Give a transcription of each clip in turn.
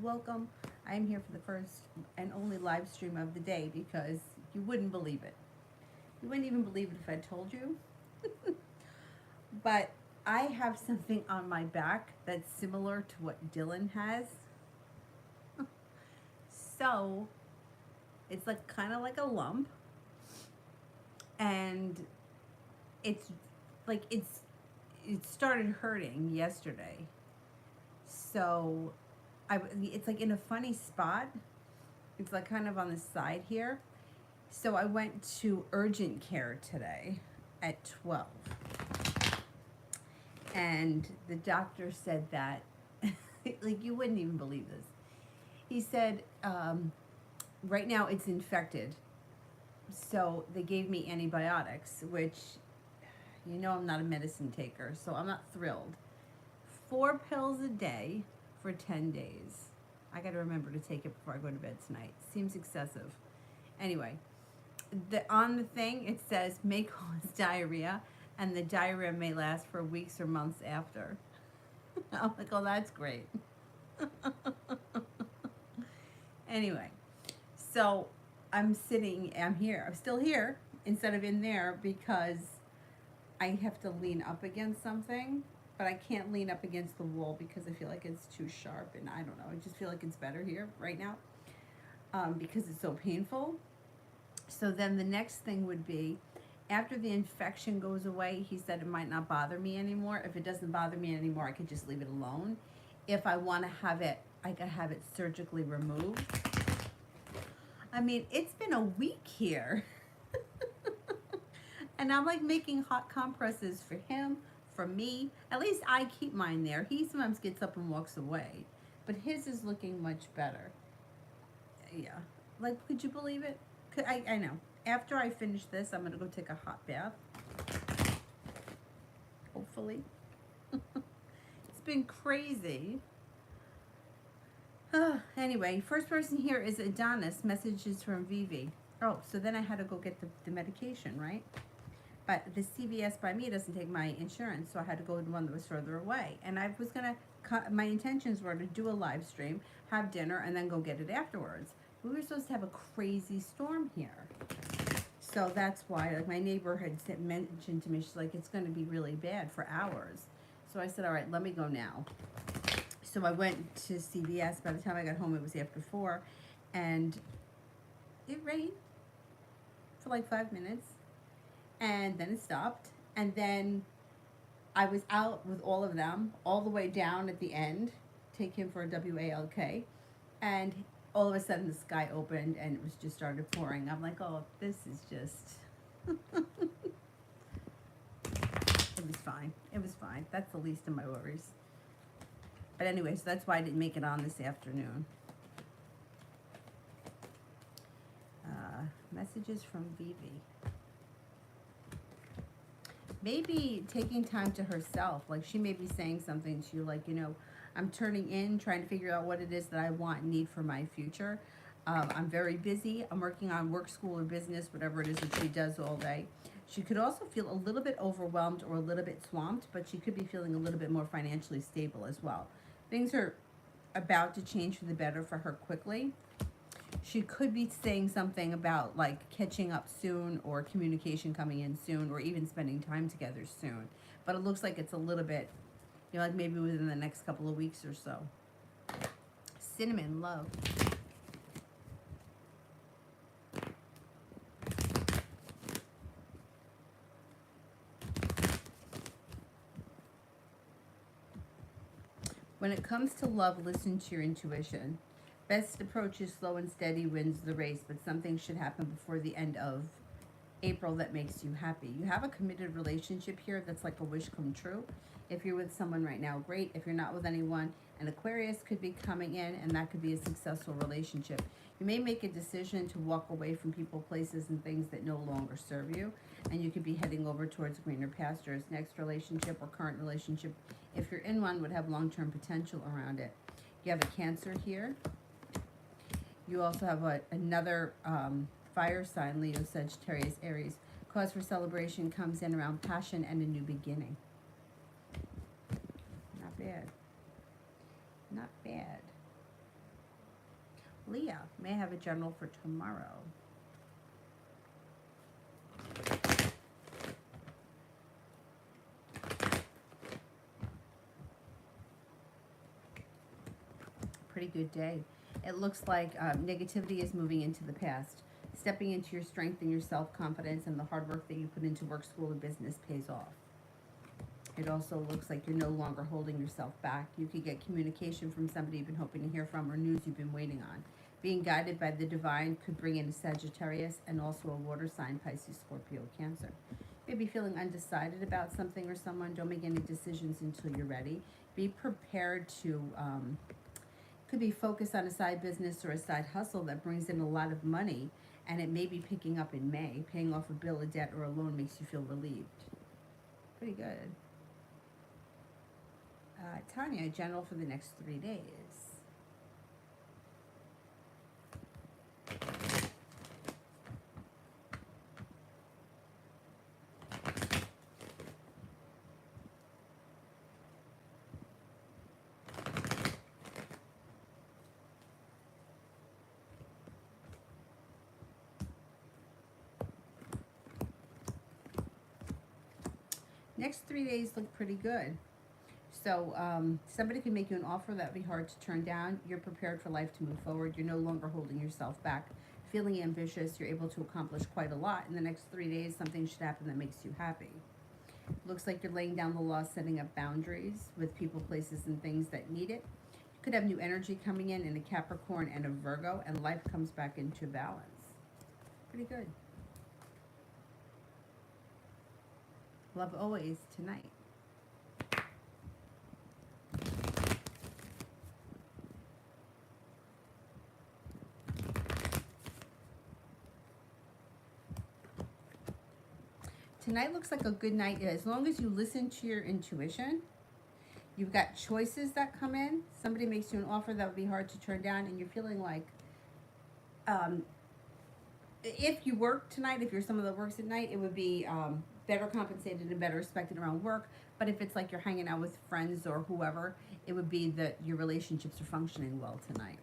Welcome. I am here for the first and only live stream of the day because you wouldn't believe it. You wouldn't even believe it if I told you. But I have something on my back that's similar to what Dylan has. So it's like kind of like a lump, and it's like it started hurting yesterday. So it's like in a funny spot. It's like kind of on the side here. So I went to urgent care today at 12. And the doctor said that, like, you wouldn't even believe this. He said, right now it's infected. So they gave me antibiotics, which, I'm not a medicine taker, so I'm not thrilled. 4 pills a day for 10 days. I got to remember to take it before I go to bed tonight. Seems excessive. Anyway, on the thing it says may cause diarrhea, and the diarrhea may last for weeks or months after. I'm like, oh, that's great. Anyway, so I'm here. I'm still here instead of in there because I have to lean up against something, but I can't lean up against the wall because I feel like it's too sharp, and I don't know. I just feel like it's better here right now because it's so painful. So then the next thing would be, after the infection goes away, he said it might not bother me anymore. If it doesn't bother me anymore, I could just leave it alone. If I want to have it, I could have it surgically removed. I mean, it's been a week here. And I'm like making hot compresses for him, for me. At least I keep mine there. He sometimes gets up and walks away. But his is looking much better. Yeah. Like, could you believe it? I know. After I finish this, I'm going to go take a hot bath. Hopefully. It's been crazy. Anyway, first person here is Adonis. Messages from Vivi. Oh, so then I had to go get the medication, right? But the CVS by me doesn't take my insurance, so I had to go to one that was further away. And I was going to, my intentions were to do a live stream, have dinner, and then go get it afterwards. We were supposed to have a crazy storm here. So that's why, like, my neighbor had mentioned to me, she's like, it's going to be really bad for hours. So I said, all right, let me go now. So I went to CVS. By the time I got home, it was after 4. And it rained for like 5 minutes. And then it stopped. And then I was out with all of them, all the way down at the end, take him for a WALK. And all of a sudden the sky opened and it was just started pouring. I'm like, oh, this is just... It was fine. It was fine. That's the least of my worries. But anyway, so that's why I didn't make it on this afternoon. Messages from Vivi. Maybe taking time to herself. Like, she may be saying something to you like, I'm turning in, trying to figure out what it is that I want and need for my future. I'm very busy. I'm working on work, school, or business, whatever it is that she does all day. She could also feel a little bit overwhelmed or a little bit swamped, but she could be feeling a little bit more financially stable as well. Things are about to change for the better for her quickly. She could be saying something about like catching up soon, or communication coming in soon, or even spending time together soon. But it looks like it's a little bit, like maybe within the next couple of weeks or so. Cinnamon, love. When it comes to love, listen to your intuition. Best approach is slow and steady wins the race, but something should happen before the end of April that makes you happy. You have a committed relationship here that's like a wish come true. If you're with someone right now, great. If you're not with anyone, an Aquarius could be coming in, and that could be a successful relationship. You may make a decision to walk away from people, places, and things that no longer serve you, and you could be heading over towards greener pastures. Next relationship or current relationship, if you're in one, would have long-term potential around it. You have a Cancer here. You also have another fire sign, Leo, Sagittarius, Aries. Cause for celebration comes in around passion and a new beginning. Not bad. Not bad. Leah, may I have a general for tomorrow? Pretty good day. It looks like negativity is moving into the past. Stepping into your strength and your self-confidence, and the hard work that you put into work, school, and business pays off. It also looks like you're no longer holding yourself back. You could get communication from somebody you've been hoping to hear from, or news you've been waiting on. Being guided by the divine could bring in a Sagittarius and also a water sign, Pisces, Scorpio, Cancer. Maybe feeling undecided about something or someone. Don't make any decisions until you're ready. Be prepared to, could be focused on a side business or a side hustle that brings in a lot of money, and it may be picking up in May. Paying off a bill, a debt, or a loan makes you feel relieved. Pretty good. Tanya, general for the next 3 days. Next 3 days look pretty good. So somebody can make you an offer that would be hard to turn down. You're prepared for life to move forward. You're no longer holding yourself back. Feeling ambitious, you're able to accomplish quite a lot. In the next 3 days, something should happen that makes you happy. Looks like you're laying down the law, setting up boundaries with people, places, and things that need it. You could have new energy coming in a Capricorn and a Virgo, and life comes back into balance. Pretty good. Love always tonight. Tonight looks like a good night. As long as you listen to your intuition, you've got choices that come in. Somebody makes you an offer that would be hard to turn down, and you're feeling like, if you work tonight, if you're someone that works at night, it would be better compensated and better respected around work. But if it's like you're hanging out with friends or whoever, it would be that your relationships are functioning well tonight.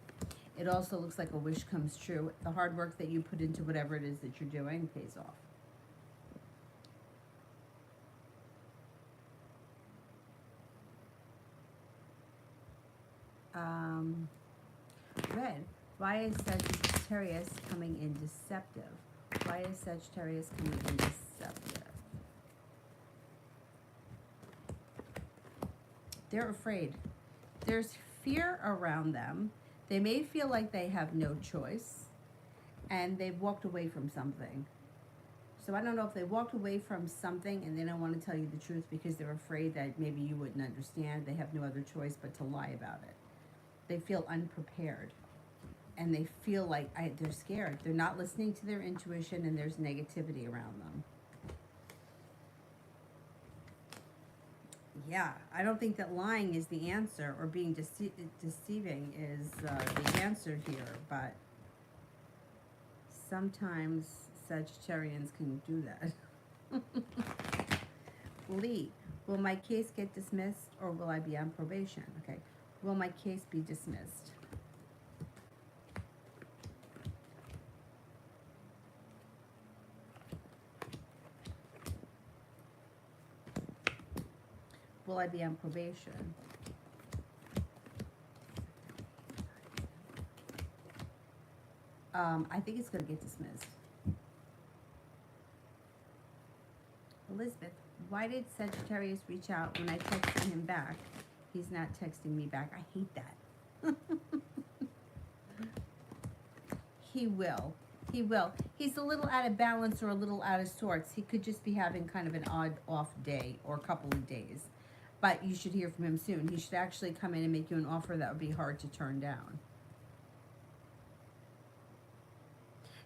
It also looks like a wish comes true. The hard work that you put into whatever it is that you're doing pays off. Red. Why is Sagittarius coming in deceptive? Why is Sagittarius coming in deceptive? They're afraid. There's fear around them. They may feel like they have no choice, and they've walked away from something. So I don't know if they walked away from something and they don't want to tell you the truth because they're afraid that maybe you wouldn't understand. They have no other choice but to lie about it. They feel unprepared, and they feel like they're scared. They're not listening to their intuition, and there's negativity around them. Yeah, I don't think that lying is the answer, or being deceiving is the answer here, but sometimes Sagittarians can do that. Lee, will my case get dismissed, or will I be on probation? Okay. Will my case be dismissed? Will I be on probation? I think it's going to get dismissed. Elizabeth, why did Sagittarius reach out when I texted him back? He's not texting me back. I hate that. He will. He will. He's a little out of balance or a little out of sorts. He could just be having kind of an odd off day or a couple of days. But you should hear from him soon. He should actually come in and make you an offer that would be hard to turn down.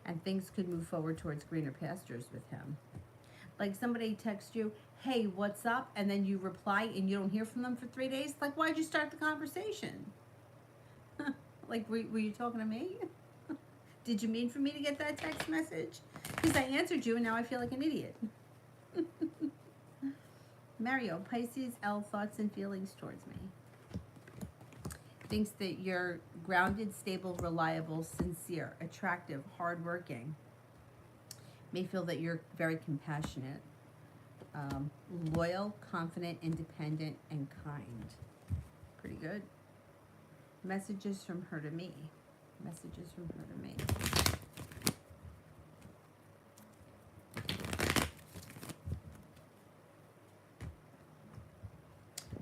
And things could move forward towards greener pastures with him. Like somebody texts you, hey, what's up? And then you reply and you don't hear from them for 3 days. Like, why'd you start the conversation? Like, were you talking to me? Did you mean for me to get that text message? Because I answered you and now I feel like an idiot. Mario, Pisces, L, thoughts and feelings towards me. Thinks that you're grounded, stable, reliable, sincere, attractive, hardworking. May feel that you're very compassionate, loyal, confident, independent, and kind. Pretty good. Messages from her to me. Messages from her to me.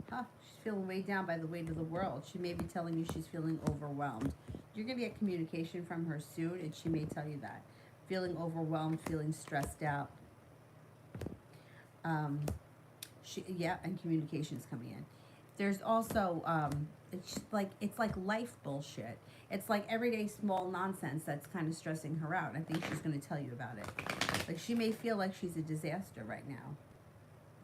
Huh, she's feeling weighed down by the weight of the world. She may be telling you she's feeling overwhelmed. You're going to get communication from her soon, and she may tell you that. Feeling overwhelmed, feeling stressed out. And communication's coming in. There's also, it's like life bullshit. It's like everyday small nonsense that's kind of stressing her out. I think she's going to tell you about it. Like, she may feel like she's a disaster right now.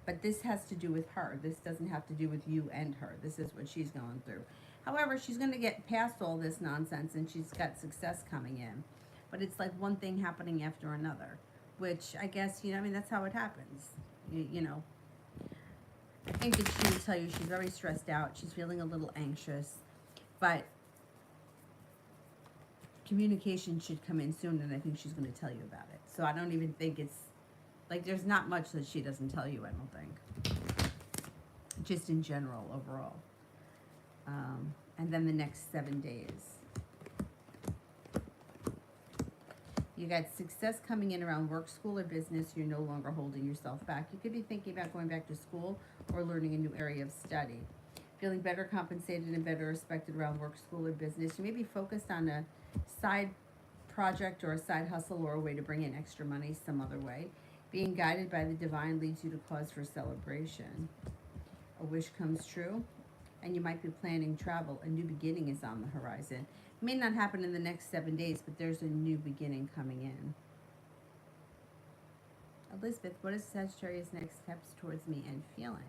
But this has to do with her. This doesn't have to do with you and her. This is what she's going through. However, she's going to get past all this nonsense, and she's got success coming in. But it's like one thing happening after another, which I guess, that's how it happens. You know. I think that she would tell you she's very stressed out. She's feeling a little anxious. But communication should come in soon, and I think she's going to tell you about it. So I don't even think it's, there's not much that she doesn't tell you, I don't think. Just in general, overall. And then the next 7 days. You got success coming in around work, school, or business. You're no longer holding yourself back. You could be thinking about going back to school or learning a new area of study. Feeling better compensated and better respected around work, school, or business. You may be focused on a side project or a side hustle or a way to bring in extra money some other way. Being guided by the divine leads you to cause for celebration. A wish comes true, and you might be planning travel. A new beginning is on the horizon. It may not happen in the next 7 days, but there's a new beginning coming in. Elizabeth, what is Sagittarius' next steps towards me and feelings?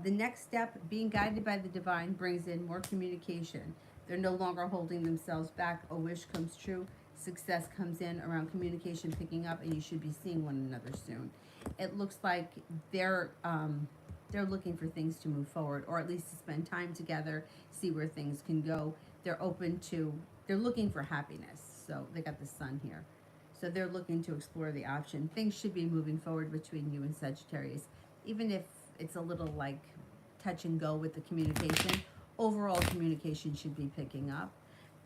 The next step, being guided by the divine, brings in more communication. They're no longer holding themselves back. A wish comes true. Success comes in around communication picking up, and you should be seeing one another soon. It looks like they're looking for things to move forward, or at least to spend time together, see where things can go. They're looking for happiness. So they got the sun here. So they're looking to explore the option. Things should be moving forward between you and Sagittarius, even if it's a little like touch and go with the communication. Overall communication should be picking up,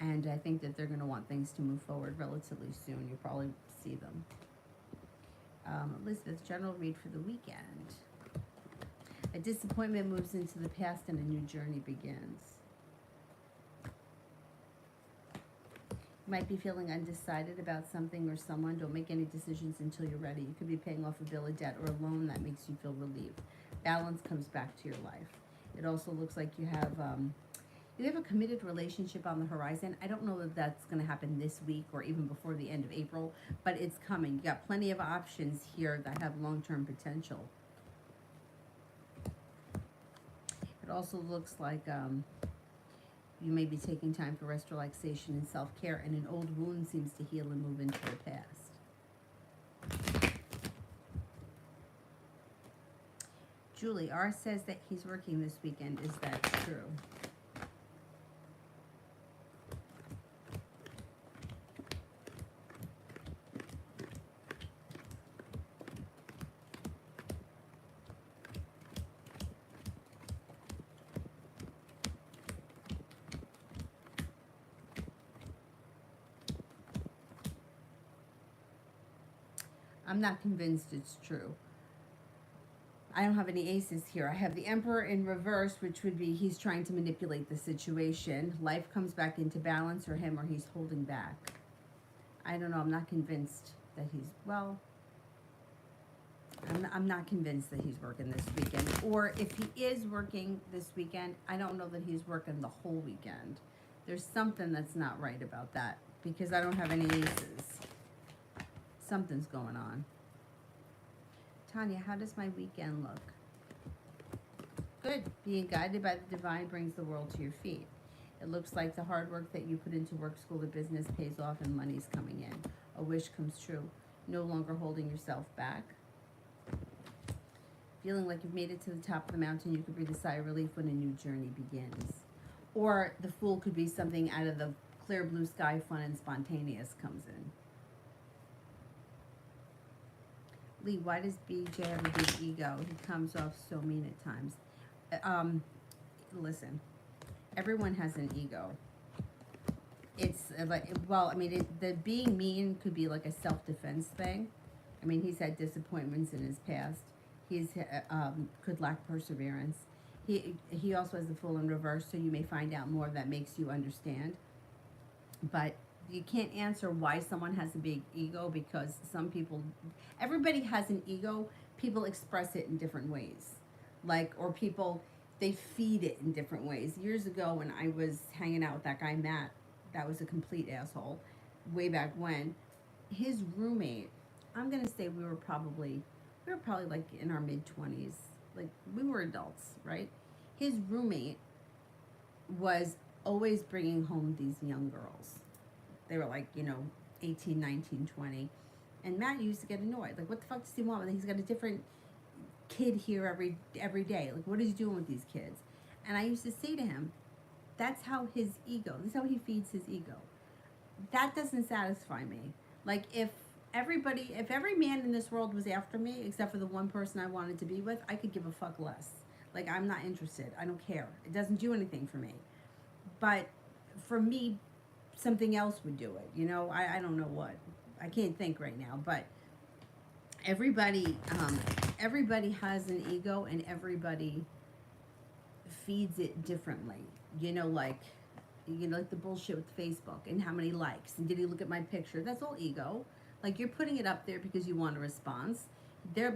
and I think that they're going to want things to move forward relatively soon. You'll probably see them. Elizabeth, general read for the weekend. A disappointment moves into the past and a new journey begins. You might be feeling undecided about something or someone. Don't make any decisions until you're ready. You could be paying off a bill of debt or a loan that makes you feel relieved. Balance comes back to your life. It also looks like you have a committed relationship on the horizon. I don't know if that's going to happen this week or even before the end of April, but it's coming. You got plenty of options here that have long-term potential. It also looks like you may be taking time for rest, relaxation, and self-care, and an old wound seems to heal and move into the past. Julie, R says that he's working this weekend. Is that true? I'm not convinced it's true. I don't have any aces here. I have the Emperor in reverse, which would be he's trying to manipulate the situation. Life comes back into balance for him, or he's holding back. I don't know. I'm not convinced that he's, well, I'm not convinced that he's working this weekend. Or if he is working this weekend, I don't know that he's working the whole weekend. There's something that's not right about that because I don't have any aces. Something's going on. Tanya, how does my weekend look? Good. Being guided by the divine brings the world to your feet. It looks like the hard work that you put into work, school, or business pays off and money's coming in. A wish comes true. No longer holding yourself back. Feeling like you've made it to the top of the mountain, you could breathe a sigh of relief when a new journey begins. Or the Fool could be something out of the clear blue sky, fun and spontaneous comes in. Lee, why does BJ have a big ego? He comes off so mean at times. Listen, everyone has an ego. It's like, well, I mean, the being mean could be like a self-defense thing. I mean, he's had disappointments in his past. He's could lack perseverance. He also has the Fool in reverse, so you may find out more that makes you understand. But you can't answer why someone has a big ego, because some people, everybody has an ego. People express it in different ways. Like, or people, they feed it in different ways. Years ago when I was hanging out with that guy, Matt, that was a complete asshole, way back when, his roommate, I'm going to say we were probably like in our mid-20s. Like, we were adults, right? His roommate was always bringing home these young girls. They were like, 18, 19, 20. And Matt used to get annoyed. Like, what the fuck does he want? He's got a different kid here every day. Like, what is he doing with these kids? And I used to say to him, that's how his ego, this is how he feeds his ego. That doesn't satisfy me. Like, if every man in this world was after me, except for the one person I wanted to be with, I could give a fuck less. Like, I'm not interested. I don't care. It doesn't do anything for me. But for me, something else would do it. I don't know what. I can't think right now. But everybody has an ego, and everybody feeds it differently. Like the bullshit with Facebook and how many likes and did he look at my picture? That's all ego. Like, you're putting it up there because you want a response.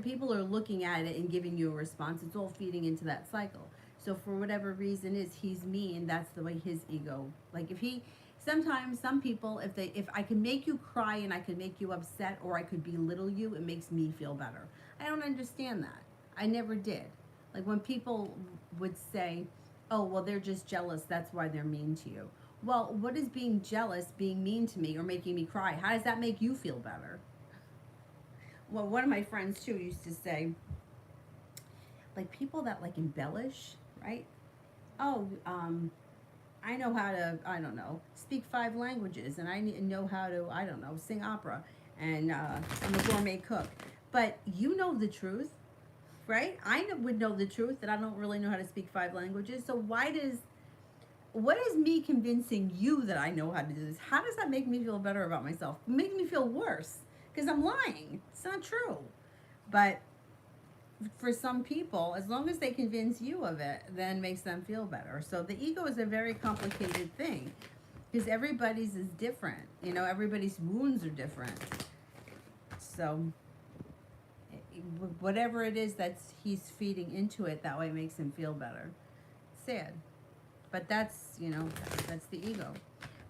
People are looking at it and giving you a response. It's all feeding into that cycle. So for whatever reason he's mean, that's the way his ego. Like, sometimes some people, if I can make you cry and I can make you upset, or I could belittle you, it makes me feel better. I don't understand that. I never did. Like, when people would say, oh, well, they're just jealous, that's why they're mean to you. Well, what is being jealous, being mean to me, or making me cry? How does that make you feel better? Well, one of my friends, too, used to say, like, people that, like, embellish, right? Oh, I know how to, I don't know, speak 5 languages, and I know how to, I don't know, sing opera, and I'm a gourmet cook. But you know the truth, right? I would know the truth that I don't really know how to speak 5 languages. So what is me convincing you that I know how to do this? How does that make me feel better about myself? It makes me feel worse, because I'm lying. It's not true. But for some people, as long as they convince you of it, then makes them feel better. So the ego is a very complicated thing, because everybody's is different. Everybody's wounds are different. So whatever it is he's feeding into it, that way makes him feel better. Sad. But that's the ego.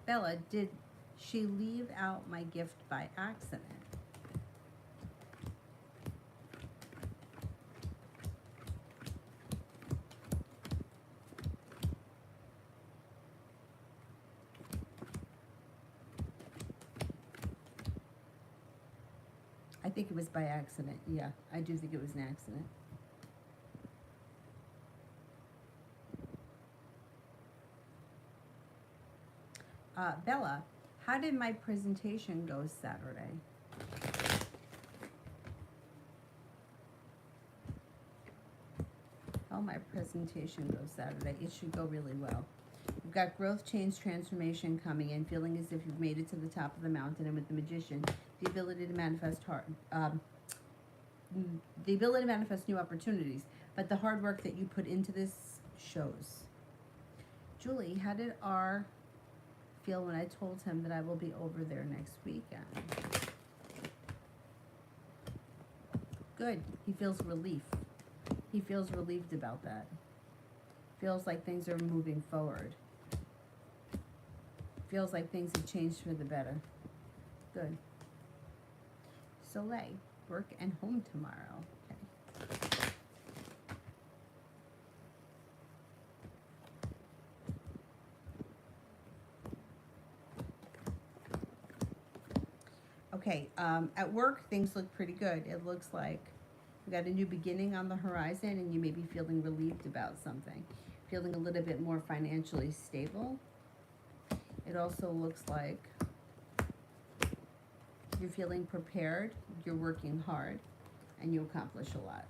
Bella, did she leave out my gift by accident? I think it was by accident. Yeah, I do think it was an accident. Bella, how did my presentation go Saturday? How my presentation goes Saturday? It should go really well. You've got growth, change, transformation coming in, feeling as if you've made it to the top of the mountain, and with the Magician, the ability to manifest new opportunities. But the hard work that you put into this shows. Julie, how did R feel when I told him that I will be over there next weekend? Good. He feels relief. He feels relieved about that. Feels like things are moving forward. Feels like things have changed for the better. Good. Soleil, work and home tomorrow. Okay. Okay, at work, things look pretty good. It looks like we got a new beginning on the horizon, and you may be feeling relieved about something, feeling a little bit more financially stable. It also looks like you're feeling prepared, you're working hard, and you accomplish a lot.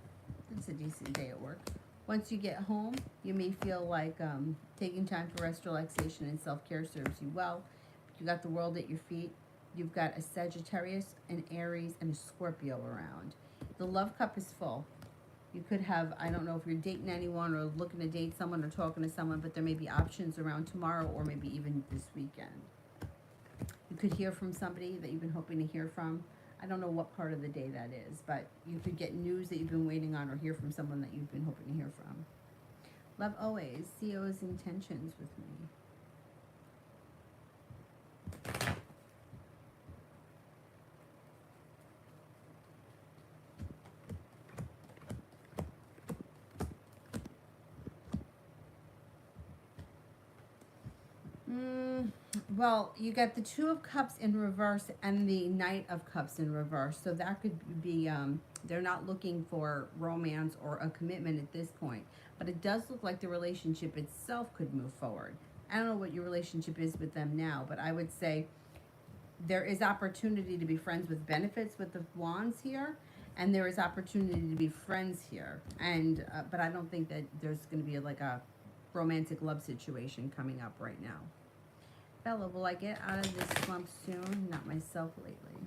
It's a decent day at work. Once you get home, you may feel like taking time for rest, relaxation, and self-care serves you well. You got the world at your feet. You've got a Sagittarius, an Aries, and a Scorpio around. The love cup is full. You could have, I don't know if you're dating anyone or looking to date someone or talking to someone, but there may be options around tomorrow or maybe even this weekend. You could hear from somebody that you've been hoping to hear from. I don't know what part of the day that is, but you could get news that you've been waiting on or hear from someone that you've been hoping to hear from. Love always. CO's intentions with me. Well, you got the Two of Cups in reverse and the Knight of Cups in reverse. So that could be, they're not looking for romance or a commitment at this point. But it does look like the relationship itself could move forward. I don't know what your relationship is with them now, but I would say there is opportunity to be friends with benefits with the Wands here. And there is opportunity to be friends here. And, but I don't think that there's going to be like a romantic love situation coming up right now. Bella, will I get out of this slump soon? Not myself lately.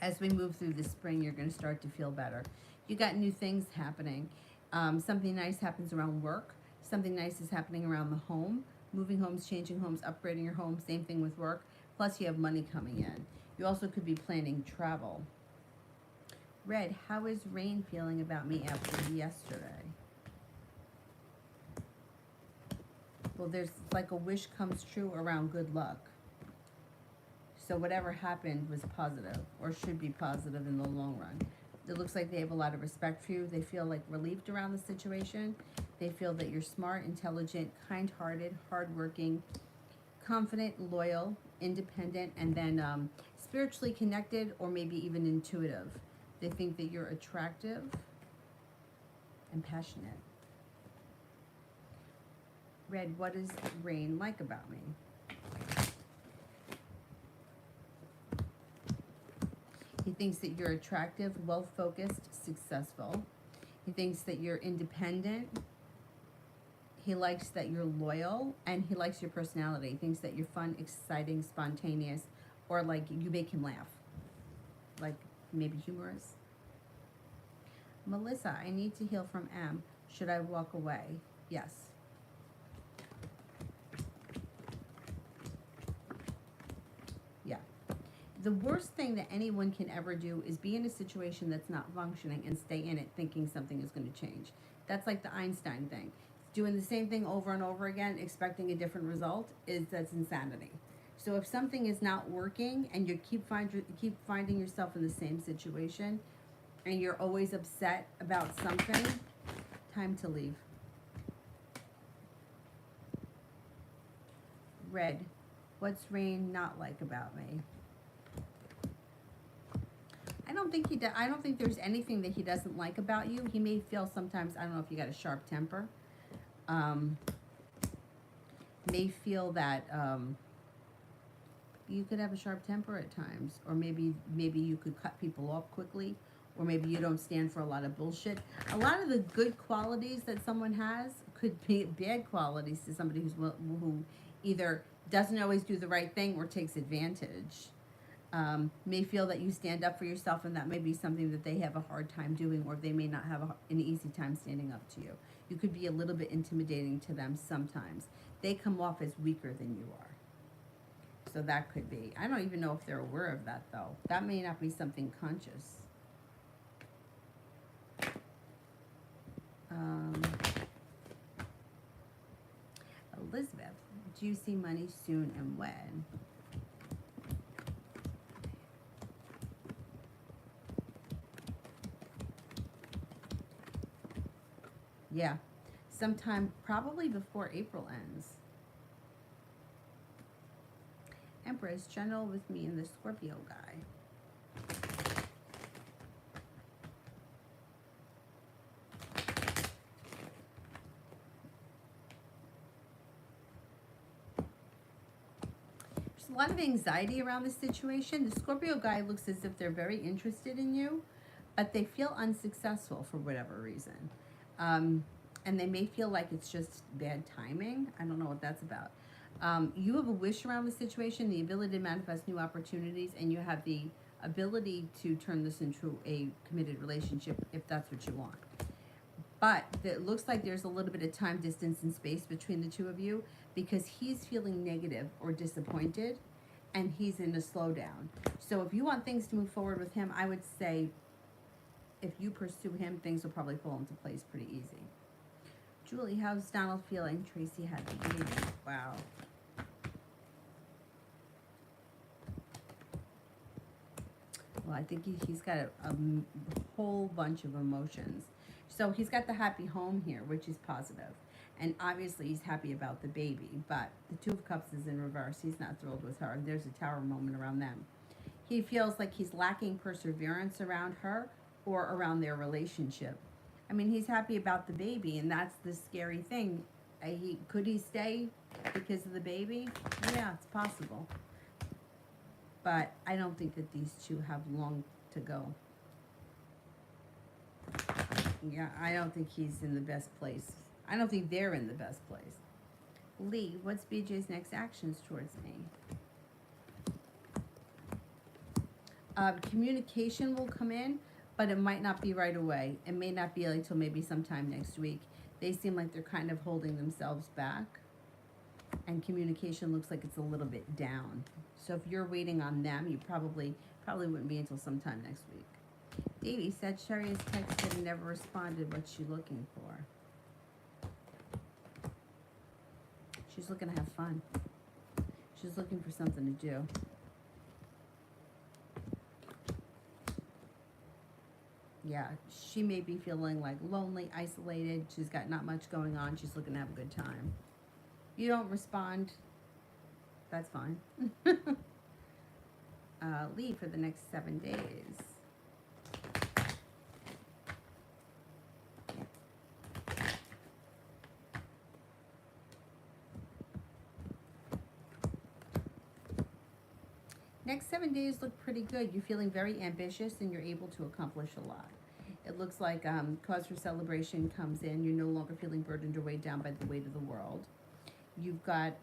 As we move through the spring, you're going to start to feel better. You got new things happening. Something nice happens around work. Something nice is happening around the home. Moving homes, changing homes, upgrading your home. Same thing with work. Plus, you have money coming in. You also could be planning travel. Red, how is Rain feeling about me after yesterday? Well, there's like a wish comes true around good luck. So whatever happened was positive or should be positive in the long run. It looks like they have a lot of respect for you. They feel like relieved around the situation. They feel that you're smart, intelligent, kind-hearted, hardworking, confident, loyal, independent, and then spiritually connected or maybe even intuitive. They think that you're attractive and passionate. Red, what is Rain like about me? He thinks that you're attractive, well-focused, successful. He thinks that you're independent. He likes that you're loyal, and he likes your personality. He thinks that you're fun, exciting, spontaneous, or like you make him laugh. Like maybe humorous. Melissa, I need to heal from M. Should I walk away? Yes. Yeah. The worst thing that anyone can ever do is be in a situation that's not functioning and stay in it thinking something is going to change. That's like the Einstein thing. Doing the same thing over and over again, expecting a different result, that's insanity. So if something is not working and you keep finding yourself in the same situation and you're always upset about something, time to leave. Red, what's Rain not like about me? I don't think there's anything that he doesn't like about you. He may feel sometimes, I don't know if you got a sharp temper. May feel that you could have a sharp temper at times, or maybe you could cut people off quickly, or maybe you don't stand for a lot of bullshit. A lot of the good qualities that someone has could be bad qualities to somebody who either doesn't always do the right thing or takes advantage. May feel that you stand up for yourself, and that may be something that they have a hard time doing, or they may not have an easy time standing up to you. You could be a little bit intimidating to them sometimes. They come off as weaker than you are. So that could be. I don't even know if they're aware of that, though. That may not be something conscious. Elizabeth, do you see money soon and when? Yeah, sometime probably before April ends. Empress, general with me and the Scorpio guy. There's a lot of anxiety around this situation. The Scorpio guy looks as if they're very interested in you, but they feel unsuccessful for whatever reason. And they may feel like it's just bad timing. I don't know what that's about. You have a wish around the situation, the ability to manifest new opportunities, and you have the ability to turn this into a committed relationship if that's what you want. But it looks like there's a little bit of time, distance, and space between the two of you because he's feeling negative or disappointed and he's in a slowdown. So if you want things to move forward with him, I would say if you pursue him, things will probably fall into place pretty easy. Julie, how's Donald feeling? Tracy had the baby. Wow. Well, I think he's got a whole bunch of emotions. So he's got the happy home here, which is positive. And obviously he's happy about the baby, but the Two of Cups is in reverse. He's not thrilled with her. There's a tower moment around them. He feels like he's lacking perseverance around her or around their relationship. I mean, he's happy about the baby, and that's the scary thing. Could he stay because of the baby? Yeah, it's possible. But I don't think that these two have long to go. Yeah, I don't think he's in the best place. I don't think they're in the best place. Lee, what's BJ's next actions towards me? Communication will come in, but it might not be right away. It may not be until maybe sometime next week. They seem like they're kind of holding themselves back, and communication looks like it's a little bit down. So if you're waiting on them, you probably wouldn't be until sometime next week. Davey, Sagittarius texted and never responded. What's she looking for? She's looking to have fun. She's looking for something to do. Yeah, she may be feeling like lonely, isolated. She's got not much going on. She's looking to have a good time. You don't respond, that's fine. Lee, for the next 7 days. Next 7 days look pretty good. You're feeling very ambitious and you're able to accomplish a lot. It looks like cause for celebration comes in. You're no longer feeling burdened or weighed down by the weight of the world. You've got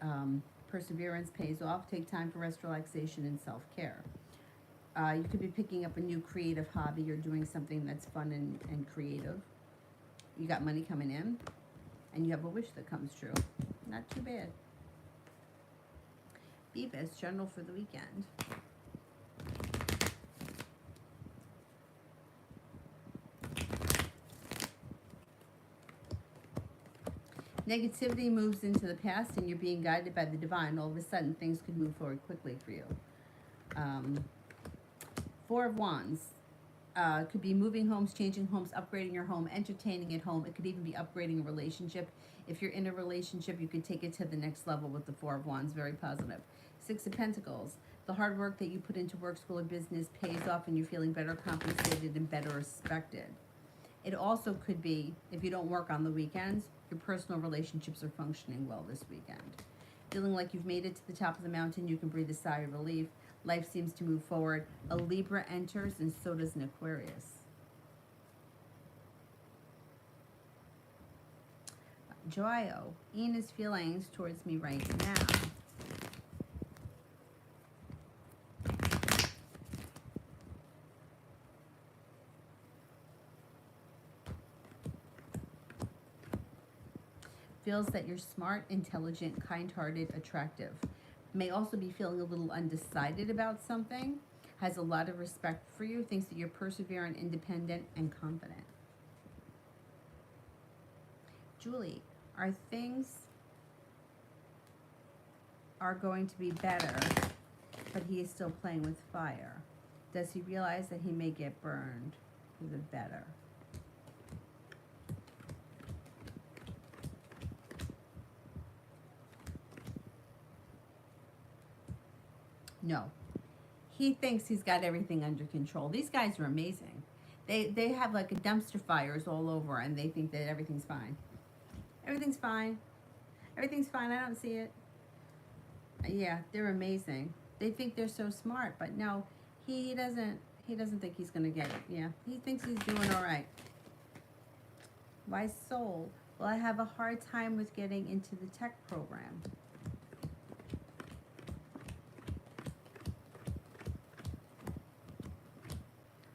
perseverance pays off. Take time for rest, relaxation, and self-care. You could be picking up a new creative hobby or doing something that's fun and creative. You got money coming in, and you have a wish that comes true. Not too bad. Beavis, general for the weekend. Negativity moves into the past and you're being guided by the divine. All of a sudden, things could move forward quickly for you. Four of Wands. Could be moving homes, changing homes, upgrading your home, entertaining at home. It could even be upgrading a relationship. If you're in a relationship, you could take it to the next level with the Four of Wands. Very positive. Six of Pentacles. The hard work that you put into work, school, or business pays off and you're feeling better compensated and better respected. It also could be, if you don't work on the weekends, your personal relationships are functioning well this weekend. Feeling like you've made it to the top of the mountain, you can breathe a sigh of relief. Life seems to move forward. A Libra enters, and so does an Aquarius. Joio, Ina's feelings towards me right now. Feels that you're smart, intelligent, kind-hearted, attractive. May also be feeling a little undecided about something. Has a lot of respect for you. Thinks that you're perseverant, independent, and confident. Julie, things are going to be better, but he is still playing with fire. Does he realize that he may get burned for the better? No. He thinks he's got everything under control. These guys are amazing. They have like a dumpster fires all over and they think that everything's fine. Everything's fine. Everything's fine. I don't see it. Yeah, they're amazing. They think they're so smart, but no, he doesn't think he's gonna get it. Yeah. He thinks he's doing all right. Why soul? Well, I have a hard time with getting into the tech program.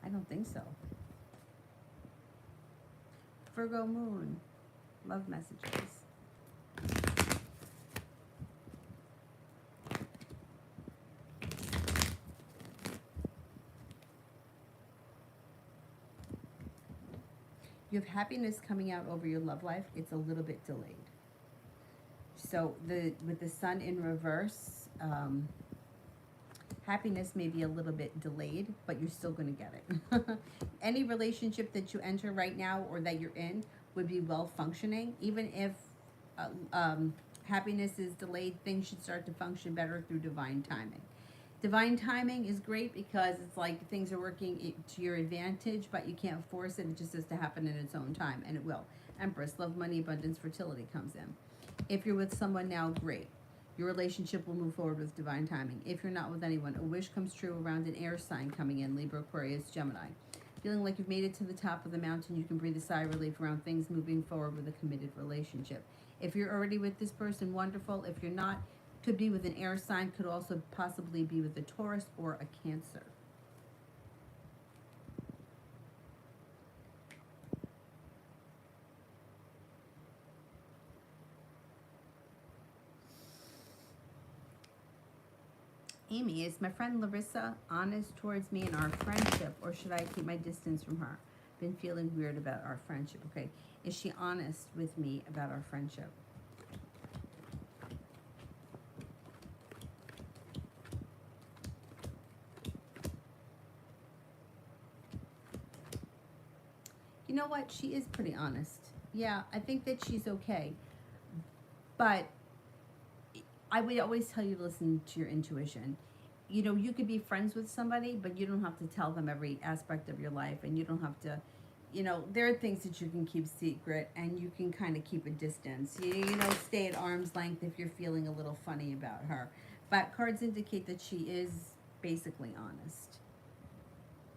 I don't think so. Virgo moon. Love messages. You have happiness coming out over your love life. It's a little bit delayed. So with the sun in reverse, happiness may be a little bit delayed, but you're still going to get it. Any relationship that you enter right now or that you're in would be well functioning. Even if happiness is delayed, things should start to function better through divine timing. Divine timing is great because it's like things are working to your advantage, but you can't force it. It just has to happen in its own time, and it will. Empress, love, money, abundance, fertility comes in. If you're with someone now, great. Your relationship will move forward with divine timing. If you're not with anyone, a wish comes true around an air sign coming in, Libra, Aquarius, Gemini. Feeling like you've made it to the top of the mountain, you can breathe a sigh of relief around things moving forward with a committed relationship. If you're already with this person, wonderful. If you're not, could be with an air sign, could also possibly be with a Taurus or a Cancer. Amy, is my friend Larissa honest towards me in our friendship, or should I keep my distance from her? Been feeling weird about our friendship. Okay, is she honest with me about our friendship? You know what? She is pretty honest. Yeah, I think that she's okay. But I would always tell you to listen to your intuition. You know, you could be friends with somebody, but you don't have to tell them every aspect of your life, and you don't have to, you know, there are things that you can keep secret, and you can kind of keep a distance. You know, stay at arm's length if you're feeling a little funny about her. But cards indicate that she is basically honest,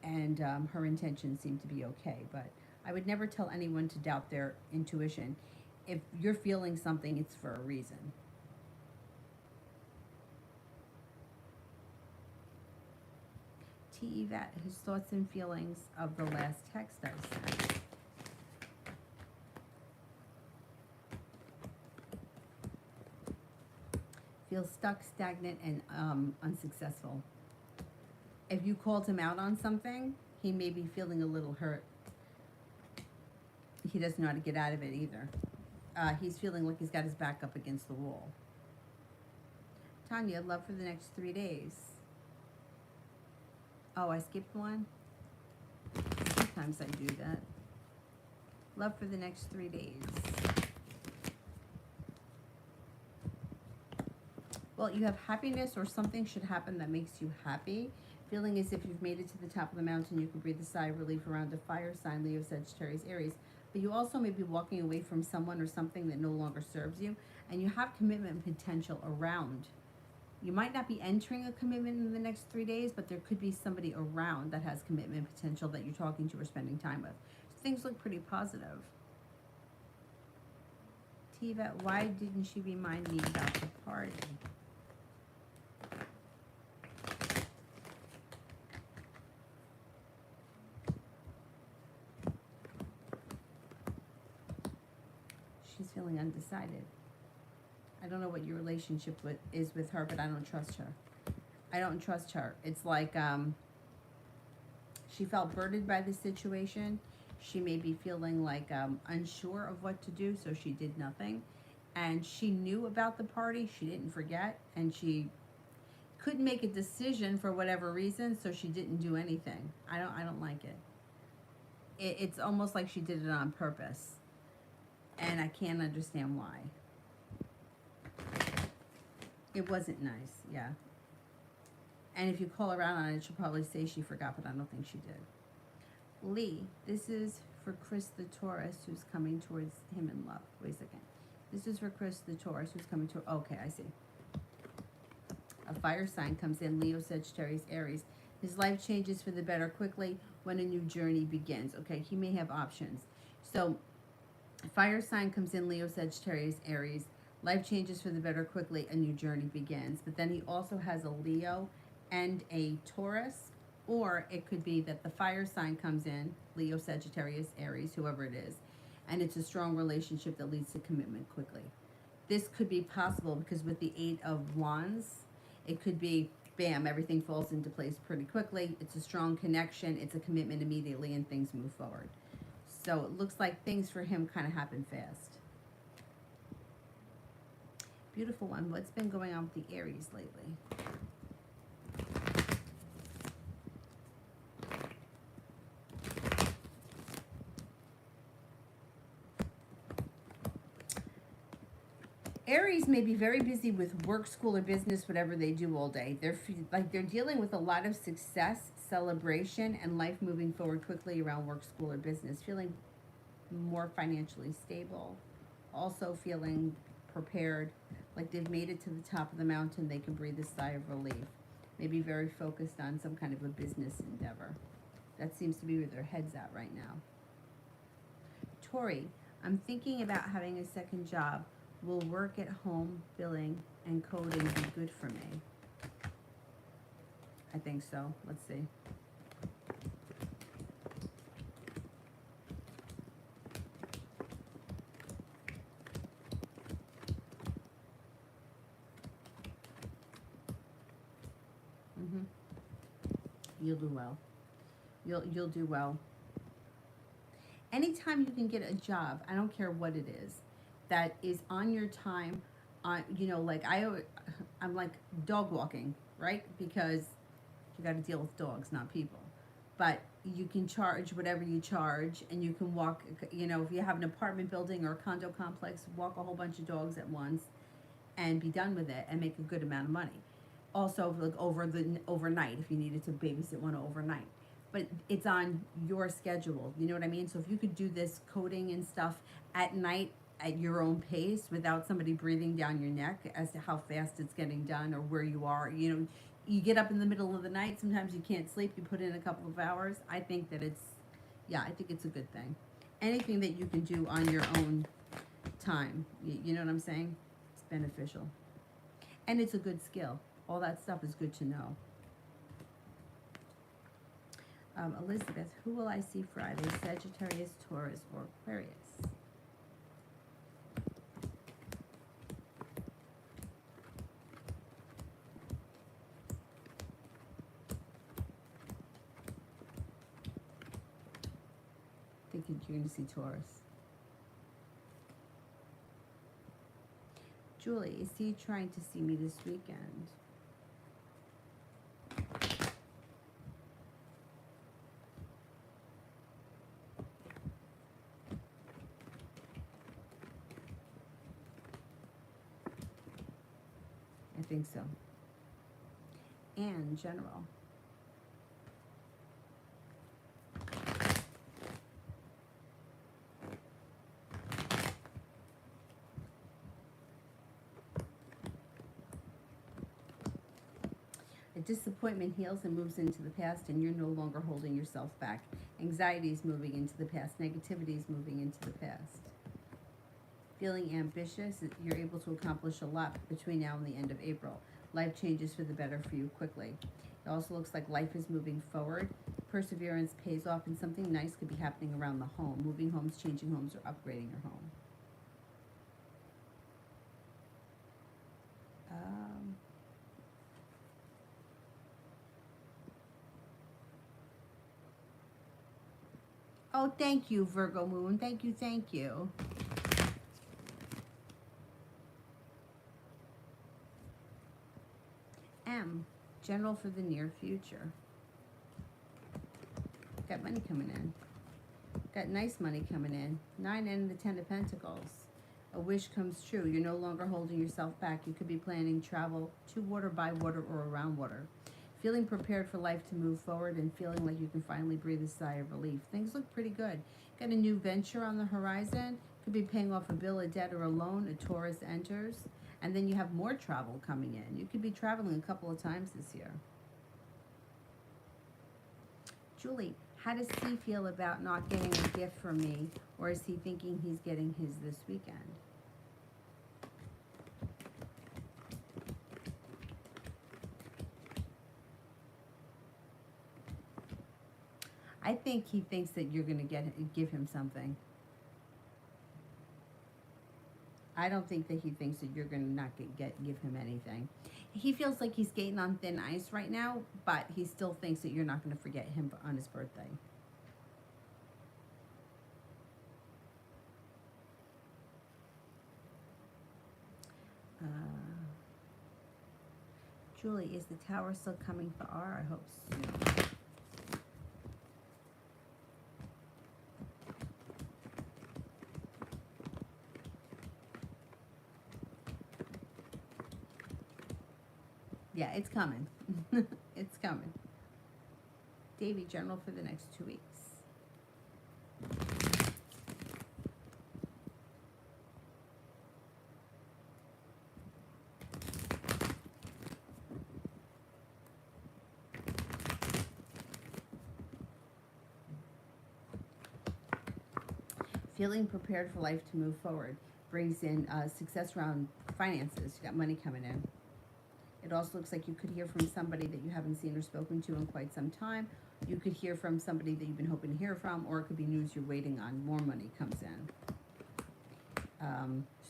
and her intentions seem to be okay. But I would never tell anyone to doubt their intuition. If you're feeling something, it's for a reason. T. Yvette, his thoughts and feelings of the last text I sent. Feels stuck, stagnant, and unsuccessful. If you called him out on something, he may be feeling a little hurt. He doesn't know how to get out of it either. He's feeling like he's got his back up against the wall. Tanya, love for the next 3 days. Oh, I skipped one? Sometimes I do that. Love for the next 3 days. Well, you have happiness, or something should happen that makes you happy. Feeling as if you've made it to the top of the mountain, you can breathe a sigh of relief around a fire sign, Leo, Sagittarius, Aries. But you also may be walking away from someone or something that no longer serves you, and you have commitment potential around. You might not be entering a commitment in the next 3 days, but there could be somebody around that has commitment potential that you're talking to or spending time with. So things look pretty positive. Tiva, why didn't she remind me about the party? She's feeling undecided. I don't know what your relationship is with her, but I don't trust her. I don't trust her. It's like she felt burdened by the situation. She may be feeling like unsure of what to do, so she did nothing. And she knew about the party. She didn't forget, and she couldn't make a decision for whatever reason, so she didn't do anything. I don't like it. It's almost like she did it on purpose, and I can't understand why. It wasn't nice, yeah. And if you call her out on it, she'll probably say she forgot, but I don't think she did. Lee, this is for Chris the Taurus who's coming towards him in love. Wait a second. This is for Chris the Taurus who's coming to, okay, I see. A fire sign comes in, Leo, Sagittarius, Aries. His life changes for the better quickly when a new journey begins. Okay, he may have options. So, fire sign comes in, Leo, Sagittarius, Aries. Life changes for the better quickly, a new journey begins. But then he also has a Leo and a Taurus. Or it could be that the fire sign comes in, Leo, Sagittarius, Aries, whoever it is. And it's a strong relationship that leads to commitment quickly. This could be possible because with the 8 of Wands, it could be, bam, everything falls into place pretty quickly. It's a strong connection. It's a commitment immediately, and things move forward. So it looks like things for him kind of happen fast. Beautiful one. What's been going on with the Aries lately? Aries may be very busy with work, school, or business, whatever they do all day. They're dealing with a lot of success, celebration, and life moving forward quickly around work, school, or business. Feeling more financially stable. Also feeling prepared, like they've made it to the top of the mountain. They can breathe a sigh of relief. Maybe very focused on some kind of a business endeavor. That seems to be where their head's at right now. Tori, I'm thinking about having a second job. Will work at home, billing, and coding be good for me? I think so. Let's see. You'll do well. You'll do well. Anytime you can get a job, I don't care what it is, that is on your time, like I'm like dog walking, right? Because you got to deal with dogs, not people. But you can charge whatever you charge, and you can walk, if you have an apartment building or a condo complex, walk a whole bunch of dogs at once and be done with it and make a good amount of money. Also, like overnight, if you needed to babysit one overnight. But it's on your schedule, you know what I mean? So if you could do this coding and stuff at night, at your own pace, without somebody breathing down your neck as to how fast it's getting done or where you are. You get up in the middle of the night, sometimes you can't sleep, you put in a couple of hours. I think it's a good thing. Anything that you can do on your own time, you know what I'm saying? It's beneficial. And it's a good skill. All that stuff is good to know. Elizabeth, who will I see Friday? Sagittarius, Taurus, or Aquarius? Thinking you're going to see Taurus. Julie, is he trying to see me this weekend? I think so. And general. A disappointment heals and moves into the past, and you're no longer holding yourself back. Anxiety is moving into the past. Negativity is moving into the past. Feeling ambitious, you're able to accomplish a lot between now and the end of April. Life changes for the better for you quickly. It also looks like life is moving forward. Perseverance pays off, and something nice could be happening around the home. Moving homes, changing homes, or upgrading your home. Oh, thank you, Virgo Moon. Thank you, thank you. M, general for the near future. Got money coming in. Got nice money coming in. 9 and the 10 of Pentacles. A wish comes true. You're no longer holding yourself back. You could be planning travel to water, by water, or around water. Feeling prepared for life to move forward and feeling like you can finally breathe a sigh of relief. Things look pretty good. Got a new venture on the horizon. Could be paying off a bill, a debt, or a loan. A Taurus enters. And then you have more travel coming in. You could be traveling a couple of times this year. Julie, how does he feel about not getting a gift from me? Or is he thinking he's getting his this weekend? I think he thinks that you're going to give him something. I don't think that he thinks that you're going to not give him anything. He feels like he's skating on thin ice right now, but he still thinks that you're not going to forget him on his birthday. Julie, is the tower still coming for R? I hope so. Yeah, it's coming. It's coming. Davy, general for the next 2 weeks. Feeling prepared for life to move forward brings in success around finances. You got money coming in. It also looks like you could hear from somebody that you haven't seen or spoken to in quite some time. You could hear from somebody that you've been hoping to hear from, or it could be news you're waiting on. More money comes in.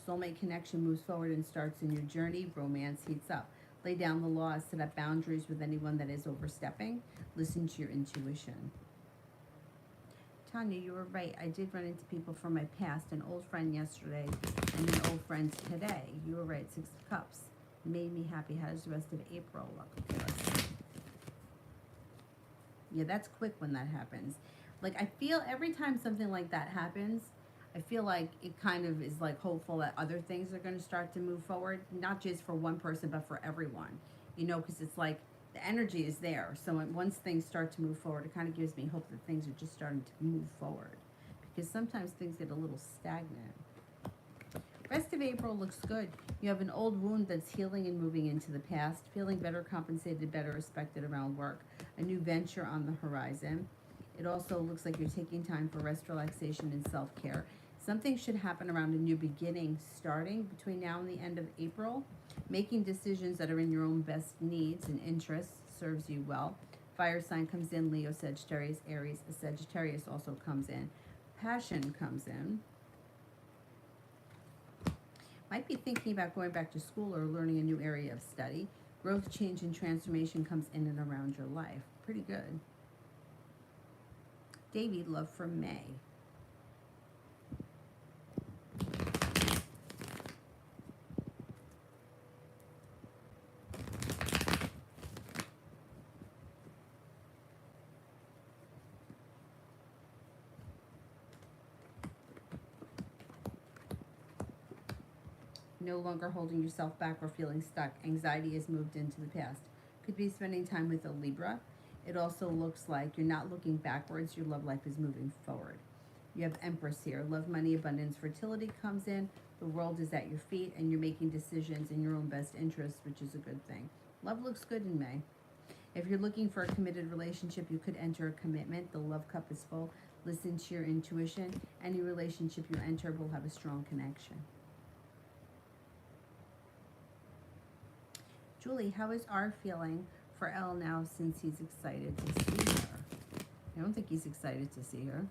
Soulmate connection moves forward and starts a new journey. Romance heats up. Lay down the law, set up boundaries with anyone that is overstepping. Listen to your intuition. Tanya, you were right. I did run into people from my past, an old friend yesterday and an old friend today. You were right, 6 of Cups. Made me happy. How does the rest of April look? Okay, let's see. Yeah, that's quick when that happens. Like, I feel every time something like that happens, I feel like it kind of is like hopeful that other things are going to start to move forward, not just for one person, but for everyone, you know, because it's like the energy is there. So once things start to move forward, it kind of gives me hope that things are just starting to move forward, because sometimes things get a little stagnant. Rest of April looks good. You have an old wound that's healing and moving into the past, feeling better compensated, better respected around work, a new venture on the horizon. It also looks like you're taking time for rest, relaxation, and self-care. Something should happen around a new beginning starting between now and the end of April. Making decisions that are in your own best needs and interests serves you well. Fire sign comes in, Leo, Sagittarius, Aries. A Sagittarius also comes in. Passion comes in. Might be thinking about going back to school or learning a new area of study. Growth, change, and transformation comes in and around your life. Pretty good. Davy, love for May. No longer holding yourself back or feeling stuck. Anxiety has moved into the past. Could be spending time with a Libra. It also looks like you're not looking backwards. Your love life is moving forward. You have Empress here. Love, money, abundance, fertility comes in. The world is at your feet, and you're making decisions in your own best interest, which is a good thing. Love looks good in May. If you're looking for a committed relationship, you could enter a commitment. The love cup is full. Listen to your intuition. Any relationship you enter will have a strong connection. Julie, how is R feeling for Elle now since he's excited to see her? I don't think he's excited to see her.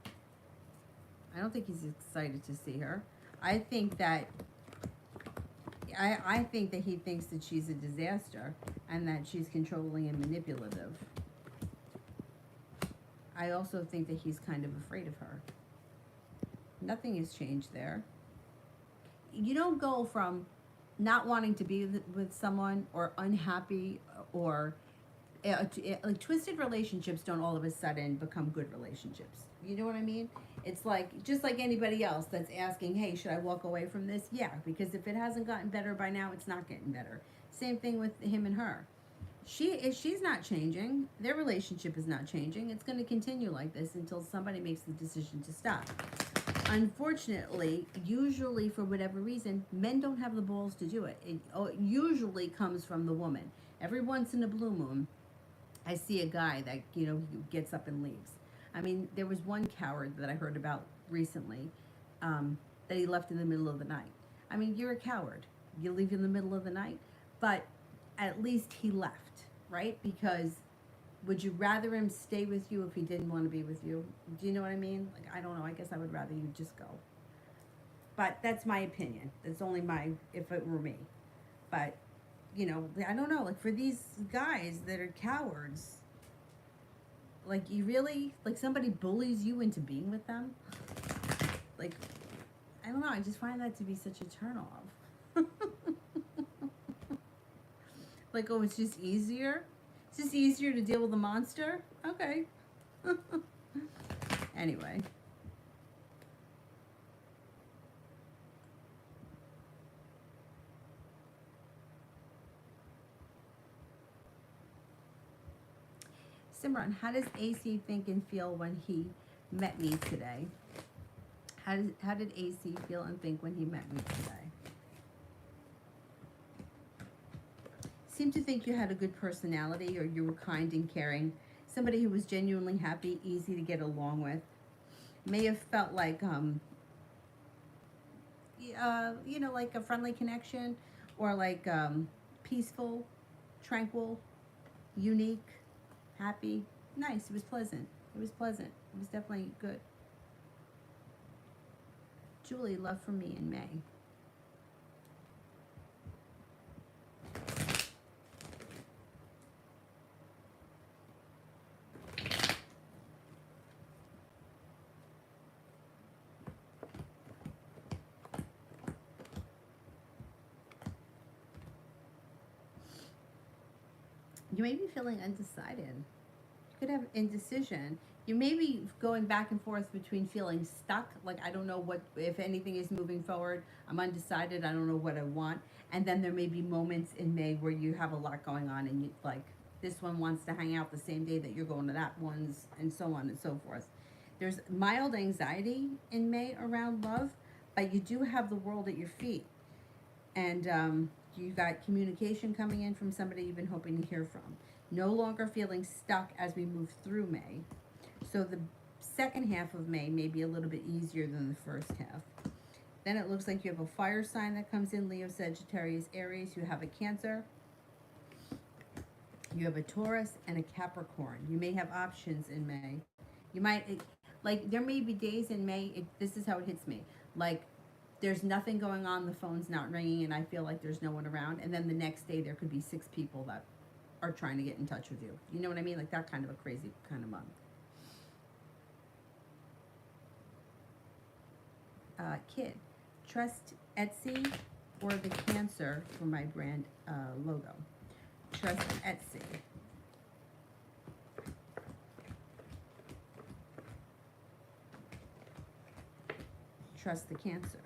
I don't think he's excited to see her. I think that he thinks that she's a disaster and that she's controlling and manipulative. I also think that he's kind of afraid of her. Nothing has changed there. You don't go from not wanting to be with someone or unhappy or like twisted relationships don't all of a sudden become good relationships. You know what I mean? It's like just like anybody else that's asking, hey, should I walk away from this? Yeah, because if it hasn't gotten better by now, it's not getting better. Same thing with him and her. She's not changing. Their relationship is not changing. It's going to continue like this until somebody makes the decision to stop. Unfortunately, usually for whatever reason, men don't have the balls to do it. It usually comes from the woman. Every once in a blue moon, I see a guy that, he gets up and leaves. I mean, there was one coward that I heard about recently, that he left in the middle of the night. I mean, you're a coward. You leave in the middle of the night, but at least he left, right? Because would you rather him stay with you if he didn't want to be with you? Do you know what I mean? Like, I don't know. I guess I would rather you just go. But that's my opinion. That's only if it were me. But, I don't know. Like, for these guys that are cowards, like, you really, like, somebody bullies you into being with them? Like, I don't know. I just find that to be such a turn off. Like, oh, it's just easier? It's just easier to deal with a monster? Okay. Anyway. Simran, how does AC think and feel when he met me today? How did AC feel and think when he met me today? Seemed to think you had a good personality, or you were kind and caring. Somebody who was genuinely happy, easy to get along with. May have felt like, like a friendly connection, or like peaceful, tranquil, unique, happy. Nice. It was pleasant. It was pleasant. It was definitely good. Julie, love for me in May. You may be feeling undecided. You could have indecision. You may be going back and forth between feeling stuck, like I don't know what, if anything is moving forward. I'm undecided. I don't know what I want. And then there may be moments in May where you have a lot going on, and you like this one wants to hang out the same day that you're going to that one's, and so on and so forth. There's mild anxiety in May around love, but you do have the world at your feet, and you got communication coming in from somebody you've been hoping to hear from. No longer feeling stuck as we move through May. So the second half of May may be a little bit easier than the first half. Then it looks like you have a fire sign that comes in, Leo, Sagittarius, Aries. You have a Cancer. You have a Taurus and a Capricorn. You may have options in May. You might, like, there may be days in May, this is how it hits me. Like, there's nothing going on, the phone's not ringing, and I feel like there's no one around. And then the next day, there could be 6 people that are trying to get in touch with you. You know what I mean? Like, that kind of a crazy kind of month. Kid, trust Etsy or the Cancer for my brand logo. Trust Etsy. Trust the Cancer.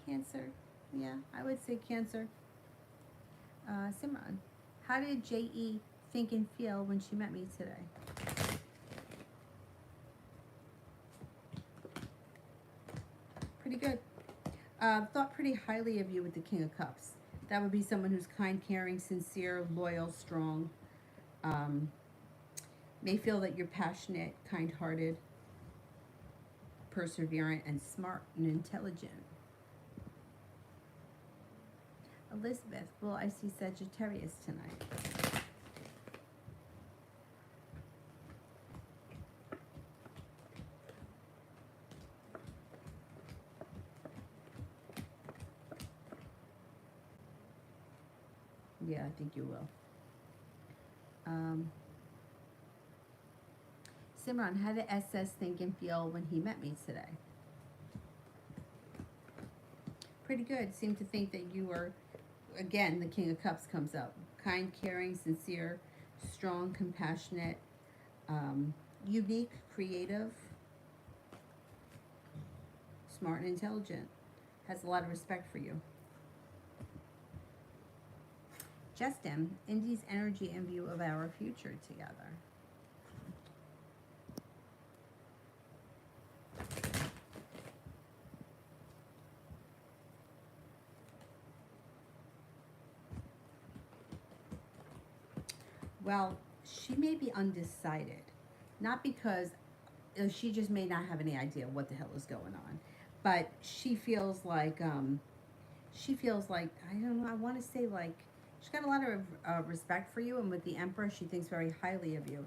Cancer. Yeah, I would say Cancer. Simran, how did J.E. think and feel when she met me today? Pretty good. Thought pretty highly of you with the King of Cups. That would be someone who's kind, caring, sincere, loyal, strong. May feel that you're passionate, kind-hearted, perseverant, and smart and intelligent. Elizabeth, well, I see Sagittarius tonight. Yeah, I think you will. Simran, how did SS think and feel when he met me today? Pretty good. Seemed to think that you were, again, the King of Cups comes up. Kind, caring, sincere, strong, compassionate, unique, creative, smart and intelligent. has a lot of respect for you. Justin, Indy's energy and view of our future together. Well, she may be undecided, not because she just may not have any idea what the hell is going on, but she feels like I don't know. I want to say like she's got a lot of respect for you, and with the Emperor, she thinks very highly of you.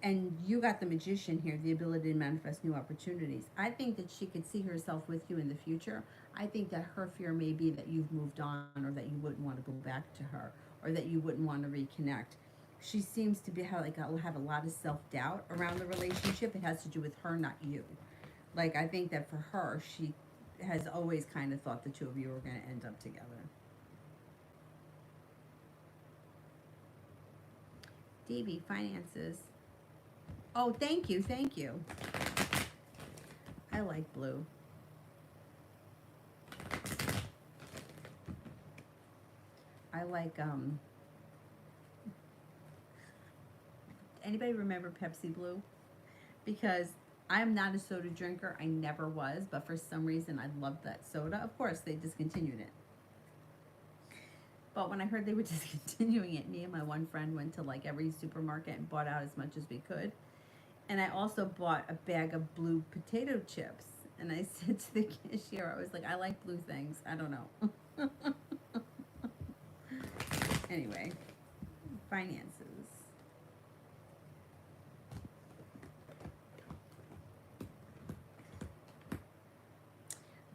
And you got the Magician here, the ability to manifest new opportunities. I think that she could see herself with you in the future. I think that her fear may be that you've moved on, or that you wouldn't want to go back to her, or that you wouldn't want to reconnect. She seems to be have a lot of self doubt around the relationship. It has to do with her, not you. Like I think that for her, she has always kind of thought the two of you were going to end up together. DB finances. Oh, thank you, thank you. I like blue. I like anybody remember Pepsi Blue? Because I am not a soda drinker. I never was, but for some reason I loved that soda. Of course, they discontinued it. But when I heard they were discontinuing it, me and my one friend went to like every supermarket and bought out as much as we could. And I also bought a bag of blue potato chips. And I said to the cashier, I was like, I like blue things. I don't know. Anyway, finances.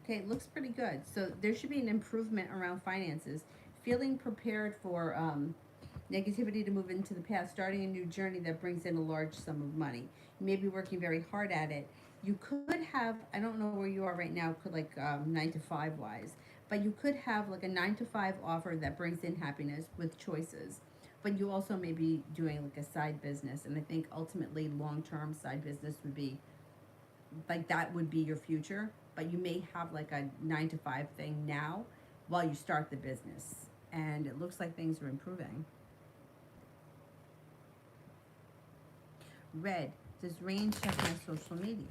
Okay, it looks pretty good. So there should be an improvement around finances. Feeling prepared for negativity to move into the past, starting a new journey that brings in a large sum of money. You may be working very hard at it. You could have, I don't know where you are right now, could like 9 to 5 wise, but you could have like a 9 to 5 offer that brings in happiness with choices. But you also may be doing like a side business, and I think ultimately long term side business would be like that would be your future. But you may have like a 9 to 5 thing now while you start the business, and it looks like things are improving. Red, does Rain check my social media?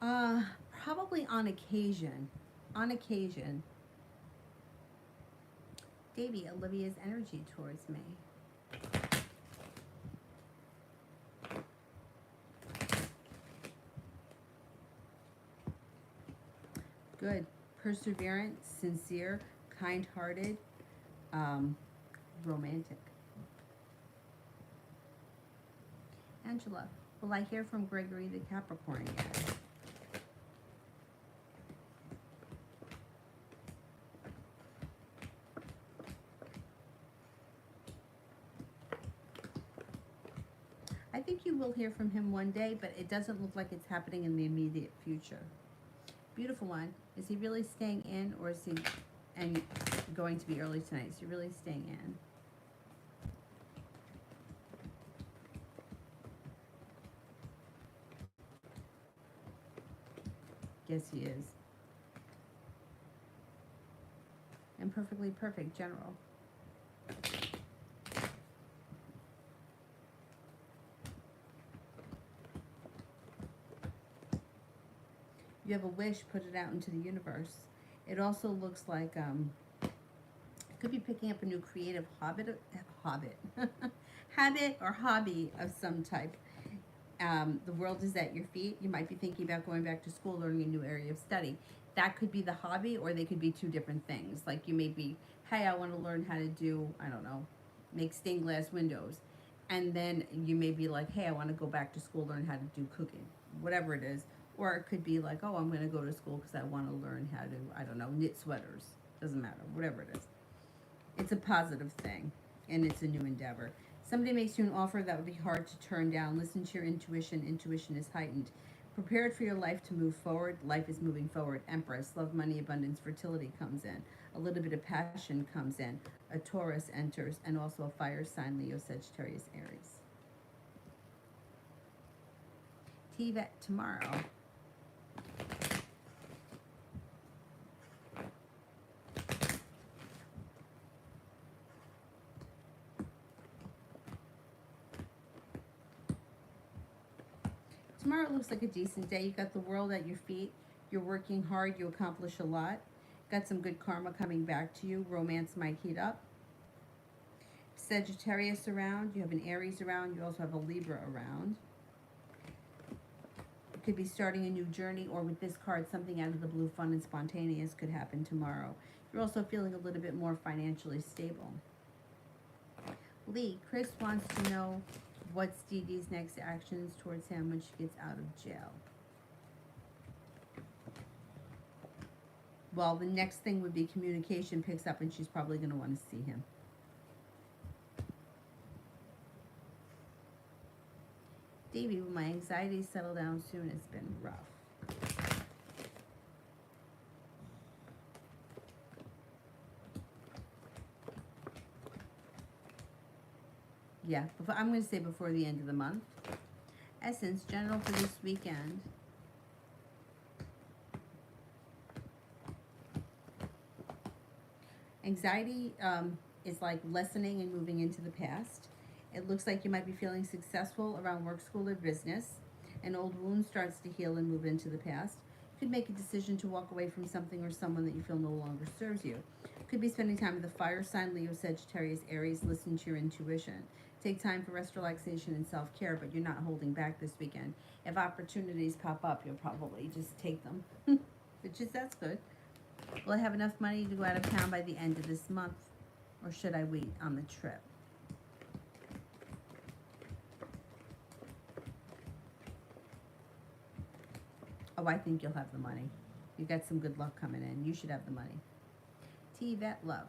Uh, Probably on occasion. On occasion. Davy, Olivia's energy towards me. Good. Perseverant, sincere, kind hearted, um, romantic. Angela, will I hear from Gregory the Capricorn yet? I think you will hear from him one day, but it doesn't look like it's happening in the immediate future. Beautiful one. Is he really staying in, or is he and going to be early tonight? Is he really staying in? Yes, he is. And perfectly perfect, General. You have a wish, put it out into the universe. It also looks like could be picking up a new creative hobbit, habit or hobby of some type. The world is at your feet. You might be thinking about going back to school, learning a new area of study. That could be the hobby, or they could be two different things. Like you may be, hey, I want to learn how to do, I don't know, make stained glass windows. And then you may be like, hey, I want to go back to school, learn how to do cooking, whatever it is. Or it could be like, oh, I'm going to go to school because I want to learn how to, I don't know, knit sweaters. Doesn't matter, whatever it is. It's a positive thing, and it's a new endeavor. Somebody makes you an offer that would be hard to turn down. Listen to your intuition. Intuition is heightened. Prepared for your life to move forward. Life is moving forward. Empress, love, money, abundance, fertility comes in. A little bit of passion comes in. A Taurus enters, and also a fire sign, Leo, Sagittarius, Aries. TVET tomorrow. Tomorrow looks like a decent day. You got the world at your feet. You're working hard. You accomplish a lot. Got some good karma coming back to you. Romance might heat up. Sagittarius around. You have an Aries around. You also have a Libra around. You could be starting a new journey, or with this card, something out of the blue, fun and spontaneous could happen tomorrow. You're also feeling a little bit more financially stable. Lee, Chris wants to know what's Dee Dee's next actions towards him when she gets out of jail. Well, the next thing would be communication picks up, and she's probably going to want to see him. Davey, will my anxiety settle down soon? It's been rough. Yeah, I'm going to say before the end of the month. Essence, general for this weekend. Anxiety is like lessening and moving into the past. It looks like you might be feeling successful around work, school, or business. An old wound starts to heal and move into the past. You could make a decision to walk away from something or someone that you feel no longer serves you. Could be spending time with the fire sign, Leo, Sagittarius, Aries. Listen to your intuition. Take time for rest, relaxation, and self-care, but you're not holding back this weekend. If opportunities pop up, you'll probably just take them, that's good. Will I have enough money to go out of town by the end of this month, or should I wait on the trip? Oh, I think you'll have the money. You got some good luck coming in. You should have the money. T-Vet love.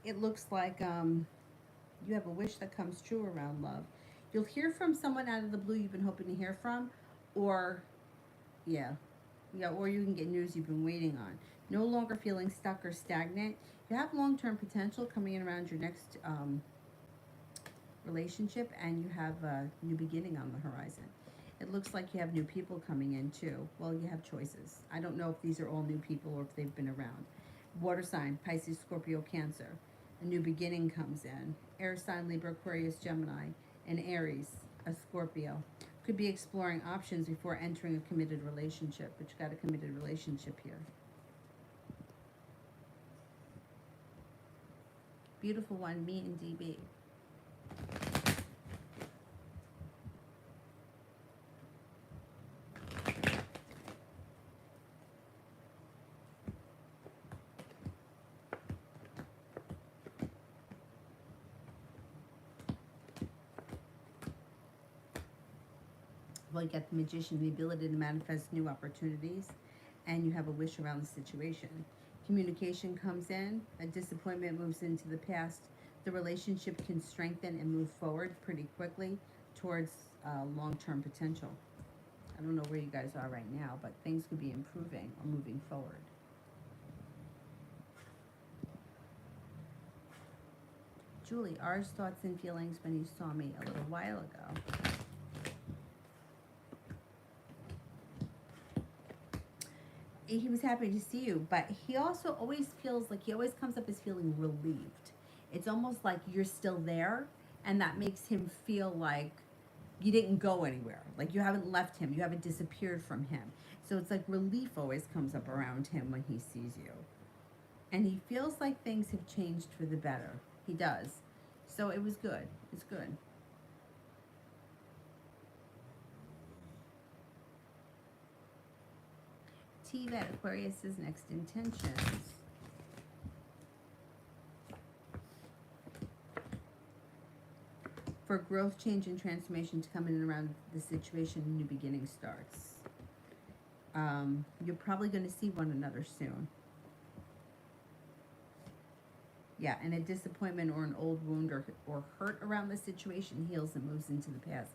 It looks like you have a wish that comes true around love. You'll hear from someone out of the blue you've been hoping to hear from, or or you can get news you've been waiting on. No longer feeling stuck or stagnant. You have long-term potential coming in around your next relationship, and you have a new beginning on the horizon. It looks like you have new people coming in too. Well, you have choices. I don't know if these are all new people or if they've been around. Water sign, Pisces, Scorpio, Cancer. A new beginning comes in. Air sign, Libra, Aquarius, Gemini, and Aries, a Scorpio. Could be exploring options before entering a committed relationship, but you got a committed relationship here. Beautiful one, me and DB. Well, you get the Magician, the ability to manifest new opportunities, and you have a wish around the situation. Communication comes in, a disappointment moves into the past. The relationship can strengthen and move forward pretty quickly towards long-term potential. I don't know where you guys are right now, but things could be improving or moving forward. Julie, R's thoughts and feelings when he saw me a little while ago. He was happy to see you, but he also always feels like he always comes up as feeling relieved. It's almost like you're still there, and that makes him feel like you didn't go anywhere. Like you haven't left him, you haven't disappeared from him. So it's like relief always comes up around him when he sees you. And he feels like things have changed for the better. He does. So it was good. It's good. T-Vet, Aquarius's next intentions. For growth, change, and transformation to come in and around the situation, a new beginning starts. You're probably going to see one another soon. Yeah, and a disappointment or an old wound or hurt around the situation heals and moves into the past.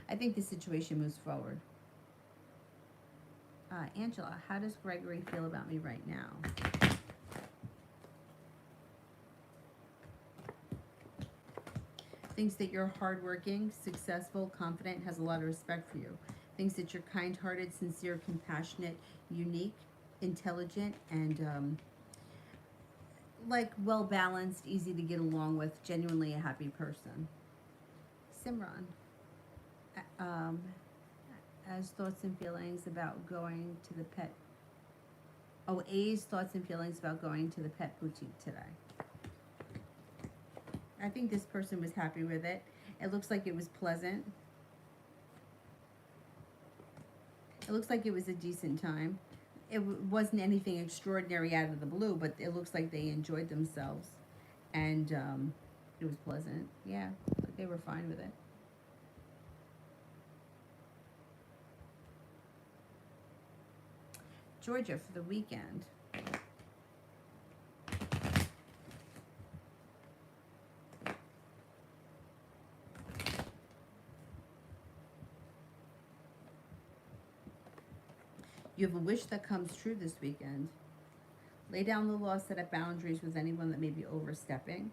I think the situation moves forward. Angela, how does Gregory feel about me right now? Thinks that you're hardworking, successful, confident, has a lot of respect for you. Thinks that you're kind-hearted, sincere, compassionate, unique, intelligent, and like well-balanced, easy to get along with, genuinely a happy person. Simran, as thoughts and feelings about going to the pet. Oh, A's thoughts and feelings about going to the pet boutique today. I think this person was happy with it. It looks like it was pleasant. It looks like it was a decent time. It wasn't anything extraordinary out of the blue, but it looks like they enjoyed themselves. And it was pleasant. Yeah, like they were fine with it. Georgia for the weekend. You have a wish that comes true this weekend. Lay down the law, set up boundaries with anyone that may be overstepping.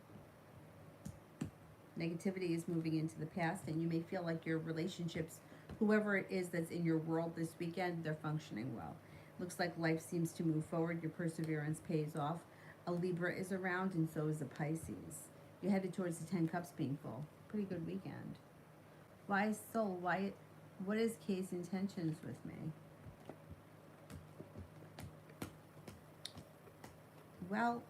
Negativity is moving into the past, and you may feel like your relationships, whoever it is that's in your world this weekend, they're functioning well. Looks like life seems to move forward. Your perseverance pays off. A Libra is around, and so is a Pisces. You're headed towards the 10 Cups being full. Pretty good weekend. Wise soul, what is Kay's intentions with me? Well,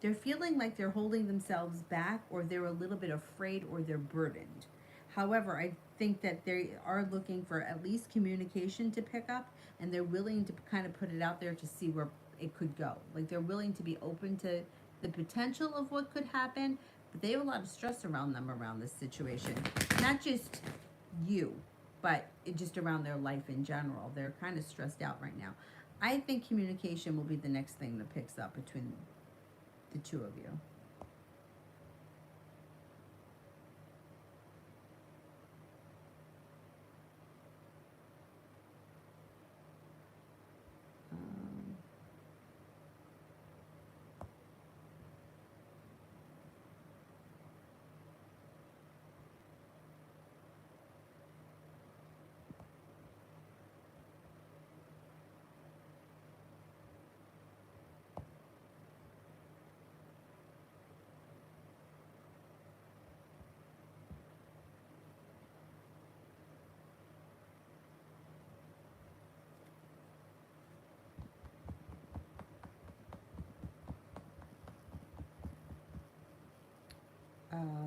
they're feeling like they're holding themselves back, or they're a little bit afraid, or they're burdened. However, I think that they are looking for at least communication to pick up, and they're willing to kind of put it out there to see where it could go. Like they're willing to be open to the potential of what could happen, but they have a lot of stress around them around this situation. Not just you, but just around their life in general. They're kind of stressed out right now. I think communication will be the next thing that picks up between the two of you.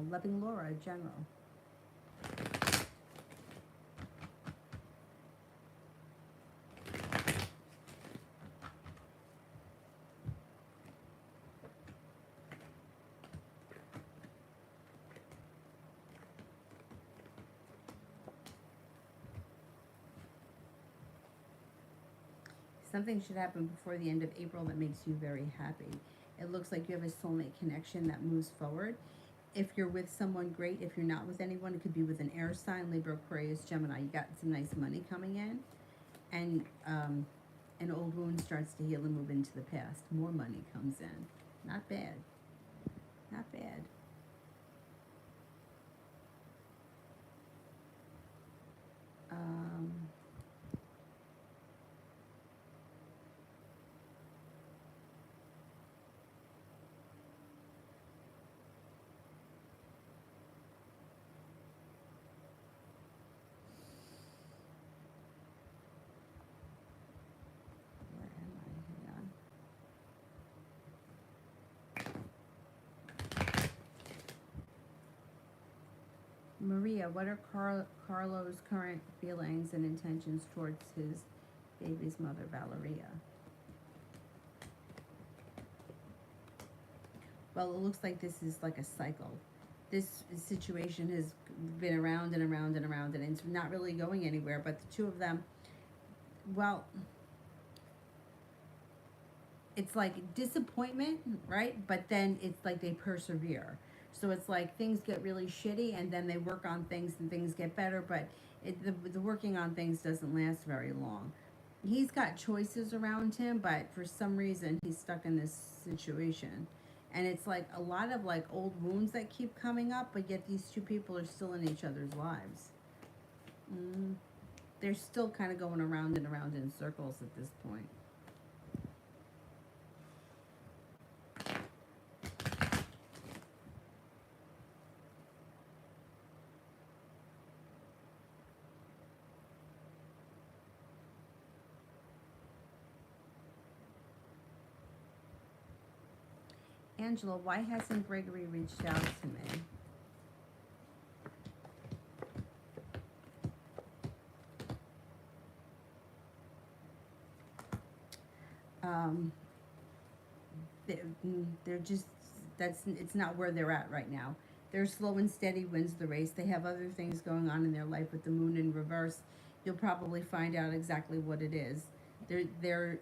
Loving Laura, general. Something should happen before the end of April that makes you very happy. It looks like you have a soulmate connection that moves forward. If you're with someone, great. If you're not with anyone, it could be with an air sign, Libra, Aquarius, Gemini. You got some nice money coming in, and an old wound starts to heal and move into the past. More money comes in. Not bad. Not bad. Where am I? Hang on. Maria, what are Carlo's current feelings and intentions towards his baby's mother, Valeria? Well, it looks like this is like a cycle. this situation has been around and around and around, and it's not really going anywhere. But the two of them, well, it's like disappointment, right? But then it's like they persevere. So it's like things get really shitty, and then they work on things, and things get better. But the working on things doesn't last very long. He's got choices around him, but for some reason he's stuck in this situation. And it's like a lot of like old wounds that keep coming up, but yet these two people are still in each other's lives. They're still kind of going around and around in circles at this point. Angela, why hasn't Gregory reached out to me? They're just, it's not where they're at right now. They're slow and steady wins the race. They have other things going on in their life with the moon in reverse. You'll probably find out exactly what it is. They're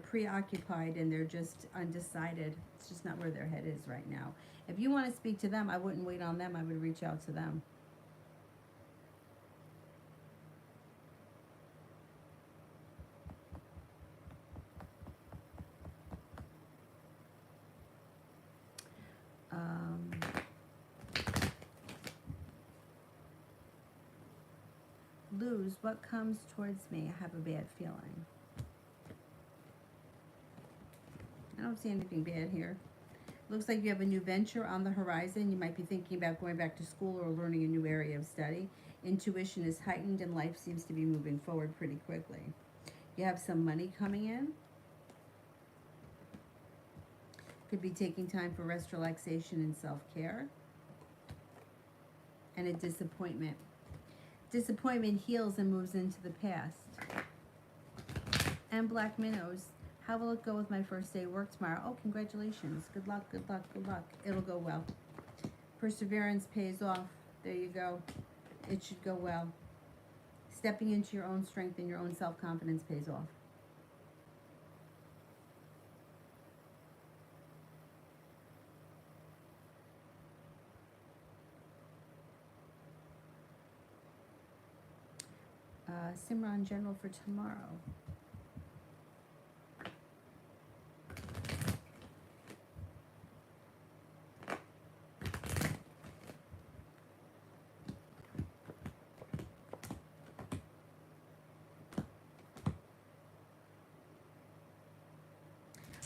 preoccupied, and they're just undecided. It's just not where their head is right now. If you want to speak to them, I wouldn't wait on them. I would reach out to them. Lose, what comes towards me? I have a bad feeling. I don't see anything bad here. Looks like you have a new venture on the horizon. You might be thinking about going back to school or learning a new area of study. Intuition is heightened, and life seems to be moving forward pretty quickly. You have some money coming in. Could be taking time for rest, relaxation, and self-care. And a disappointment. Disappointment heals and moves into the past. And black minnows. How will it go with my first day of work tomorrow? Oh, congratulations. Good luck, good luck, good luck. It'll go well. Perseverance pays off. There you go. It should go well. Stepping into your own strength and your own self-confidence pays off. Simran, general for tomorrow.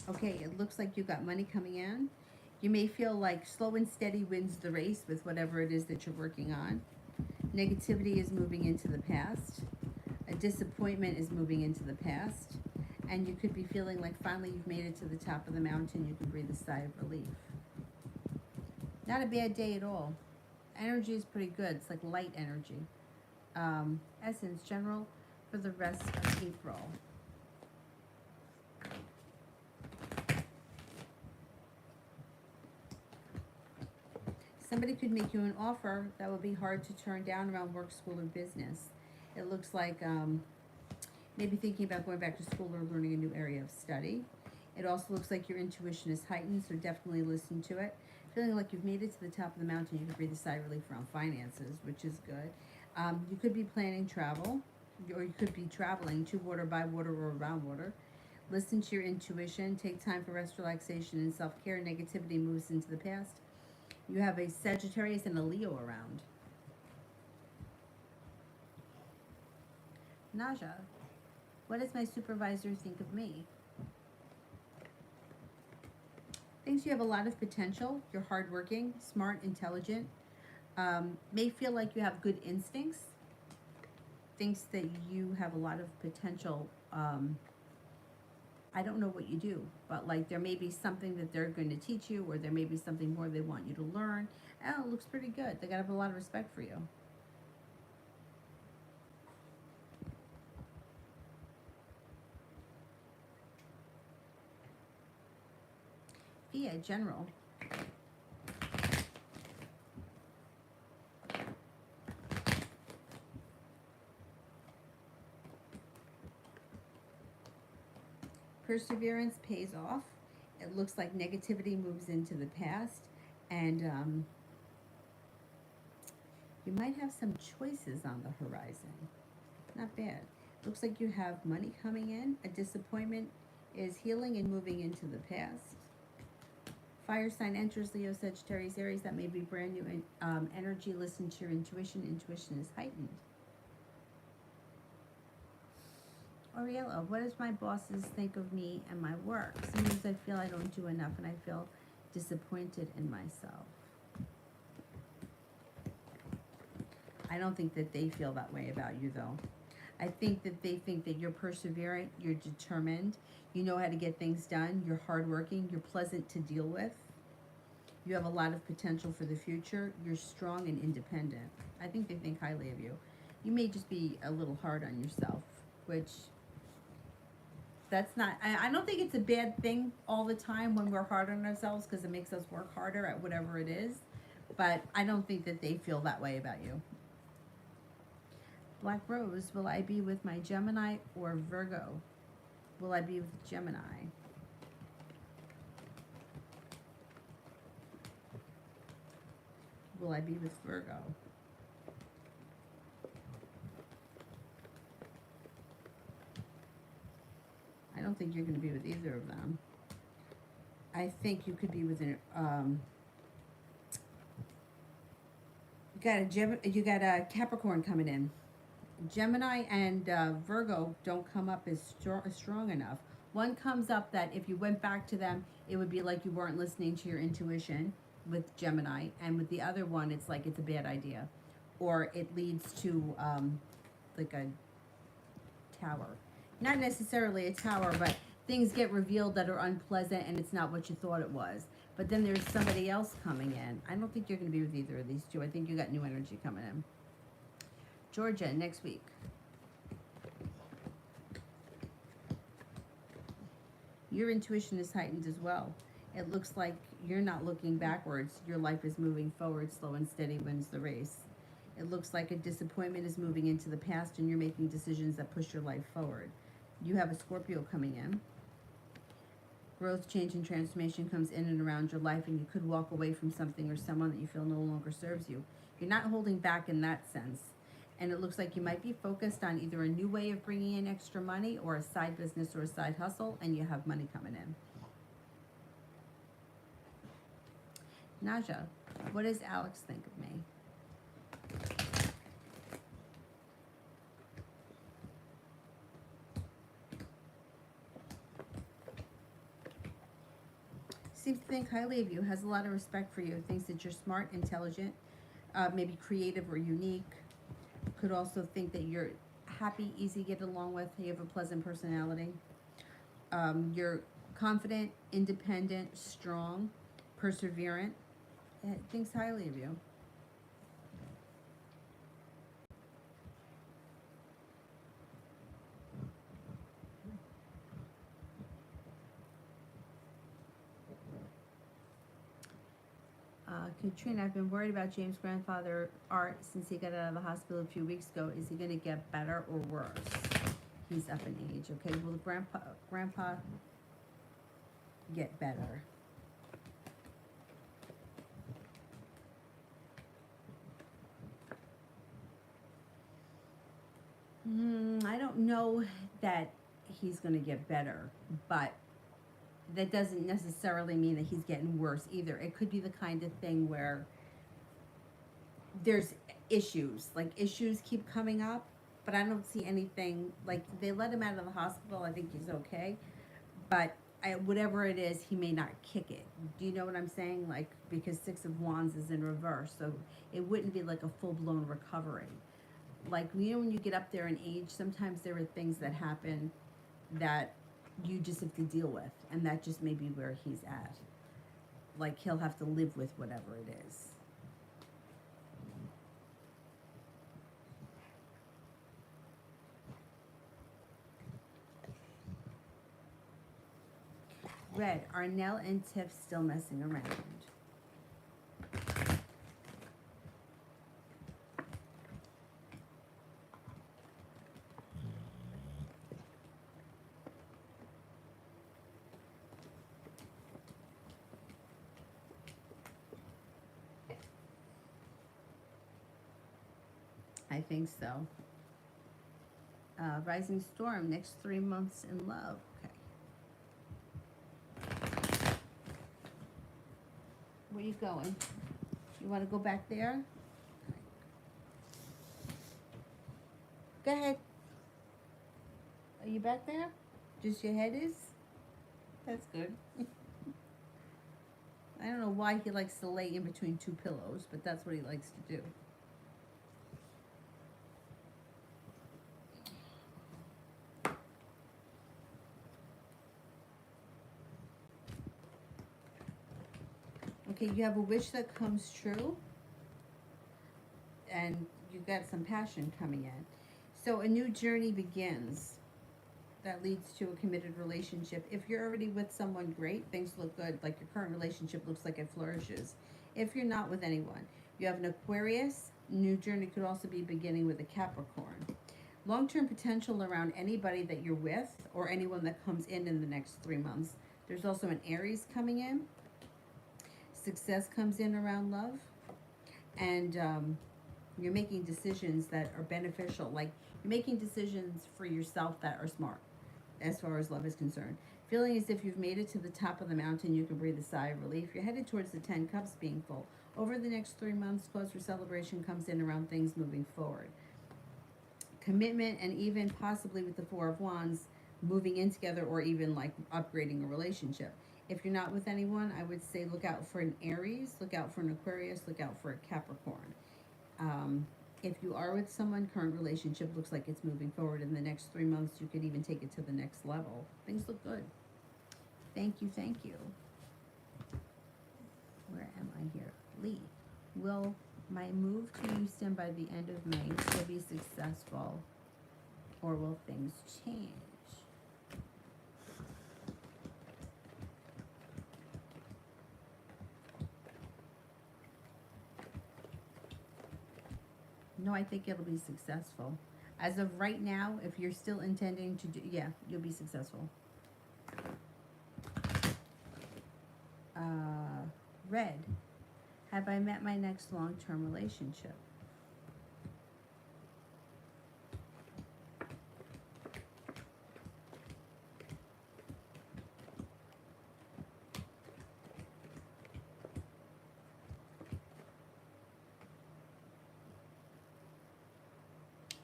Okay, it looks like you got money coming in. You may feel like slow and steady wins the race with whatever it is that you're working on. Negativity is moving into the past. A disappointment is moving into the past. And you could be feeling like finally you've made it to the top of the mountain. You can breathe a sigh of relief. Not a bad day at all. Energy is pretty good. It's like light energy. Essence, general for the rest of April. Somebody could make you an offer that would be hard to turn down around work, school, or business. It looks like maybe thinking about going back to school or learning a new area of study. It also looks like your intuition is heightened, so definitely listen to it. Feeling like you've made it to the top of the mountain, you can breathe a sigh of relief around finances, which is good. You could be planning travel, or you could be traveling to water, by water, or around water. Listen to your intuition. Take time for rest, relaxation, and self-care. Negativity moves into the past. You have a Sagittarius and a Leo around. Naja, what does my supervisor think of me? Thinks you have a lot of potential. You're hardworking, smart, intelligent. May feel like you have good instincts. Thinks that you have a lot of potential. I don't know what you do, but like there may be something that they're going to teach you, or there may be something more they want you to learn. Oh, it looks pretty good. They got to have a lot of respect for you. Via general. Perseverance pays off. It looks like negativity moves into the past, and you might have some choices on the horizon. Not bad. Looks like you have money coming in. A disappointment is healing and moving into the past. Fire sign enters Leo, Sagittarius, Aries. That may be brand new energy. Listen to your intuition. Intuition is heightened. Oriella, what does my bosses think of me and my work? Sometimes I feel I don't do enough and I feel disappointed in myself. I don't think that they feel that way about you, though. I think that they think that you're perseverant, you're determined, you know how to get things done, you're hardworking, you're pleasant to deal with, you have a lot of potential for the future, you're strong and independent. I think they think highly of you. You may just be a little hard on yourself, which that's not, I don't think it's a bad thing all the time when we're hard on ourselves, because it makes us work harder at whatever it is, but I don't think that they feel that way about you. Black Rose, will I be with my Gemini or Virgo? Will I be with Gemini? Will I be with Virgo? I don't think you're going to be with either of them. I think you could be with an you got a Capricorn coming in. Gemini and Virgo don't come up as strong enough. One comes up that if you went back to them, it would be like you weren't listening to your intuition with Gemini, and with the other one, it's like it's a bad idea, or it leads to like a tower. Not necessarily a tower, but things get revealed that are unpleasant, and it's not what you thought it was. But then there's somebody else coming in. I don't think you're going to be with either of these two. I think you got new energy coming in. Georgia, next week. Your intuition is heightened as well. It looks like you're not looking backwards. Your life is moving forward. Slow and steady wins the race. It looks like a disappointment is moving into the past, and you're making decisions that push your life forward. You have a Scorpio coming in. Growth, change, and transformation comes in and around your life, and you could walk away from something or someone that you feel no longer serves you. You're not holding back in that sense. And it looks like you might be focused on either a new way of bringing in extra money or a side business or a side hustle, and you have money coming in. Naja, what does Alex think of me? Seems to think highly of you, has a lot of respect for you, thinks that you're smart, intelligent, maybe creative or unique. Could also think that you're happy, easy to get along with, you have a pleasant personality. You're confident, independent, strong, perseverant. It thinks highly of you. Katrina, I've been worried about James' grandfather, Art, since he got out of the hospital a few weeks ago. Is he going to get better or worse? He's up in age, okay? Will grandpa get better? I don't know that he's going to get better, but that doesn't necessarily mean that he's getting worse either. It could be the kind of thing where there's issues, like issues keep coming up, but I don't see anything, like they let him out of the hospital, I think he's okay, but whatever it is, he may not kick it. Do you know what I'm saying? Like, because Six of Wands is in reverse, so it wouldn't be like a full-blown recovery. Like, you know, when you get up there in age, sometimes there are things that happen that you just have to deal with, and that just may be where he's at. Like, he'll have to live with whatever it is. Red, are Nell and Tiff still messing around? I think so. Rising storm, next 3 months in love. Okay. Where you going? You want to go back there? Go ahead. Are you back there? Just your head is? That's good. I don't know why he likes to lay in between two pillows, but that's what he likes to do. Okay, you have a wish that comes true, and you got some passion coming in. So a new journey begins that leads to a committed relationship. If you're already with someone, great, things look good. Like your current relationship looks like it flourishes. If you're not with anyone, you have an Aquarius. New journey could also be beginning with a Capricorn. Long-term potential around anybody that you're with or anyone that comes in the next 3 months. There's also an Aries coming in. Success comes in around love. And you're making decisions that are beneficial. Like you're making decisions for yourself that are smart as far as love is concerned. Feeling as if you've made it to the top of the mountain, you can breathe a sigh of relief. You're headed towards the 10 cups being full. Over the next 3 months, cause for celebration comes in around things moving forward. Commitment, and even possibly with the 4 of Wands, moving in together or even like upgrading a relationship. If you're not with anyone, I would say look out for an Aries, look out for an Aquarius, look out for a Capricorn. If you are with someone, current relationship looks like it's moving forward. In the next 3 months, you could even take it to the next level. Things look good. Thank you, thank you. Where am I here? Lee. Will my move to Houston by the end of May still be successful, or will things change? No, I think it'll be successful. As of right now, if you're still intending to do, yeah, you'll be successful. Red. Have I met my next long-term relationship?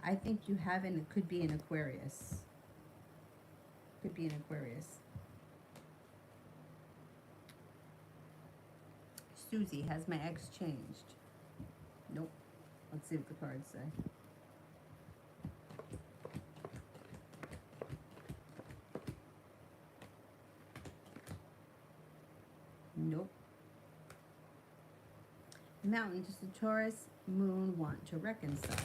I think you haven't. It could be an Aquarius. Could be an Aquarius. Susie, has my ex changed? Nope. Let's see what the cards say. Nope. Mountain, does the Taurus moon want to reconcile?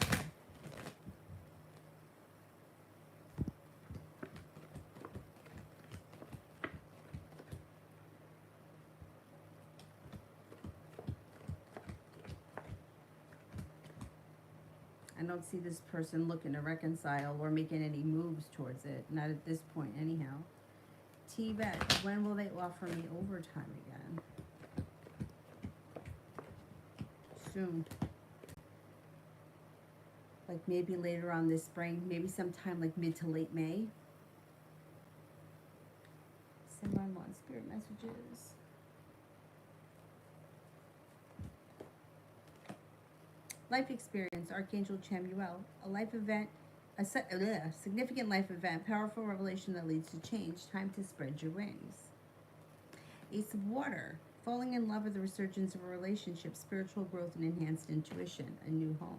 I don't see this person looking to reconcile or making any moves towards it. Not at this point, anyhow. T-Bet, when will they offer me overtime again? Soon. Like maybe later on this spring, maybe sometime like mid to late May. Someone wants spirit messages. Life experience, Archangel Chamuel. A life event, a significant life event, powerful revelation that leads to change. Time to spread your wings. Ace of Water, falling in love with the resurgence of a relationship, spiritual growth and enhanced intuition, a new home.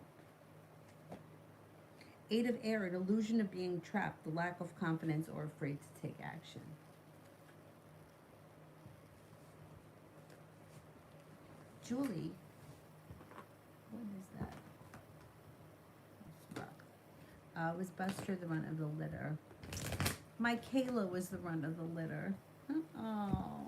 Eight of Air, an illusion of being trapped, the lack of confidence or afraid to take action. Julie, what is that? Was Buster the run of the litter? Michaela was the run of the litter. Oh.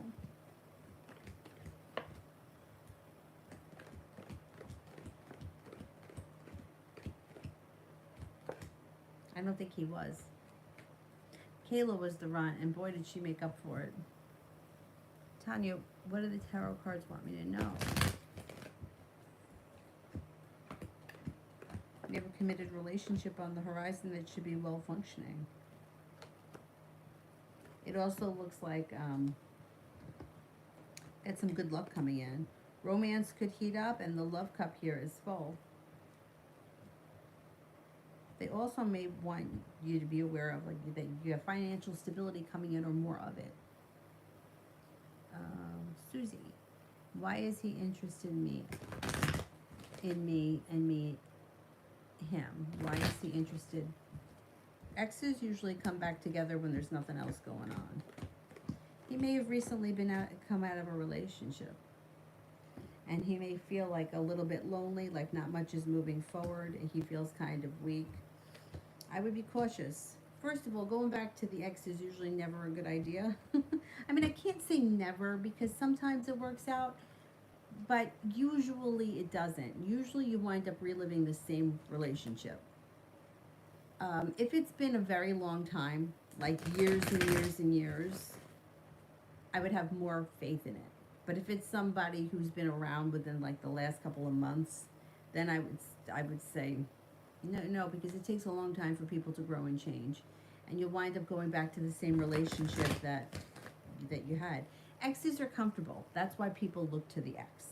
I don't think he was. Kayla was the run, and boy did she make up for it. Tanya, what do the tarot cards want me to know? You have a committed relationship on the horizon that should be well functioning. It also looks like got some good luck coming in. Romance could heat up, and the love cup here is full. They also may want you to be aware of, like, that you have financial stability coming in or more of it. Susie, why is he interested in me? In me and me, him. Why is he interested? Exes usually come back together when there's nothing else going on. He may have recently come out of a relationship, and he may feel like a little bit lonely, like not much is moving forward, and he feels kind of weak. I would be cautious. First of all, going back to the ex is usually never a good idea. I mean, I can't say never because sometimes it works out, but usually it doesn't. Usually you wind up reliving the same relationship. If it's been a very long time, like years and years and years, I would have more faith in it. But if it's somebody who's been around within like the last couple of months, then I would say no, because it takes a long time for people to grow and change, and you'll wind up going back to the same relationship that you had. Exes are comfortable. That's why people look to the ex,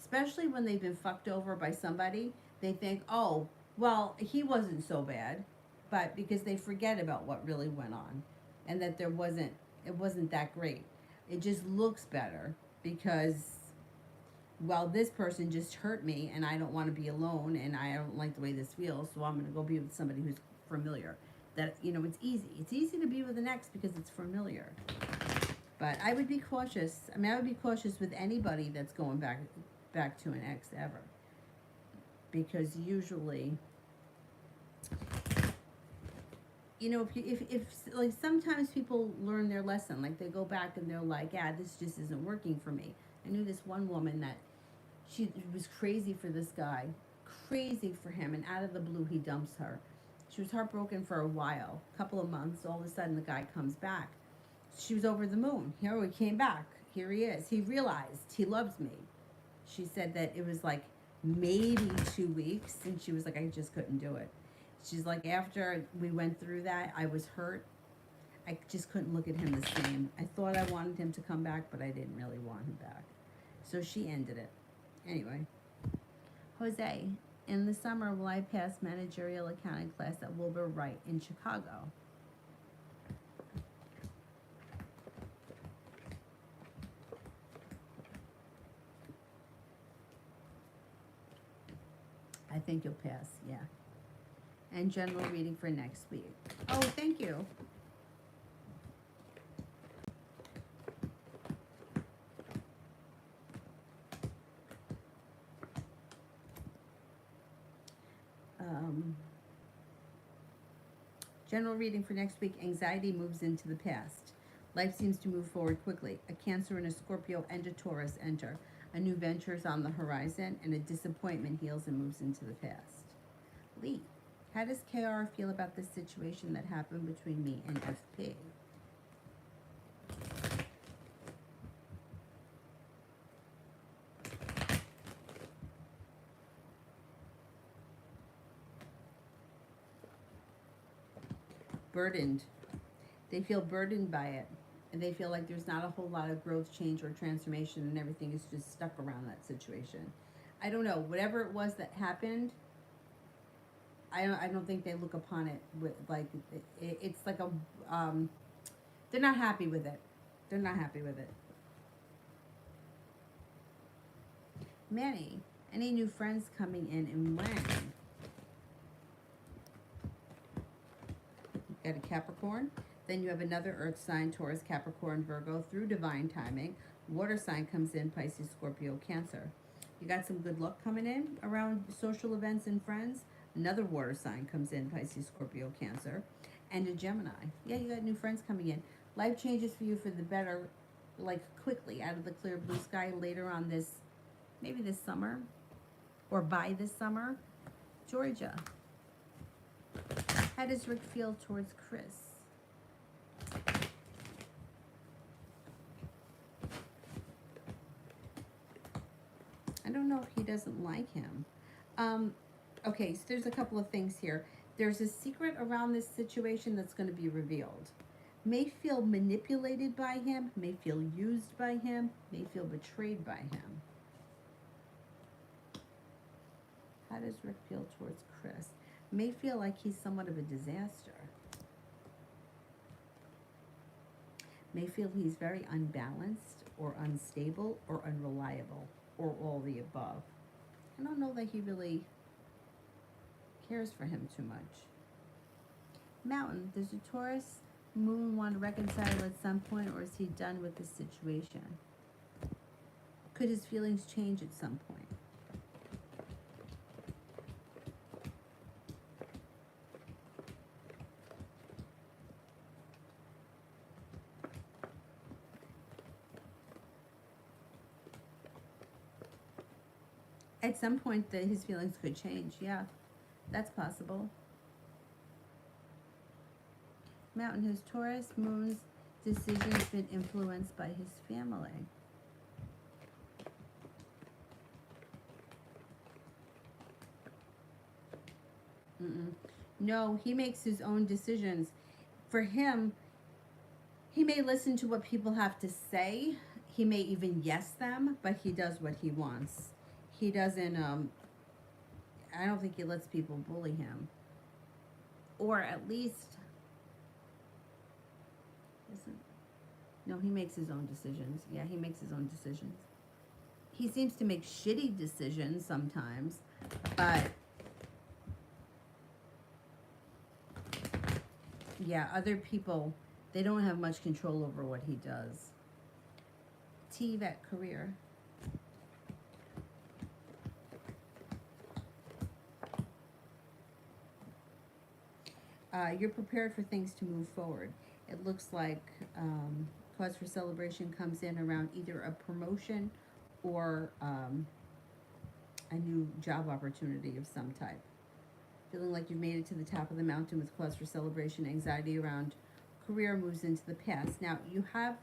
especially when they've been fucked over by somebody. They think, oh, well, he wasn't so bad, but because they forget about what really went on, and that it wasn't that great. It just looks better because, well, this person just hurt me and I don't want to be alone and I don't like the way this feels, so I'm going to go be with somebody who's familiar. That, it's easy. It's easy to be with an ex because it's familiar. But I would be cautious. I mean, I would be cautious with anybody that's going back to an ex ever. Because usually, if like sometimes people learn their lesson, like they go back and they're like, yeah, this just isn't working for me. I knew this one woman that she was crazy for this guy, crazy for him, and out of the blue he dumps her. She was heartbroken for a while, a couple of months. All of a sudden the guy comes back. She was over the moon. Here he came back. Here he is. He realized he loves me. She said that it was like maybe 2 weeks, and she was like, I just couldn't do it. She's like, after we went through that, I was hurt. I just couldn't look at him the same. I thought I wanted him to come back, but I didn't really want him back. So she ended it. Anyway, Jose, in the summer, will I pass managerial accounting class at Wilbur Wright in Chicago? I think you'll pass, yeah. And general reading for next week. Oh, thank you. General reading for next week. Anxiety moves into the past. Life seems to move forward quickly. A Cancer and a Scorpio and a Taurus enter. A new venture is on the horizon, and a disappointment heals and moves into the past. Lee, how does KR feel about this situation that happened between me and FP? Burdened. They feel burdened by it, and they feel like there's not a whole lot of growth, change, or transformation, and everything is just stuck around that situation. I don't know. Whatever it was that happened, I don't think they look upon it with like it's like a they're not happy with it. They're not happy with it. Manny, any new friends coming in and when? Got a Capricorn. Then you have another Earth sign, Taurus, Capricorn, Virgo, through divine timing. Water sign comes in, Pisces, Scorpio, Cancer. You got some good luck coming in around social events and friends. Another water sign comes in, Pisces, Scorpio, Cancer. And a Gemini. Yeah, you got new friends coming in. Life changes for you for the better, like quickly, out of the clear blue sky later on maybe this summer, or by this summer. Georgia. How does Rick feel towards Chris? I don't know if he doesn't like him. Okay, so there's a couple of things here. There's a secret around this situation that's going to be revealed. May feel manipulated by him, may feel used by him, may feel betrayed by him. How does Rick feel towards Chris? May feel like he's somewhat of a disaster. May feel he's very unbalanced or unstable or unreliable or all the above. I don't know that he really cares for him too much. Mountain, does the Taurus moon want to reconcile at some point, or is he done with this situation? Could his feelings change at some point? At some point, his feelings could change. Yeah, that's possible. Mountain, has Taurus moon's decisions been influenced by his family? No, he makes his own decisions. For him, he may listen to what people have to say. He may even yes them, but he does what he wants. He doesn't, I don't think he lets people bully him. Or at least, no, he makes his own decisions. Yeah, he makes his own decisions. He seems to make shitty decisions sometimes, but yeah, other people, they don't have much control over what he does. TVET career. You're prepared for things to move forward. It looks like cause for celebration comes in around either a promotion or a new job opportunity of some type. Feeling like you've made it to the top of the mountain with cause for celebration. Anxiety around career moves into the past. Now, you have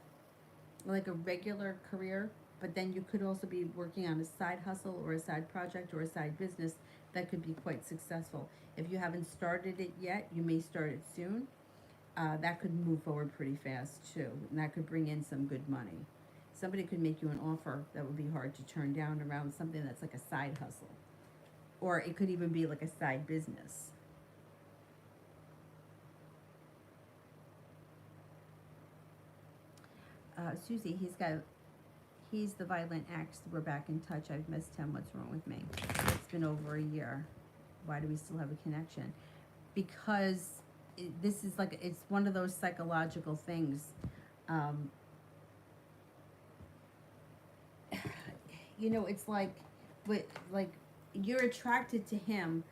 like a regular career, but then you could also be working on a side hustle or a side project or a side business that could be quite successful. If you haven't started it yet, you may start it soon. That could move forward pretty fast too, and that could bring in some good money. Somebody could make you an offer that would be hard to turn down around something that's like a side hustle, or it could even be like a side business. Susie, he's the violent ex. We're back in touch. I've missed him. What's wrong with me? It's been over a year. Why do we still have a connection? Because this is like, it's one of those psychological things. You know, it's like you're attracted to him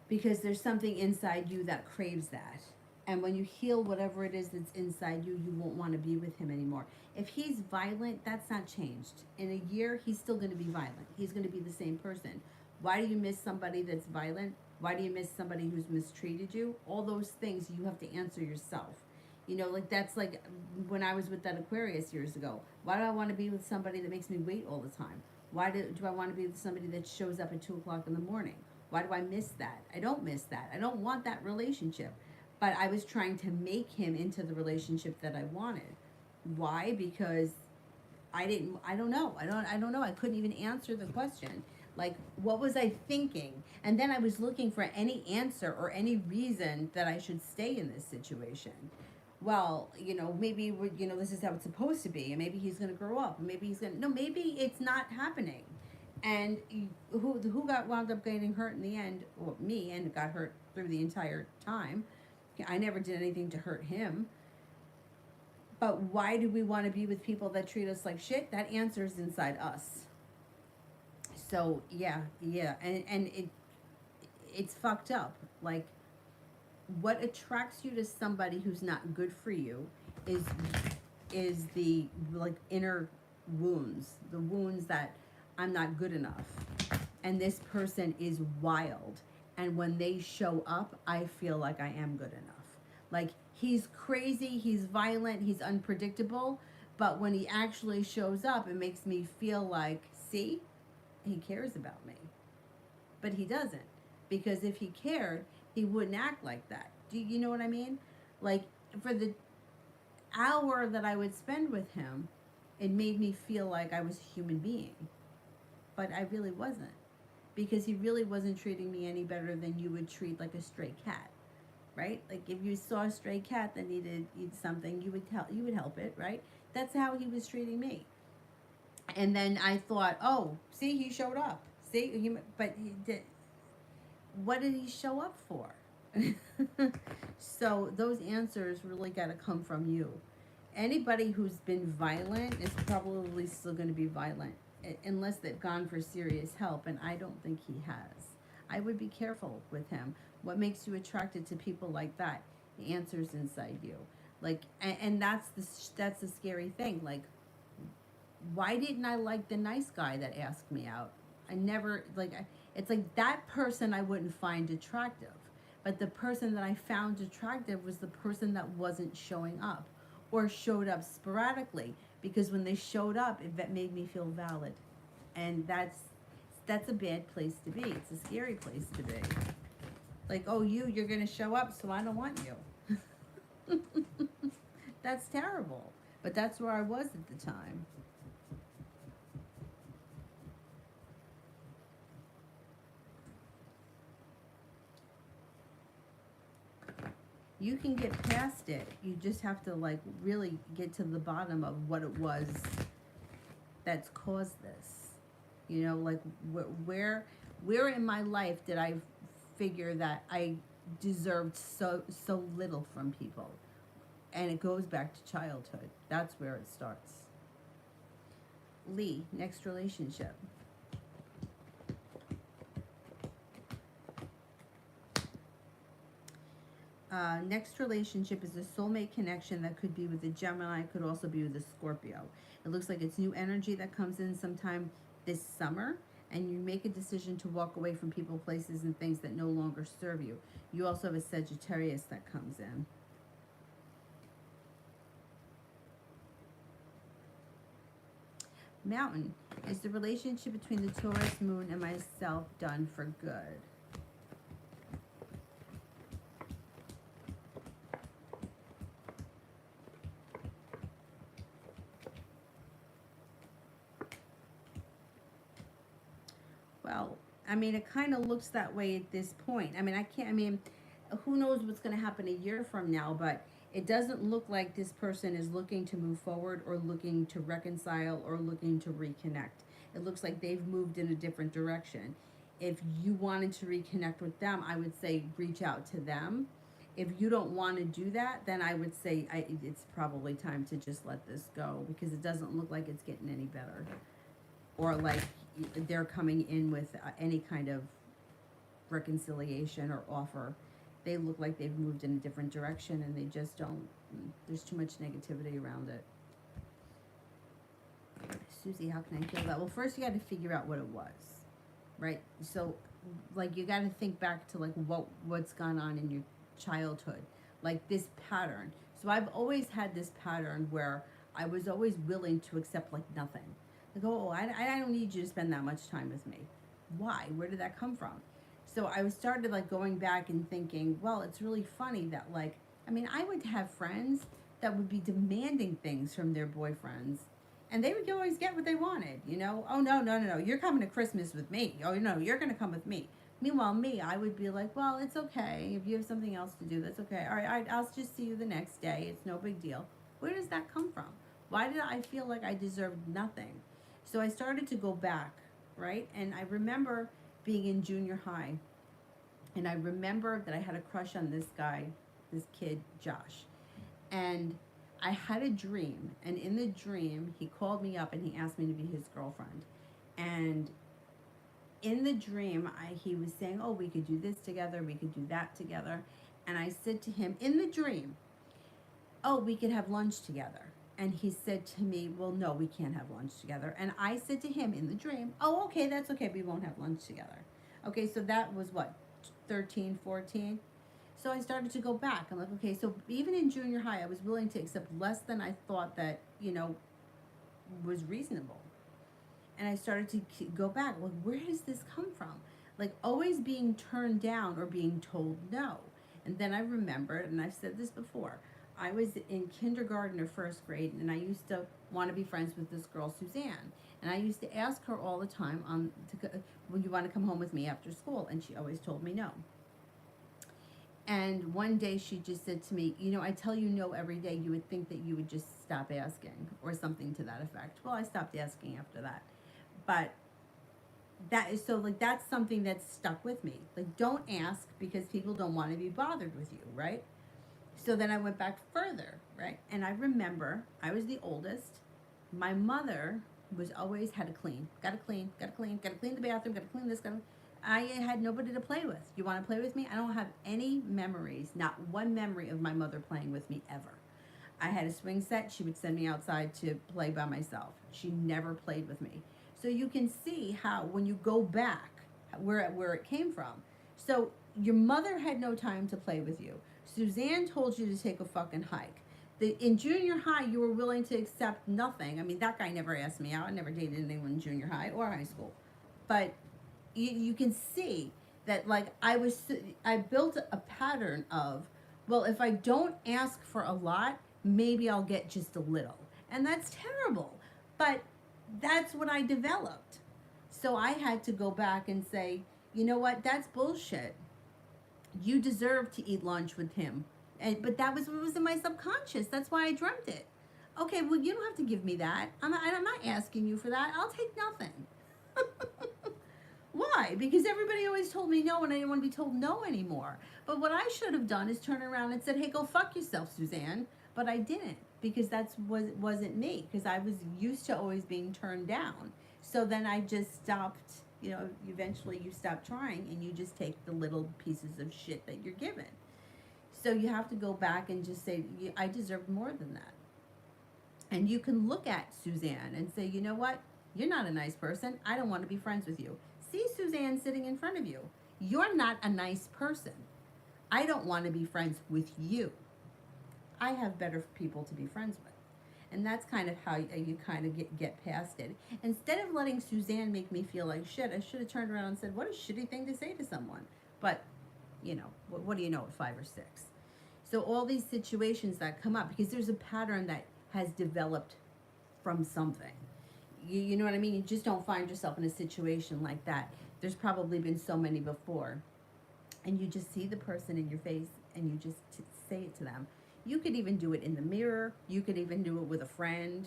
because there's something inside you that craves that. And when you heal whatever it is that's inside you, you won't want to be with him anymore. If he's violent, that's not changed. In a year, he's still going to be violent. He's going to be the same person. Why do you miss somebody that's violent? Why do you miss somebody who's mistreated you? All those things you have to answer yourself. You know, like that's like when I was with that Aquarius years ago. Why do I want to be with somebody that makes me wait all the time? Why do I want to be with somebody that shows up at 2 o'clock in the morning? Why do I miss that? I don't miss that. I don't want that relationship. But I was trying to make him into the relationship that I wanted. Why? Because I don't know. I don't know. I couldn't even answer the question. Like, what was I thinking? And then I was looking for any answer or any reason that I should stay in this situation. Well, you know, maybe this is how it's supposed to be, and maybe he's going to grow up, and maybe he's going to no, maybe it's not happening. And who got wound up getting hurt in the end? Well, me, and got hurt through the entire time. I never did anything to hurt him. But why do we want to be with people that treat us like shit? That answer is inside us. So yeah, and it's fucked up. Like, what attracts you to somebody who's not good for you is the like inner wounds, the wounds that I'm not good enough, and this person is wild, and when they show up, I feel like I am good enough. Like, he's crazy, he's violent, he's unpredictable, but when he actually shows up, it makes me feel like, see, he cares about me. But he doesn't. Because if he cared, he wouldn't act like that. Do you know what I mean? Like, for the hour that I would spend with him, it made me feel like I was a human being. But I really wasn't. Because he really wasn't treating me any better than you would treat like a stray cat. Right? Like, if you saw a stray cat that needed something, you would help it, right? That's how he was treating me. And then I thought, oh, see, he showed up. See, but he did. What did he show up for? So those answers really got to come from you. Anybody who's been violent is probably still going to be violent unless they've gone for serious help, and I don't think he has. I would be careful with him. What makes you attracted to people like that? The answers inside you. Like, and that's the scary thing. Like, why didn't I like the nice guy that asked me out? I never, like, it's like that person I wouldn't find attractive. But the person that I found attractive was the person that wasn't showing up or showed up sporadically, because when they showed up, it made me feel valid. And that's a bad place to be. It's a scary place to be. Like, oh, you're going to show up, so I don't want you. That's terrible. But that's where I was at the time. You can get past it. You just have to, like, really get to the bottom of what it was that's caused this. You know, like, where in my life did I figure that I deserved so little from people? And it goes back to childhood. That's where it starts. Lee, next relationship. Next relationship is a soulmate connection that could be with a Gemini, could also be with a Scorpio. It looks like it's new energy that comes in sometime this summer, and you make a decision to walk away from people, places, and things that no longer serve you. You also have a Sagittarius that comes in. Mountain, is the relationship between the Taurus moon and myself done for good? Well, I mean, it kind of looks that way at this point. I mean, who knows what's going to happen a year from now, but it doesn't look like this person is looking to move forward or looking to reconcile or looking to reconnect. It looks like they've moved in a different direction. If you wanted to reconnect with them, I would say reach out to them. If you don't want to do that, then I would say it's probably time to just let this go, because it doesn't look like it's getting any better. Or like they're coming in with any kind of reconciliation or offer. They look like they've moved in a different direction, and they just don't. There's too much negativity around it. Susie, how can I feel that? Well, first you got to figure out what it was, right? So, like, you got to think back to like what's gone on in your childhood, like this pattern. So I've always had this pattern where I was always willing to accept like nothing. Like, oh, I don't need you to spend that much time with me. Why? Where did that come from? So I started like going back and thinking, well, it's really funny that, like, I mean, I would have friends that would be demanding things from their boyfriends, and they would always get what they wanted, you know? Oh, no, you're coming to Christmas with me. Oh, no, you're going to come with me. Meanwhile, me, I would be like, well, it's okay. If you have something else to do, that's okay. All right, I'll just see you the next day. It's no big deal. Where does that come from? Why did I feel like I deserved nothing? So I started to go back, right? And I remember being in junior high, and I remember that I had a crush on this guy, this kid, Josh. And I had a dream, and in the dream, he called me up and he asked me to be his girlfriend. And in the dream, he was saying, oh, we could do this together, we could do that together. And I said to him in the dream, oh, we could have lunch together. And he said to me, well, no, we can't have lunch together. And I said to him in the dream, oh, okay, that's okay, we won't have lunch together. Okay, so that was what, 13, 14? So I started to go back. I'm like, okay, so even in junior high, I was willing to accept less than I thought that, was reasonable. And I started to go back. Well, where does this come from? like always being turned down or being told no. And then I remembered, and I've said this before, I was in kindergarten or first grade, and I used to want to be friends with this girl, Suzanne. And I used to ask her all the time, "Would you want to come home with me after school?" And she always told me no. And one day she just said to me, "You know, I tell you no every day. You would think that you would just stop asking," or something to that effect. Well, I stopped asking after that. But that is so, like, that's something that's stuck with me. Like, don't ask because people don't want to be bothered with you, right? So then I went back further, right? And I remember I was the oldest. My mother was always had to clean, gotta clean, gotta clean, gotta clean the bathroom, gotta clean this, gotta. I had nobody to play with. You want to play with me? I don't have any memories, not one memory of my mother playing with me ever. I had a swing set. She would send me outside to play by myself. She never played with me. So you can see how when you go back where it came from. So your mother had no time to play with you. Suzanne told you to take a fucking hike. In junior high, you were willing to accept nothing. I mean, that guy never asked me out. I never dated anyone in junior high or high school. But you can see that, like, I built a pattern of, well, if I don't ask for a lot, maybe I'll get just a little. And that's terrible. But that's what I developed. So I had to go back and say, you know what, that's bullshit. You deserve to eat lunch with him. But that was what was in my subconscious. That's why I dreamt it. Okay, well, you don't have to give me that. I'm not asking you for that. I'll take nothing. Why? Because everybody always told me no, and I didn't want to be told no anymore. But what I should have done is turn around and said, "Hey, go fuck yourself, Suzanne." But I didn't, because wasn't me. Because I was used to always being turned down. So then I just stopped. You know, eventually you stop trying, and you just take the little pieces of shit that you're given. So you have to go back and just say, "I deserve more than that." And you can look at Suzanne and say, "You know what? You're not a nice person. I don't want to be friends with you." See Suzanne sitting in front of you. You're not a nice person. I don't want to be friends with you. I have better people to be friends with. And that's kind of how you kind of get past it. Instead of letting Suzanne make me feel like shit, I should have turned around and said, "What a shitty thing to say to someone." But, you know, what do you know at 5 or 6? So all these situations that come up, because there's a pattern that has developed from something. You know what I mean? You just don't find yourself in a situation like that. There's probably been so many before. And you just see the person in your face and you just say it to them. You could even do it in the mirror. You could even do it with a friend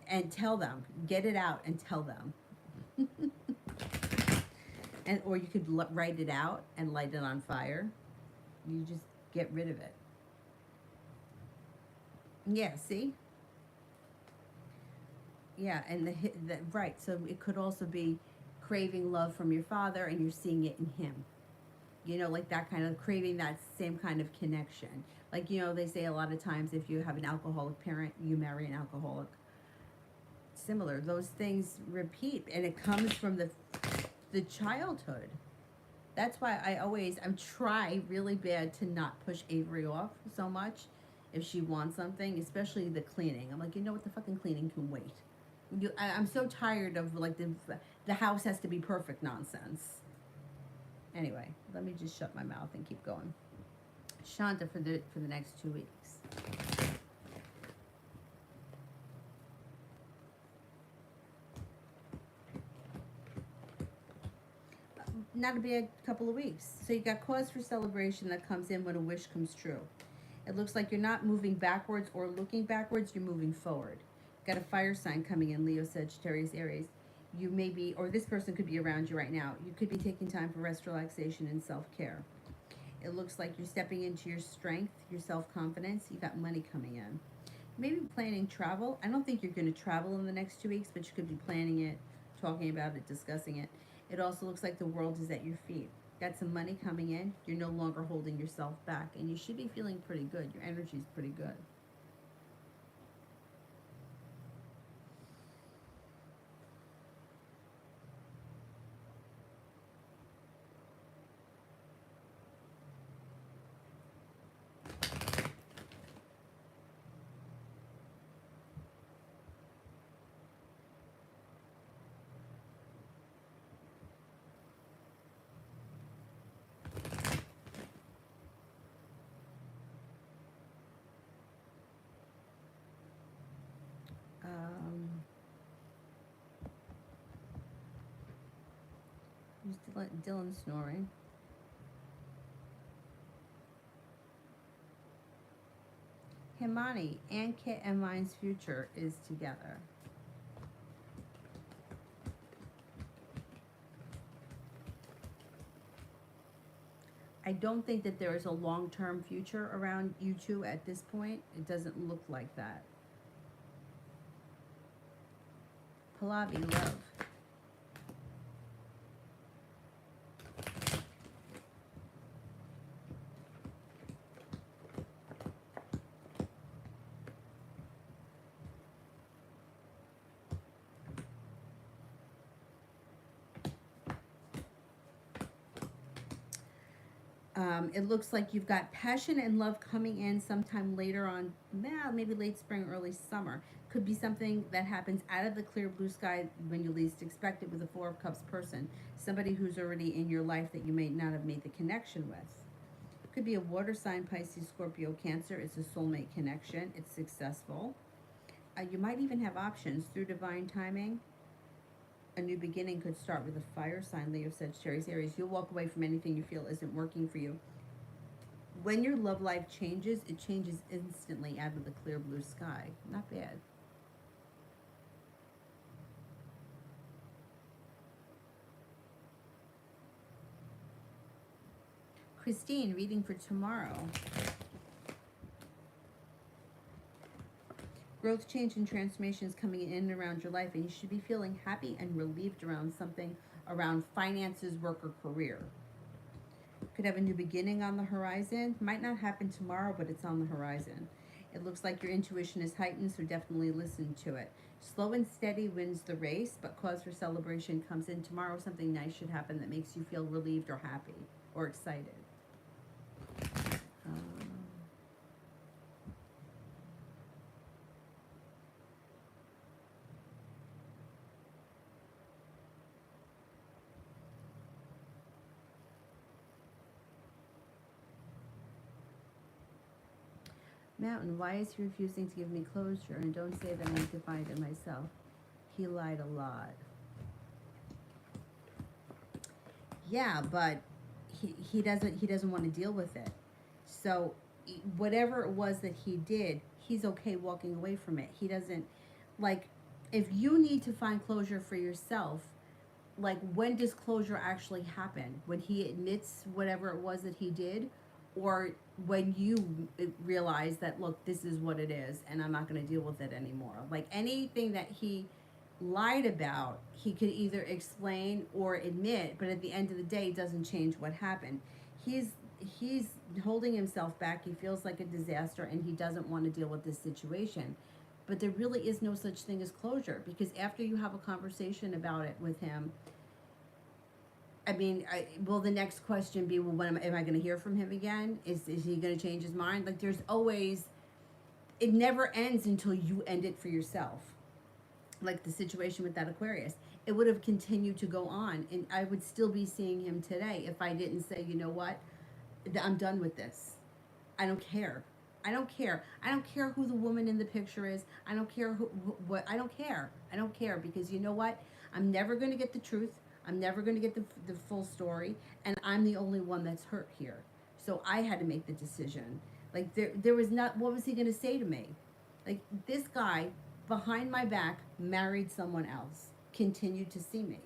and tell them. Get it out and tell them. Or you could write it out and light it on fire. You just get rid of it. Yeah, see? Yeah, and right. So it could also be craving love from your father, and you're seeing it in him. You know, like that kind of craving, that same kind of connection. Like, you know, they say a lot of times if you have an alcoholic parent, you marry an alcoholic. Similar, those things repeat, and it comes from the childhood. That's why I'm try really bad to not push Avery off so much if she wants something, especially the cleaning. I'm like, you know what, the fucking cleaning can wait. I'm so tired of, like, the house has to be perfect nonsense. Anyway, let me just shut my mouth and keep going. Shanta for the next 2 weeks. Not a bad couple of weeks. So you got cause for celebration that comes in when a wish comes true. It looks like you're not moving backwards or looking backwards, you're moving forward. Got a fire sign coming in, Leo, Sagittarius, Aries. You may be, or this person could be around you right now. You could be taking time for rest, relaxation, and self-care. It looks like you're stepping into your strength, your self-confidence. You got money coming in. Maybe planning travel. I don't think you're going to travel in the next 2 weeks, but you could be planning it, talking about it, discussing it. It also looks like the world is at your feet. Got some money coming in. You're no longer holding yourself back, and you should be feeling pretty good. Your energy is pretty good. Dylan snoring. Himani, and Kit and mine's future is together. I don't think that there is a long-term future around you two at this point. It doesn't look like that. Pallavi, love. It looks like you've got passion and love coming in sometime later on, maybe late spring, early summer. Could be something that happens out of the clear blue sky when you least expect it with a Four of Cups person. Somebody who's already in your life that you may not have made the connection with. Could be a water sign, Pisces, Scorpio, Cancer. It's a soulmate connection. It's successful. You might even have options through divine timing. A new beginning could start with a fire sign, Leo, Sagittarius, Aries. You'll walk away from anything you feel isn't working for you. When your love life changes, it changes instantly out of the clear blue sky. Not bad. Christine, reading for tomorrow. Growth, change, and transformation is coming in and around your life, and you should be feeling happy and relieved around something around finances, work, or career. Could have a new beginning on the horizon. Might not happen tomorrow, but it's on the horizon. It looks like your intuition is heightened, so definitely listen to it. Slow and steady wins the race, but cause for celebration comes in tomorrow. Something nice should happen that makes you feel relieved or happy or excited. Mountain, why is he refusing to give me closure? And don't say that I need to find it myself. He lied a lot. Yeah, but he doesn't want to deal with it. So whatever it was that he did, he's okay walking away from it. He doesn't, like, if you need to find closure for yourself, like, when does closure actually happen? When he admits whatever it was that he did, or when you realize that, look, this is what it is and I'm not going to deal with it anymore. Like, anything that he lied about, he could either explain or admit, but at the end of the day, it doesn't change what happened. He's holding himself back. He feels like a disaster and he doesn't want to deal with this situation. But there really is no such thing as closure, because after you have a conversation about it with him, I mean, will the next question be, well, when am I going to hear from him again? Is he going to change his mind? Like, there's always, it never ends until you end it for yourself. Like the situation with that Aquarius, it would have continued to go on, and I would still be seeing him today if I didn't say, you know what, I'm done with this. I don't care. I don't care. I don't care who the woman in the picture is. I don't care what. I don't care. I don't care, because you know what? I'm never going to get the truth. I'm never going to get the full story, and I'm the only one that's hurt here. So I had to make the decision. Like, there was not, what was he going to say to me? Like, this guy behind my back married someone else, continued to see me.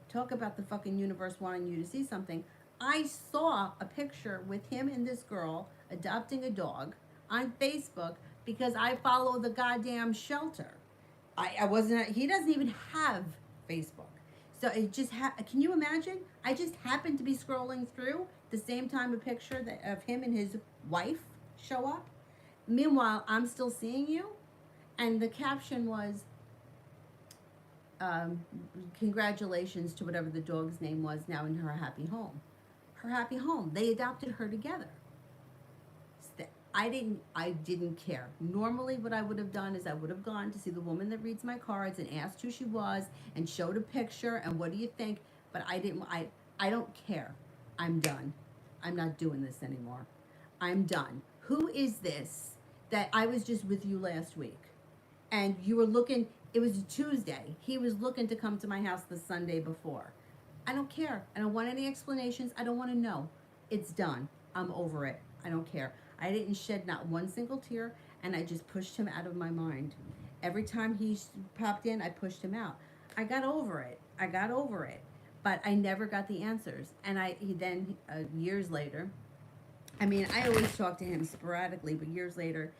Talk about the fucking universe wanting you to see something. I saw a picture with him and this girl adopting a dog on Facebook because I follow the goddamn shelter. I wasn't, he doesn't even have Facebook. So it just can you imagine? I just happened to be scrolling through the same time a picture of him and his wife show up. Meanwhile, I'm still seeing you. And the caption was, congratulations to whatever the dog's name was, now in her happy home. Her happy home. They adopted her together. I didn't care. Normally what I would have done is I would have gone to see the woman that reads my cards and asked who she was and showed a picture and what do you think? But I don't care. I'm done. I'm not doing this anymore. I'm done. Who is this that I was just with you last week? And you were looking, it was a Tuesday. He was looking to come to my house the Sunday before. I don't care. I don't want any explanations. I don't want to know. It's done. I'm over it. I don't care. I didn't shed not one single tear, and I just pushed him out of my mind. Every time he popped in, I pushed him out. I got over it. I got over it. But I never got the answers. And he then, years later, I mean, I always talk to him sporadically, but years later,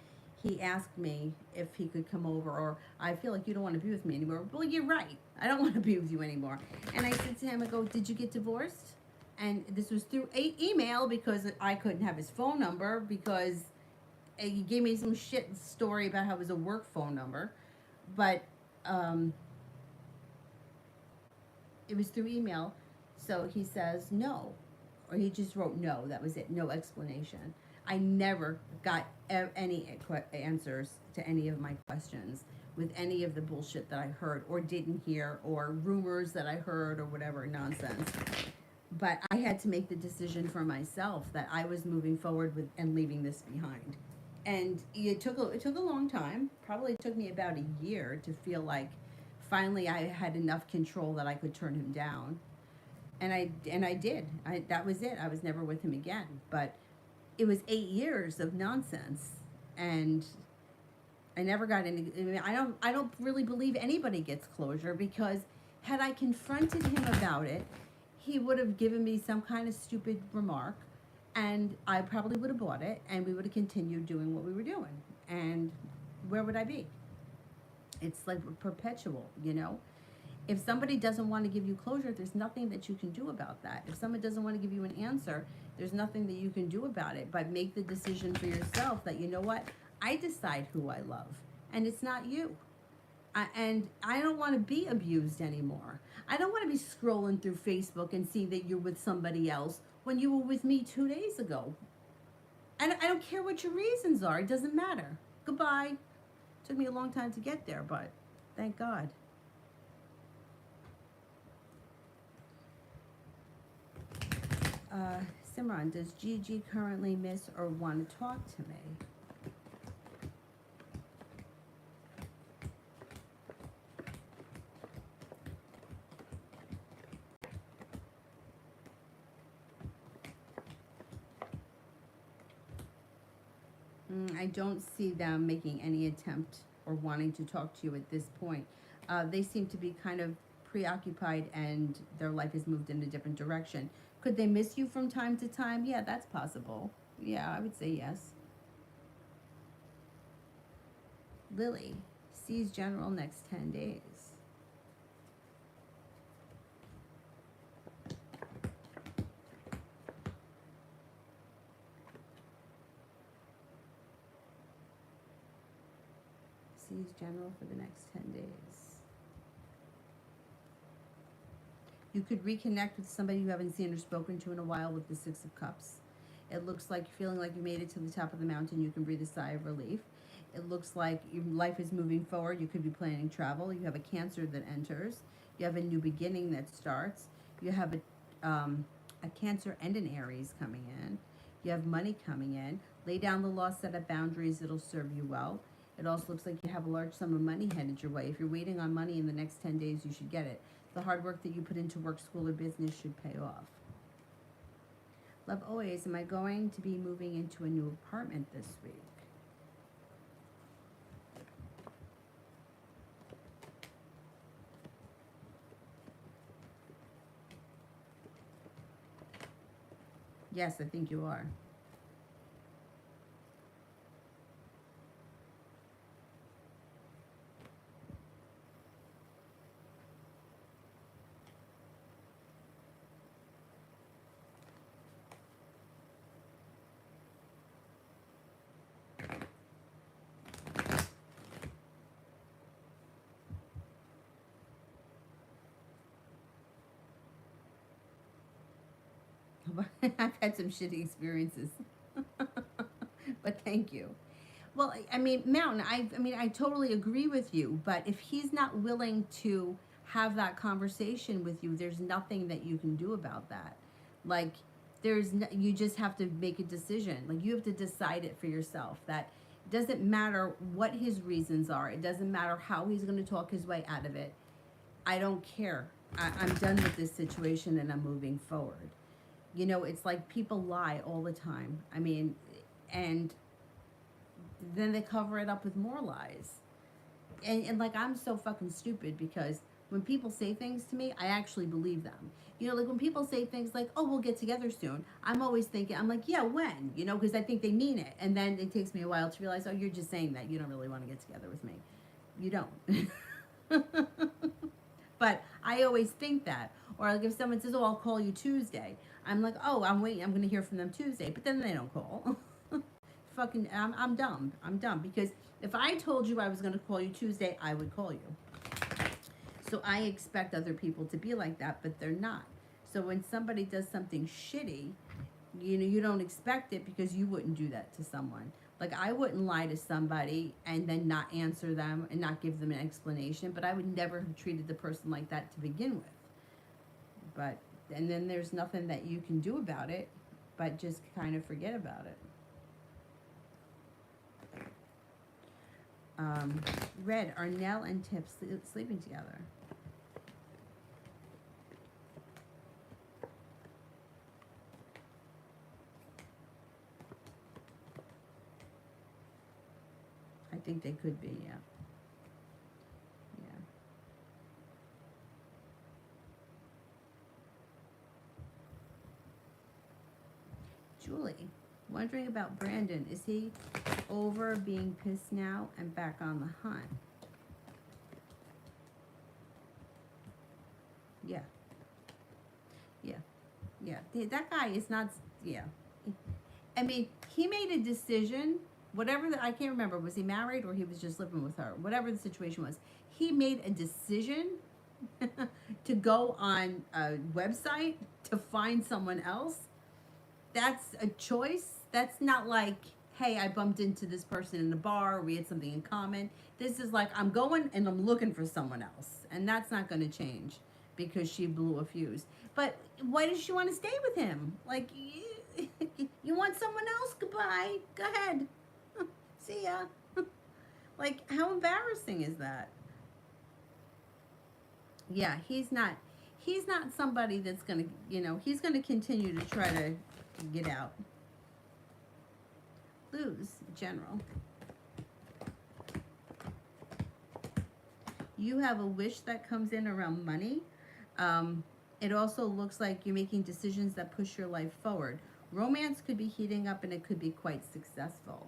he asked me if he could come over, or I feel like you don't want to be with me anymore. Well, you're right. I don't want to be with you anymore. And I said to him, I go, did you get divorced? And this was through email because I couldn't have his phone number because he gave me some shit story about how it was a work phone number. But um, it was through email. So he says no, or he just wrote no. That was it. No explanation. I never got any answers to any of my questions with any of the bullshit that I heard or didn't hear or rumors that I heard or whatever nonsense. But I had to make the decision for myself that I was moving forward with and leaving this behind. And it took a long time. Probably took me about a year to feel like finally I had enough control that I could turn him down. And I did. That was it. I was never with him again. But it was 8 years of nonsense, and I never got any. I mean, I don't really believe anybody gets closure because had I confronted him about it, he would have given me some kind of stupid remark, and I probably would have bought it, and we would have continued doing what we were doing. And where would I be? It's like perpetual, you know? If somebody doesn't want to give you closure, there's nothing that you can do about that. If someone doesn't want to give you an answer, there's nothing that you can do about it. But make the decision for yourself that, you know what, I decide who I love, and it's not you. And I don't want to be abused anymore. I don't want to be scrolling through Facebook and see that you're with somebody else when you were with me 2 days ago. And I don't care what your reasons are. It doesn't matter. Goodbye. Took me a long time to get there, but thank God. Simran, does Gigi currently miss or want to talk to me? I don't see them making any attempt or wanting to talk to you at this point. They seem to be kind of preoccupied and their life has moved in a different direction. Could they miss you from time to time? Yeah, that's possible. Yeah, I would say yes. Lily sees General next 10 days. Sees General for the next 10 days. You could reconnect with somebody you haven't seen or spoken to in a while with the Six of Cups. It looks like you're feeling like you made it to the top of the mountain. You can breathe a sigh of relief. It looks like your life is moving forward. You could be planning travel. You have a Cancer that enters. You have a new beginning that starts. You have a Cancer and an Aries coming in. You have money coming in. Lay down the law, set up boundaries. It'll serve you well. It also looks like you have a large sum of money headed your way. If you're waiting on money in the next 10 days, you should get it. The hard work that you put into work, school, or business should pay off. Love always, am I going to be moving into a new apartment this week? Yes, I think you are. I've had some shitty experiences. But thank you. Well, I mean, Mountain, I totally agree with you, but if he's not willing to have that conversation with you, there's nothing that you can do about that. Like, you just have to make a decision. Like, you have to decide it for yourself. That it doesn't matter what his reasons are. It doesn't matter how he's going to talk his way out of it. I don't care. I'm done with this situation and I'm moving forward. You know, it's like people lie all the time. I mean, and then they cover it up with more lies. And like, I'm so fucking stupid because when people say things to me, I actually believe them. You know, like when people say things like, oh, we'll get together soon, I'm always thinking, I'm like, yeah, when? You know, because I think they mean it. And then it takes me a while to realize, oh, you're just saying that. You don't really want to get together with me. You don't. But I always think that. Or like if someone says, oh, I'll call you Tuesday, I'm like, oh, I'm waiting. I'm going to hear from them Tuesday. But then they don't call. Fucking, I'm dumb. I'm dumb because if I told you I was going to call you Tuesday, I would call you. So I expect other people to be like that, but they're not. So when somebody does something shitty, you know, you don't expect it because you wouldn't do that to someone. Like I wouldn't lie to somebody and then not answer them and not give them an explanation, but I would never have treated the person like that to begin with. But and then there's nothing that you can do about it, but just kind of forget about it. Red, are Nell and Tip sleeping together? I think they could be, yeah. Yeah. Julie, wondering about Brandon. Is he over being pissed now and back on the hunt? Yeah. Yeah. Yeah. That guy is not, yeah. I mean, he made a decision, whatever I can't remember, was he married or he was just living with her? Whatever the situation was, he made a decision to go on a website to find someone else. That's a choice. That's not like, hey, I bumped into this person in the bar, or we had something in common. This is like, I'm going and I'm looking for someone else. And that's not going to change because she blew a fuse. But why does she want to stay with him? Like, you want someone else? Goodbye. Go ahead. See ya. Like, how embarrassing is that? Yeah, he's not somebody that's gonna, you know, he's gonna continue to try to get out. Lose, general. You have a wish that comes in around money. It also looks like you're making decisions that push your life forward. Romance could be heating up and it could be quite successful.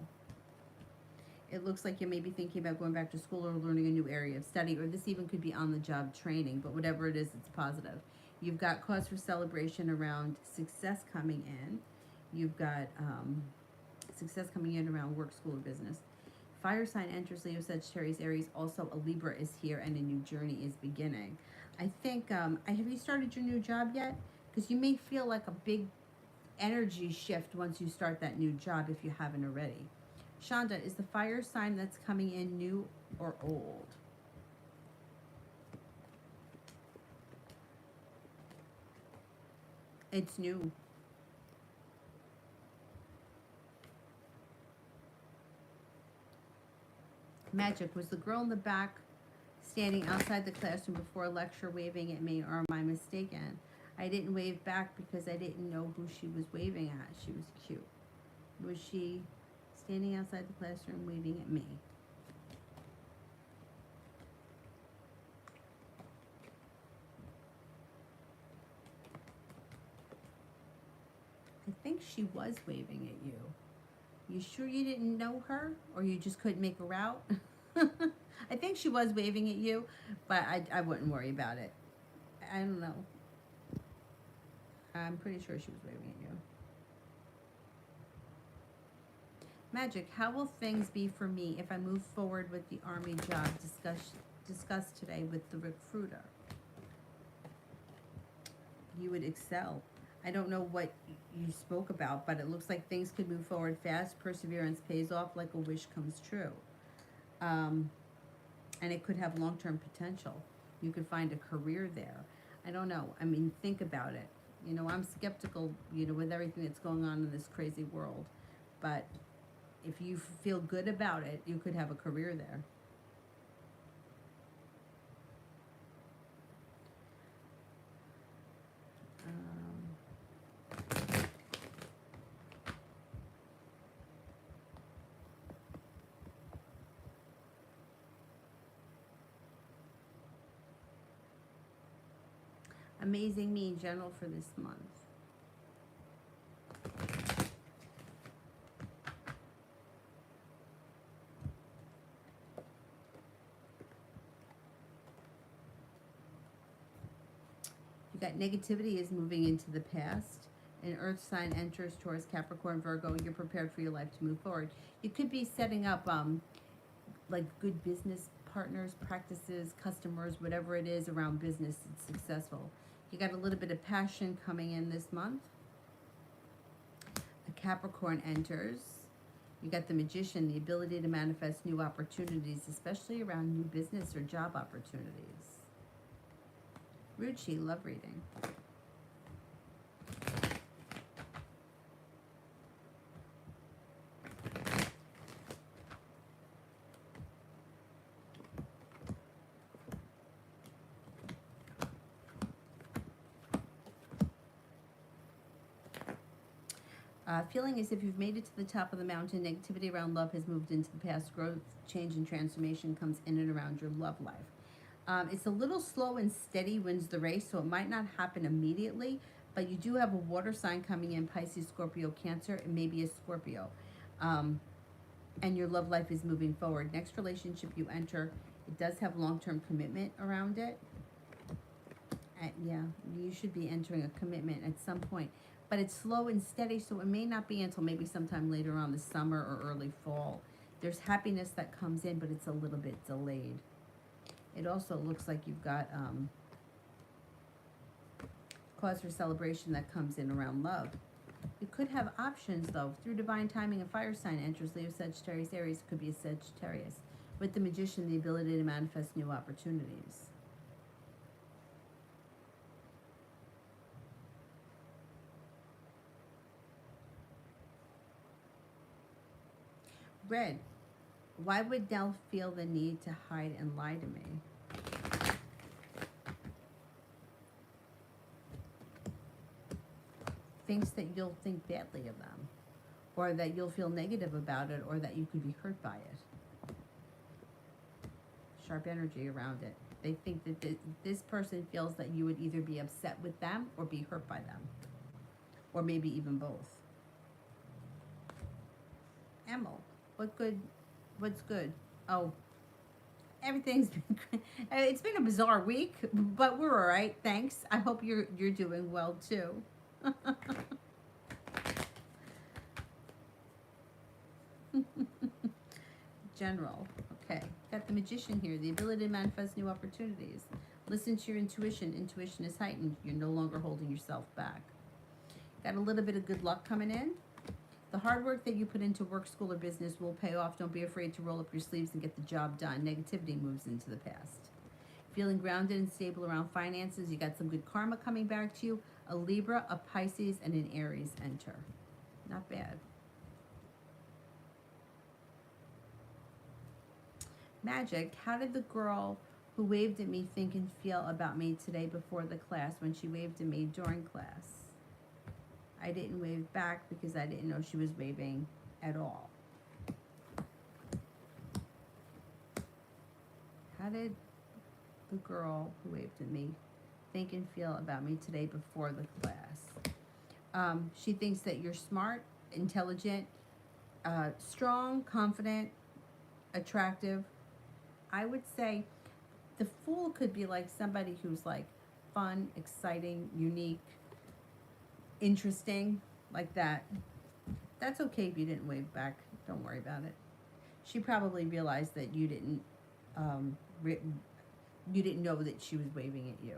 It looks like you may be thinking about going back to school or learning a new area of study, or this even could be on the job training, but whatever it is, it's positive. You've got cause for celebration around success coming in. You've got success coming in around work, school, or business. Fire sign enters Leo, Sagittarius, Aries. Also, a Libra is here and a new journey is beginning. I think, have you started your new job yet? Because you may feel like a big energy shift once you start that new job if you haven't already. Shonda, is the fire sign that's coming in new or old? It's new. Magic, was the girl in the back standing outside the classroom before a lecture waving at me, or am I mistaken? I didn't wave back because I didn't know who she was waving at. She was cute. Was she standing outside the classroom waving at me? I think she was waving at you. You sure you didn't know her, or you just couldn't make her out? I think she was waving at you, but I wouldn't worry about it. I don't know. I'm pretty sure she was waving at you. Magic, how will things be for me if I move forward with the Army job discussed today with the recruiter? You would excel. I don't know what you spoke about, but it looks like things could move forward fast. Perseverance pays off like a wish comes true. And it could have long-term potential. You could find a career there. I don't know. I mean, think about it. You know, I'm skeptical, you know, with everything that's going on in this crazy world. But if you feel good about it, you could have a career there. Amazing Me in general for this month. You got negativity is moving into the past. An earth sign enters Taurus, Capricorn, Virgo. You're prepared for your life to move forward. You could be setting up like good business partners, practices, customers, whatever it is around business that's successful. You got a little bit of passion coming in this month. A Capricorn enters. You got the Magician, the ability to manifest new opportunities, especially around new business or job opportunities. Ruchi, love reading. Feeling as if you've made it to the top of the mountain. Negativity around love has moved into the past. Growth, change, and transformation comes in and around your love life. It's a little slow and steady wins the race, so it might not happen immediately, but you do have a water sign coming in, Pisces, Scorpio, Cancer, and maybe a Scorpio. And your love life is moving forward. Next relationship you enter, it does have long-term commitment around it. Yeah, you should be entering a commitment at some point. But it's slow and steady, so it may not be until maybe sometime later on this summer or early fall. There's happiness that comes in, but it's a little bit delayed. It also looks like you've got cause for celebration that comes in around love. You could have options, though. Through divine timing, a fire sign enters Leo, Sagittarius, Aries. Could be a Sagittarius. With the Magician, the ability to manifest new opportunities. Red, why would Dell feel the need to hide and lie to me? Thinks that you'll think badly of them, or that you'll feel negative about it, or that you could be hurt by it. Sharp energy around it. They think that this person feels that you would either be upset with them or be hurt by them, or maybe even both. Emil. What's good? Oh, everything's been great. It's been a bizarre week, but we're all right. Thanks. I hope you're doing well too. General. Okay. Got the Magician here. The ability to manifest new opportunities. Listen to your intuition. Intuition is heightened. You're no longer holding yourself back. Got a little bit of good luck coming in. The hard work that you put into work, school, or business will pay off. Don't be afraid to roll up your sleeves and get the job done. Negativity moves into the past. Feeling grounded and stable around finances. You got some good karma coming back to you. A Libra, a Pisces, and an Aries enter. Not bad. Magic, how did the girl who waved at me think and feel about me today before the class when she waved at me during class? I didn't wave back because I didn't know she was waving at all. How did the girl who waved at me think and feel about me today before the class? She thinks that you're smart, intelligent, strong, confident, attractive. I would say the Fool could be like somebody who's like fun, exciting, unique, interesting, like that. That's okay if you didn't wave back. Don't worry about it. She probably realized that you didn't know that she was waving at you.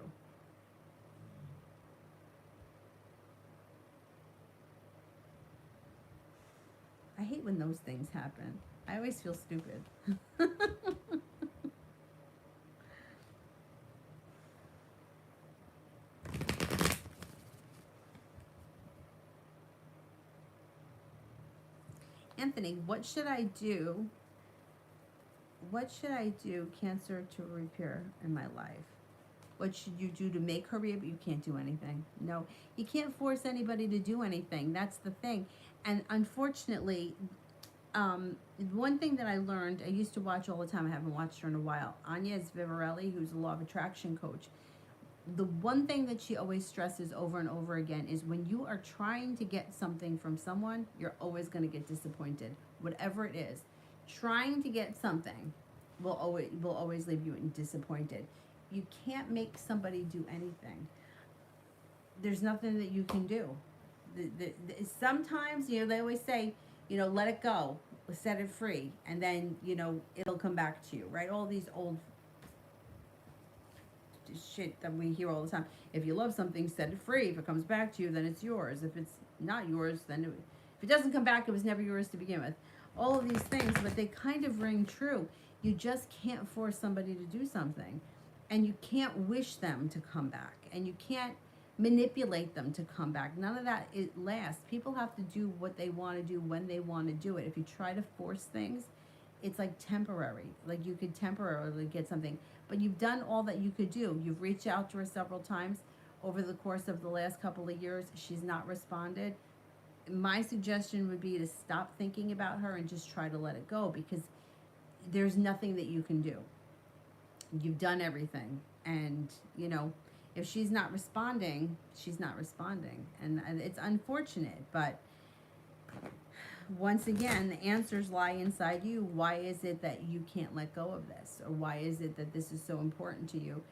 I hate when those things happen. I always feel stupid. Anthony, what should I do? What should I do, Cancer, to repair in my life? What should you do to make her reap? You can't do anything. No, you can't force anybody to do anything. That's the thing. And unfortunately, one thing that I learned, I used to watch all the time. I haven't watched her in a while. Agnes Vivarelli, who's a law of attraction coach. the one thing that she always stresses over and over again is when you are trying to get something from someone, you're always going to get disappointed. Whatever it is, trying to get something will always leave you disappointed. You can't make somebody do anything. There's nothing that you can do. Sometimes, they always say, let it go, set it free, and then, it'll come back to you, right? All these old shit that we hear all the time. If you love something, set it free. If it comes back to you, then it's yours. If it's not yours, then if it doesn't come back, it was never yours to begin with. All of these things, but they kind of ring true. You just can't force somebody to do something, and you can't wish them to come back, and you can't manipulate them to come back. None of that, it lasts. People have to do what they want to do when they want to do it. If you try to force things, it's like temporary. Like you could temporarily get something, but you've done all that you could do. You've reached out to her several times over the course of the last couple of years. She's not responded. My suggestion would be to stop thinking about her and just try to let it go, because there's nothing that you can do. You've done everything, and if she's not responding, she's not responding, and it's unfortunate, but once again, the answers lie inside you. Why is it that you can't let go of this? Or why is it that this is so important to you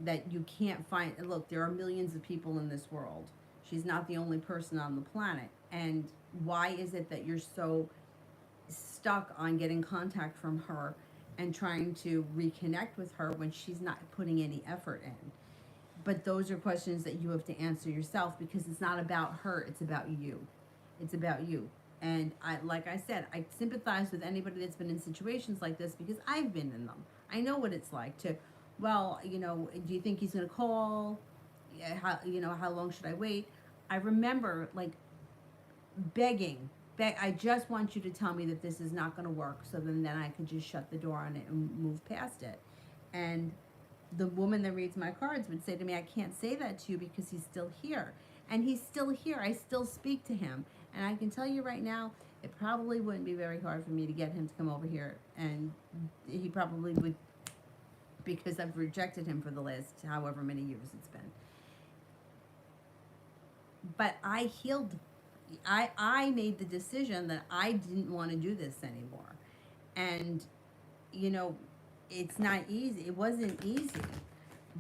that you can't find? Look, there are millions of people in this world. She's not the only person on the planet. And why is it that you're so stuck on getting contact from her and trying to reconnect with her when she's not putting any effort in? But those are questions that you have to answer yourself, because it's not about her, it's about you. It's about you. And like I said, I sympathize with anybody that's been in situations like this, because I've been in them. I know what it's like to, do you think he's going to call? How long should I wait? I remember begging, I just want you to tell me that this is not going to work, so then I could just shut the door on it and move past it. And the woman that reads my cards would say to me, I can't say that to you because he's still here. And he's still here. I still speak to him. And I can tell you right now, it probably wouldn't be very hard for me to get him to come over here. And he probably would, because I've rejected him for the last however many years it's been. But I healed. I made the decision that I didn't want to do this anymore. And, it's not easy. It wasn't easy.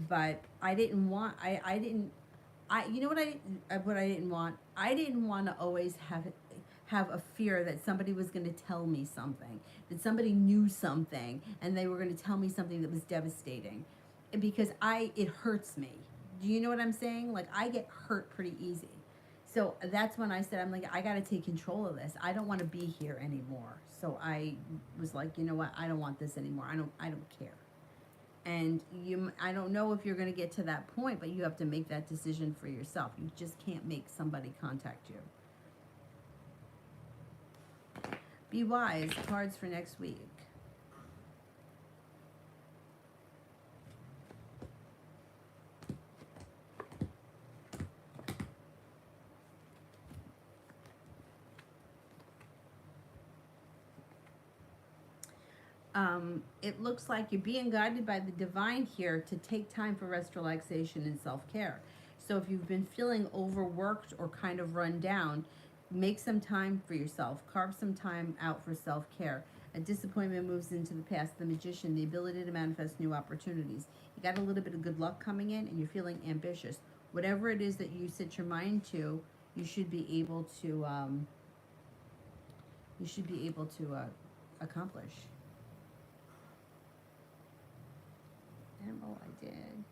But I didn't want, you know what I didn't want? I didn't want to always have a fear that somebody was going to tell me something, that somebody knew something, and they were going to tell me something that was devastating, because it hurts me. Do you know what I'm saying? Like, I get hurt pretty easy. So that's when I said, I got to take control of this. I don't want to be here anymore. So I was like, you know what? I don't want this anymore. I don't care. And I don't know if you're going to get to that point, but you have to make that decision for yourself. You just can't make somebody contact you. Be wise. Cards for next week. It looks like you're being guided by the divine here to take time for rest, relaxation, and self-care. So if you've been feeling overworked or kind of run down, make some time for yourself. Carve some time out for self-care. A disappointment moves into the past. The Magician, the ability to manifest new opportunities. You got a little bit of good luck coming in, and you're feeling ambitious. Whatever it is that you set your mind to, you should be able to accomplish. Oh, I did.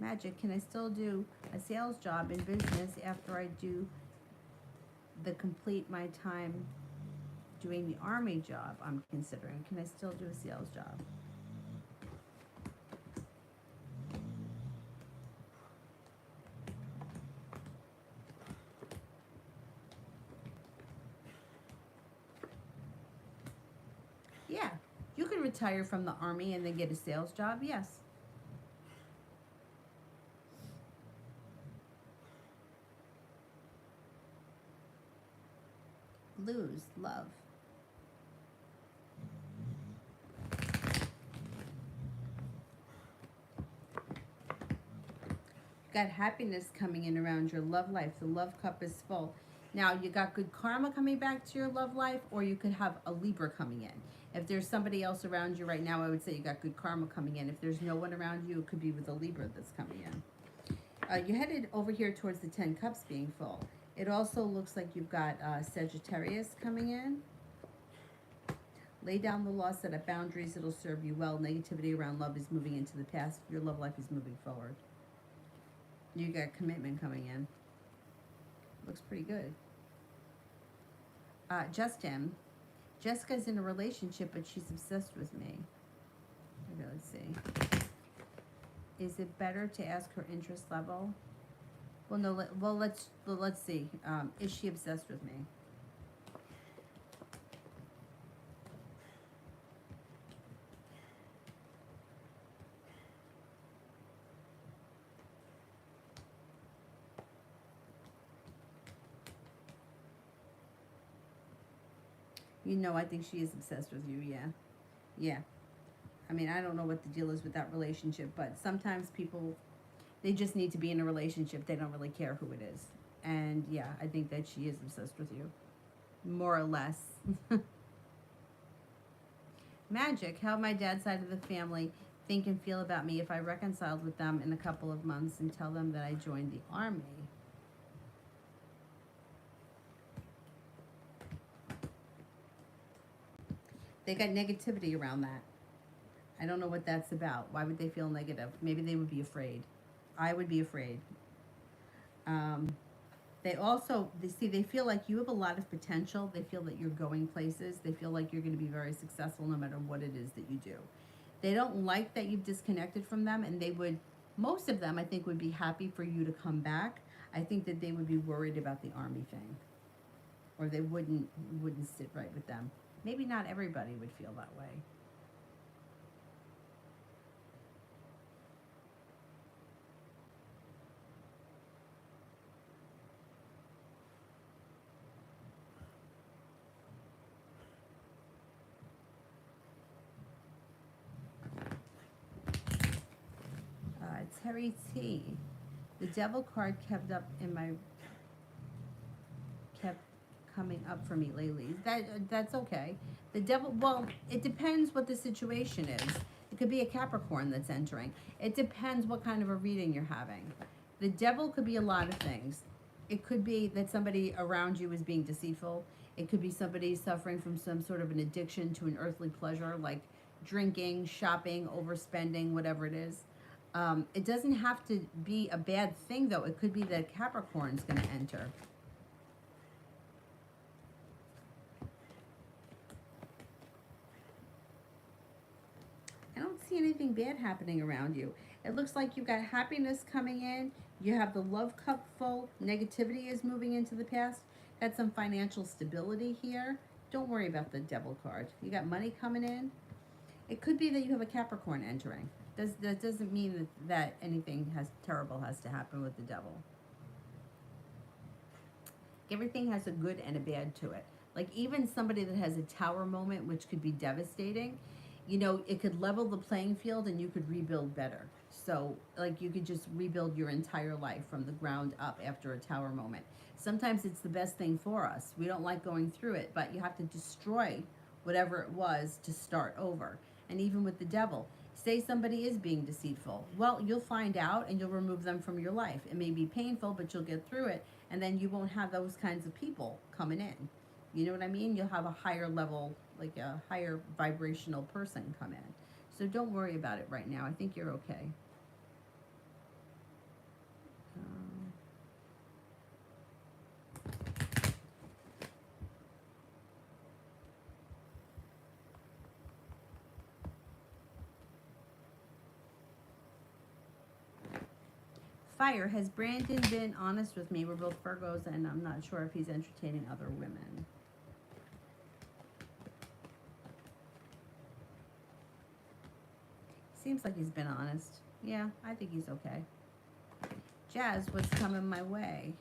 Magic, can I still do a sales job in business after I do complete my time doing the army job I'm considering? Can I still do a sales job? Yeah, you could retire from the army and then get a sales job, yes. Lose, love. got happiness coming in around your love life. The love cup is full. Now, you got good karma coming back to your love life, or you could have a Libra coming in. If there's somebody else around you right now, I would say you got good karma coming in. If there's no one around you, it could be with a Libra that's coming in. You're headed over here towards the 10 cups being full. It also looks like you've got Sagittarius coming in. Lay down the law, set up boundaries, it'll serve you well. Negativity around love is moving into the past. Your love life is moving forward. You got commitment coming in. Looks pretty good. Justin. Jessica's in a relationship, but she's obsessed with me. Okay, let's see. Is it better to ask her interest level? Well, no. Let's see. Is she obsessed with me? You know, I think she is obsessed with you, yeah. Yeah. I mean, I don't know what the deal is with that relationship, but sometimes people, they just need to be in a relationship. They don't really care who it is. And yeah, I think that she is obsessed with you. More or less. Magic, how my dad's side of the family think and feel about me if I reconciled with them in a couple of months and tell them that I joined the army. They got negativity around that. I don't know what that's about. Why would they feel negative? Maybe they would be afraid. I would be afraid. They also, they feel like you have a lot of potential. They feel that you're going places. They feel like you're going to be very successful no matter what it is that you do. They don't like that you've disconnected from them, and they would, most of them, I think, would be happy for you to come back. I think that they would be worried about the army thing, or they wouldn't sit right with them. Maybe not everybody would feel that way. Terry T. The devil card kept coming up for me lately. That's okay. The devil, well, it depends what the situation is. It could be a Capricorn that's entering. It depends what kind of a reading you're having. The devil could be a lot of things. It could be that somebody around you is being deceitful. It could be somebody suffering from some sort of an addiction to an earthly pleasure, like drinking, shopping, overspending, whatever it is. It doesn't have to be a bad thing, though. It could be that Capricorn's going to enter. I don't see anything bad happening around you. It looks like you've got happiness coming in. You have the love cup full. Negativity is moving into the past. Got some financial stability here. Don't worry about the devil card. You got money coming in. It could be that you have a Capricorn entering. That doesn't mean that anything terrible has to happen with the devil. Everything has a good and a bad to it. Like even somebody that has a tower moment, which could be devastating, you know, it could level the playing field and you could rebuild better. So like you could just rebuild your entire life from the ground up after a tower moment. Sometimes it's the best thing for us. We don't like going through it, but you have to destroy whatever it was to start over. And even with the devil, say somebody is being deceitful. Well, you'll find out and you'll remove them from your life. It may be painful, but you'll get through it. And then you won't have those kinds of people coming in. You know what I mean? You'll have a higher level, like a higher vibrational person come in. So don't worry about it right now. I think you're okay. Fire, has Brandon been honest with me? We're both Virgos, and I'm not sure if he's entertaining other women. Seems like he's been honest. Yeah, I think he's okay. Jazz, what's coming my way?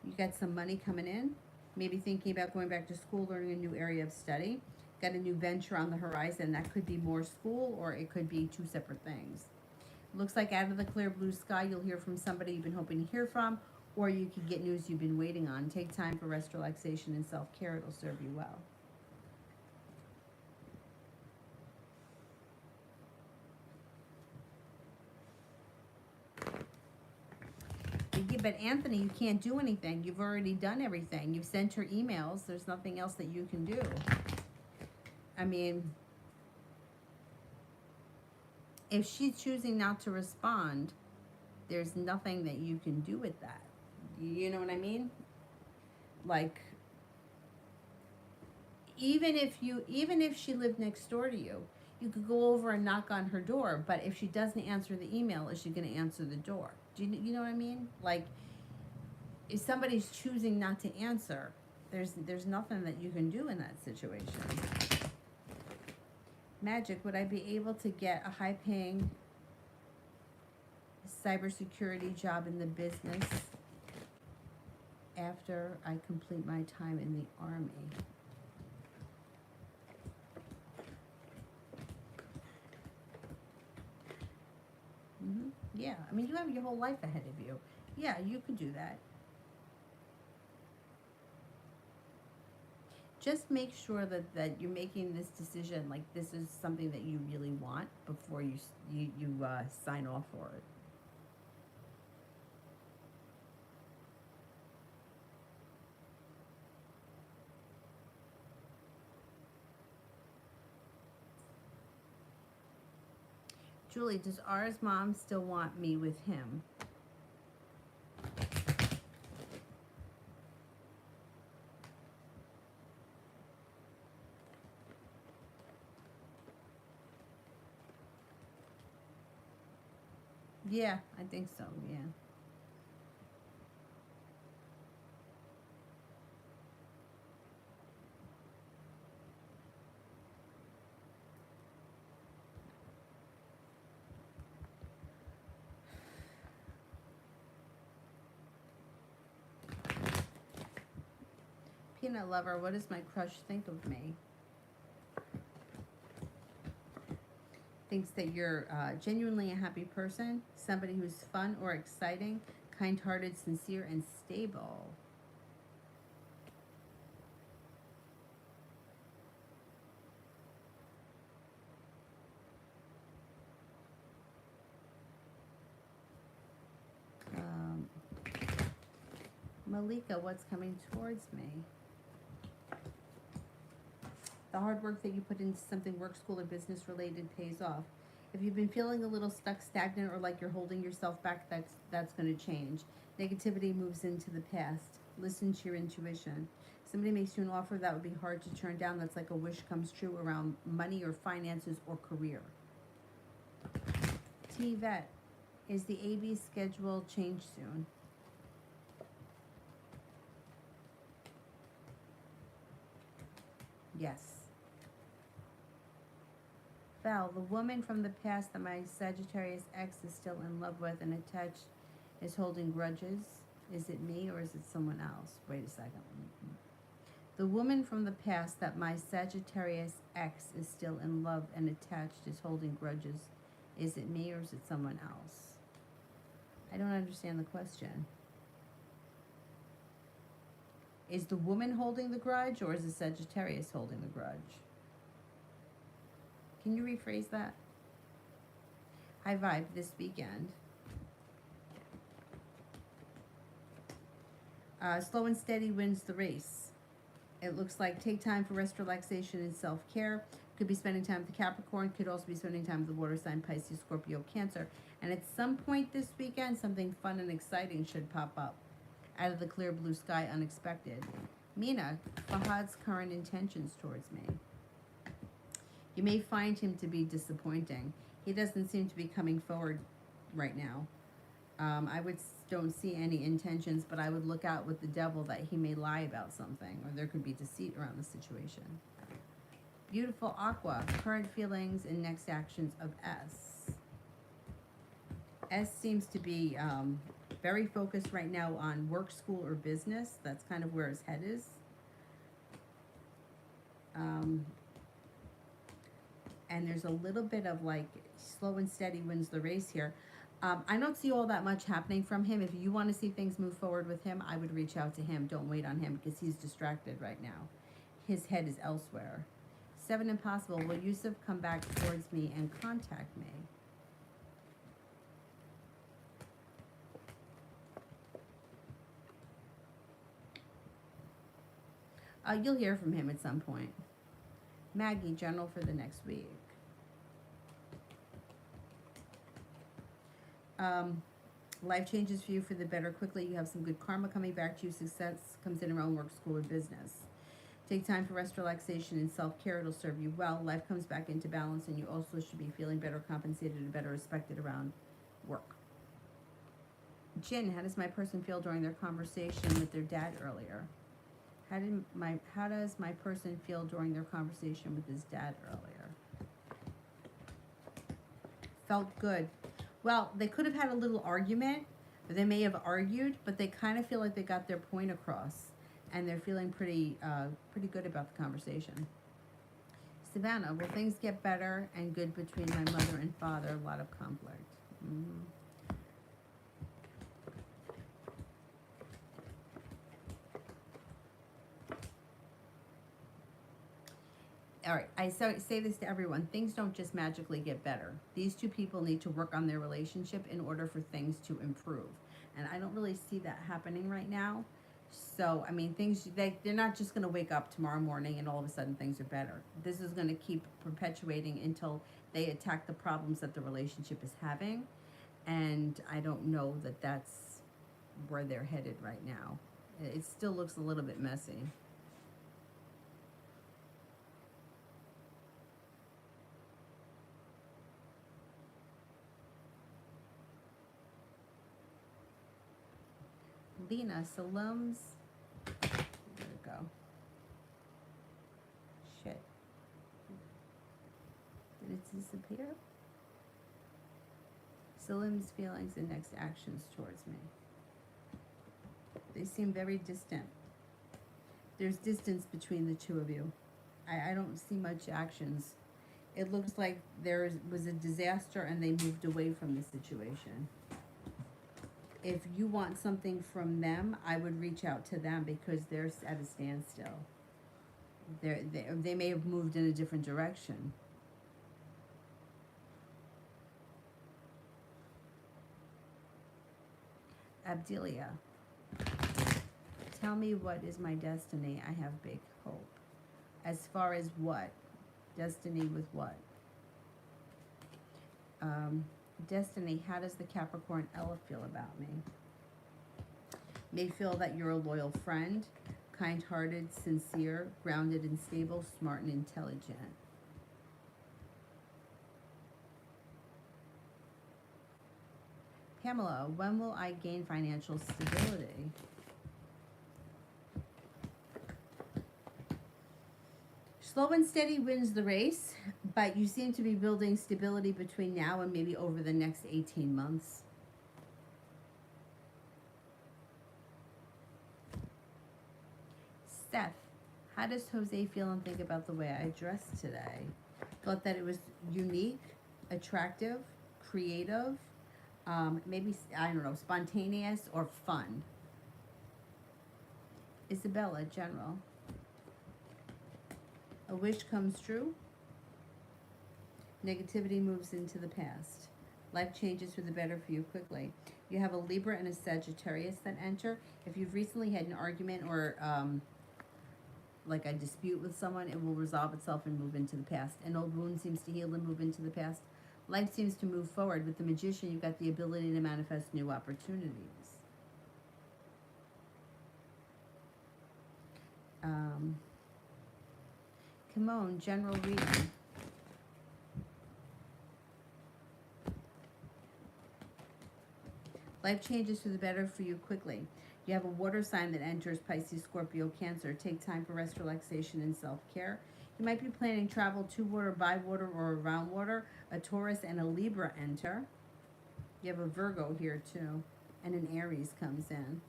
You got some money coming in. Maybe thinking about going back to school, learning a new area of study. got a new venture on the horizon. That could be more school or it could be two separate things. Looks like out of the clear blue sky, you'll hear from somebody you've been hoping to hear from, or you could get news you've been waiting on. Take time for rest, relaxation, and self-care. It'll serve you well. But Anthony, you can't do anything. You've already done everything. You've sent her emails. There's nothing else that you can do. I mean, if she's choosing not to respond, there's nothing that you can do with that. You know what I mean? Like, even if she lived next door to you, you could go over and knock on her door. But if she doesn't answer the email, is she going to answer the door? You know what I mean? Like, if somebody's choosing not to answer, there's nothing that you can do in that situation. Magic, would I be able to get a high-paying cybersecurity job in the business after I complete my time in the Army? Yeah, I mean, you have your whole life ahead of you. Yeah, you could do that. Just make sure that you're making this decision, like this is something that you really want before you sign off for it. Julie, does R's mom still want me with him? Yeah, I think so, yeah. Peanut lover, what does my crush think of me? Thinks that you're genuinely a happy person, somebody who's fun or exciting, kind-hearted, sincere, and stable. Malika, what's coming towards me? The hard work that you put into something, work, school, or business related, pays off. If you've been feeling a little stuck, stagnant, or like you're holding yourself back, that's going to change. Negativity moves into the past. Listen to your intuition. Somebody makes you an offer that would be hard to turn down. That's like a wish comes true around money or finances or career. T-Vet, is the AB schedule changed soon? Yes. Val, the woman from the past that my Sagittarius ex is still in love with and attached is holding grudges. Is it me or is it someone else? Wait a second. The woman from the past that my Sagittarius ex is still in love and attached is holding grudges. Is it me or is it someone else? I don't understand the question. Is the woman holding the grudge or is the Sagittarius holding the grudge? Can you rephrase that? High vibe this weekend. Slow and steady wins the race. It looks like take time for rest, relaxation, and self-care. Could be spending time with the Capricorn. Could also be spending time with the water sign, Pisces, Scorpio, Cancer. And at some point this weekend, something fun and exciting should pop up out of the clear blue sky, unexpected. Mina, Fahad's current intentions towards me. You may find him to be disappointing. He doesn't seem to be coming forward right now. Don't see any intentions, but I would look out with the devil that he may lie about something, or there could be deceit around the situation. Beautiful Aqua, current feelings and next actions of S. S seems to be very focused right now on work, school, or business. That's kind of where his head is. and there's a little bit of like slow and steady wins the race here. I don't see all that much happening from him. If you want to see things move forward with him, I would reach out to him. Don't wait on him because he's distracted right now. His head is elsewhere. 7 impossible. Will Yusuf come back towards me and contact me? You'll hear from him at some point. Maggie, general for the next week. Life changes for you for the better quickly. You have some good karma coming back to you. Success comes in around work, school, or business. Take time for rest, relaxation, and self-care. It'll serve you well. Life comes back into balance, and you also should be feeling better compensated and better respected around work. Jin, how does my person feel during their conversation with their dad earlier? How does my person feel during their conversation with his dad earlier? Felt good. Well, they could have had a little argument, or they may have argued, but they kind of feel like they got their point across, and they're feeling pretty good about the conversation. Savannah, will things get better and good between my mother and father? A lot of conflict. Mm-hmm. All right, I say this to everyone. Things don't just magically get better. These two people need to work on their relationship in order for things to improve. And I don't really see that happening right now. So, I mean, they're not just going to wake up tomorrow morning and all of a sudden things are better. This is going to keep perpetuating until they attack the problems that the relationship is having. And I don't know that that's where they're headed right now. It still looks a little bit messy. Lena, Salim's, there we go. Shit. Did it disappear? Salim's feelings and next actions towards me. They seem very distant. There's distance between the two of you. I don't see much actions. It looks like there was a disaster and they moved away from the situation. If you want something from them, I would reach out to them because they're at a standstill. They may have moved in a different direction. Abdelia, tell me what is my destiny. I have big hope. As far as what? Destiny with what? Destiny, how does the Capricorn Ella feel about me? May feel that you're a loyal friend, kind-hearted, sincere, grounded and stable, smart and intelligent. Pamela, when will I gain financial stability? Slow and steady wins the race, but you seem to be building stability between now and maybe over the next 18 months. Seth, how does Jose feel and think about the way I dressed today? Thought that it was unique, attractive, creative, maybe, I don't know, spontaneous or fun. Isabella, general. A wish comes true. Negativity moves into the past. Life changes for the better for you quickly. You have a Libra and a Sagittarius that enter. If you've recently had an argument or like a dispute with someone, it will resolve itself and move into the past. An old wound seems to heal and move into the past. Life seems to move forward. With the Magician, you've got the ability to manifest new opportunities. Kimon, general reading. Life changes for the better for you quickly. You have a water sign that enters Pisces, Scorpio, Cancer. Take time for rest, relaxation, and self-care. You might be planning travel to water, by water, or around water. A Taurus and a Libra enter. You have a Virgo here too. And an Aries comes in.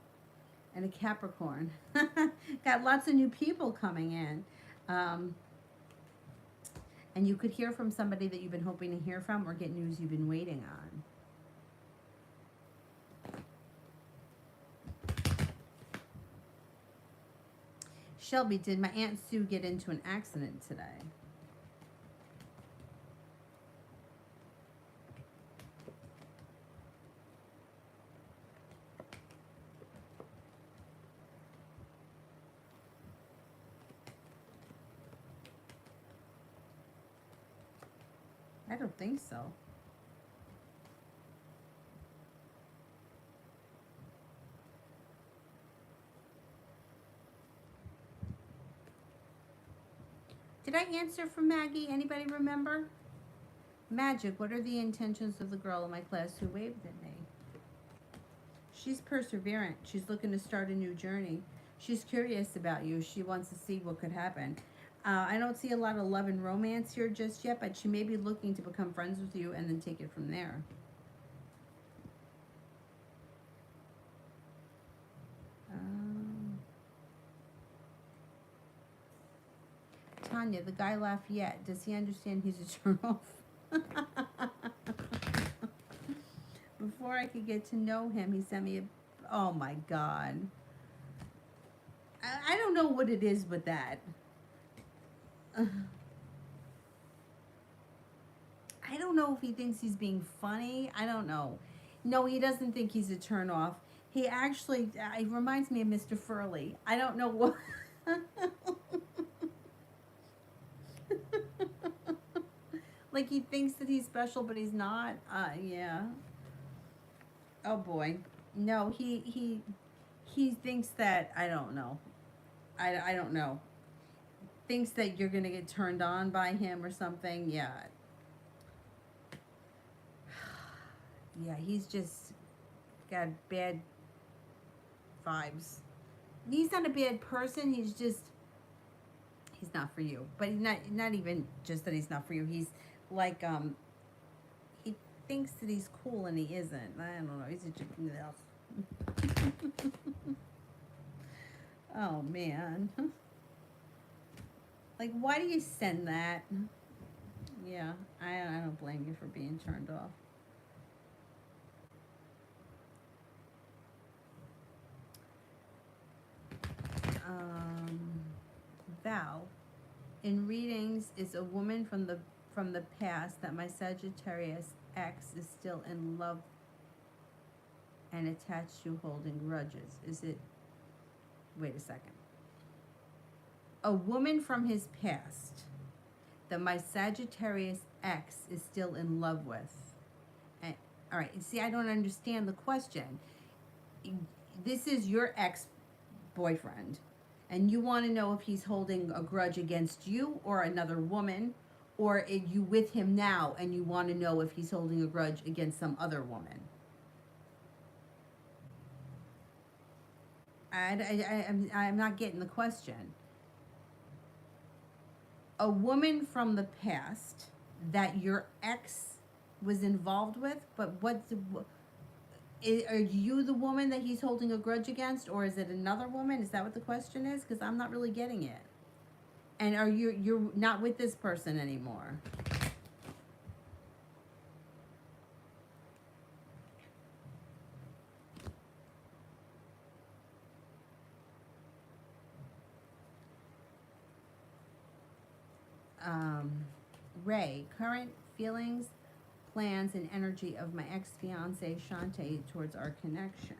And a Capricorn. Got lots of new people coming in. And you could hear from somebody that you've been hoping to hear from or get news you've been waiting on. Shelby, did my Aunt Sue get into an accident today? I don't think so. Did I answer for Maggie? Anybody remember? Magic, what are the intentions of the girl in my class who waved at me? She's perseverant. She's looking to start a new journey. She's curious about you. She wants to see what could happen. I don't see a lot of love and romance here just yet, but she may be looking to become friends with you and then take it from there. Tanya, the guy Lafayette, does he understand he's a turnoff? Before I could get to know him, he sent me a... Oh my God. I don't know what it is with that. I don't know if he thinks he's being funny. I don't know. No, he doesn't think he's a turnoff. He actually, it reminds me of Mr. Furley. I don't know what... Like he thinks that he's special, but he's not. Yeah. Oh boy. No, he thinks that, I don't know. I don't know. Thinks that you're gonna get turned on by him or something. Yeah. Yeah, he's just got bad vibes. He's not a bad person. He's not for you. But he's not even just that he's not for you. He's like he thinks that he's cool and he isn't. I don't know. He's a oh man. Like, why do you send that? Yeah, I don't blame you for being turned off. Val, in readings, is a woman from the past that my Sagittarius ex is still in love and attached to, holding grudges. Is it? Wait a second. A woman from his past that my Sagittarius ex is still in love with. And, all right, see, I don't understand the question. This is your ex-boyfriend, and you want to know if he's holding a grudge against you or another woman, or are you with him now and you want to know if he's holding a grudge against some other woman. I'm not getting the question. A woman from the past that your ex was involved with, but are you the woman that he's holding a grudge against, or is it another woman? Is that what the question is? Because I'm not really getting it. And are you're not with this person anymore? Ray, current feelings, plans, and energy of my ex-fiance Shante towards our connection.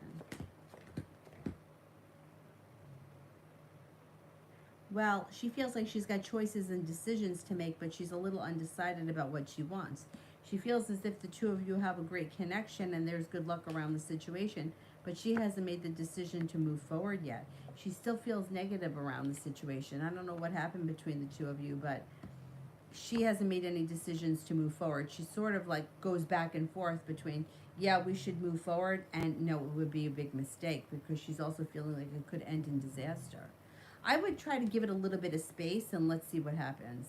Well, she feels like she's got choices and decisions to make, but she's a little undecided about what she wants. She feels as if the two of you have a great connection and there's good luck around the situation, but she hasn't made the decision to move forward yet. She still feels negative around the situation. I don't know what happened between the two of you, but she hasn't made any decisions to move forward. She sort of like goes back and forth between, yeah, we should move forward, and no, it would be a big mistake, because she's also feeling like it could end in disaster. I would try to give it a little bit of space and let's see what happens.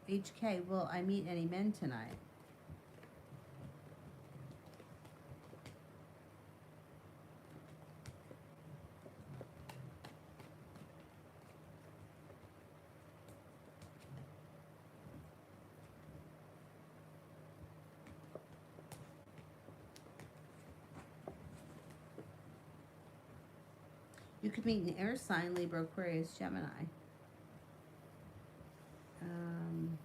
HK, will I meet any men tonight? You could meet an air sign, Libra, Aquarius, Gemini. Um,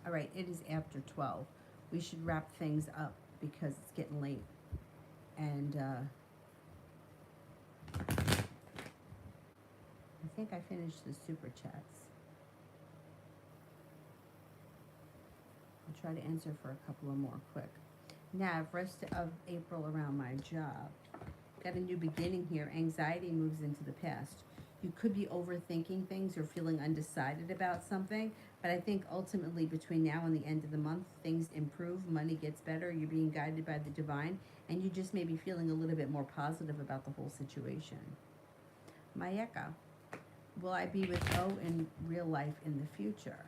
all right, it is after 12. We should wrap things up because it's getting late. And I think I finished the super chats. I'll try to answer for a couple of more quick. Nav, rest of April around my job. Got a new beginning here. Anxiety moves into the past. You could be overthinking things or feeling undecided about something, but I think ultimately between now and the end of the month, things improve, money gets better, you're being guided by the divine, and you just may be feeling a little bit more positive about the whole situation. Mayeka, will I be with O in real life in the future?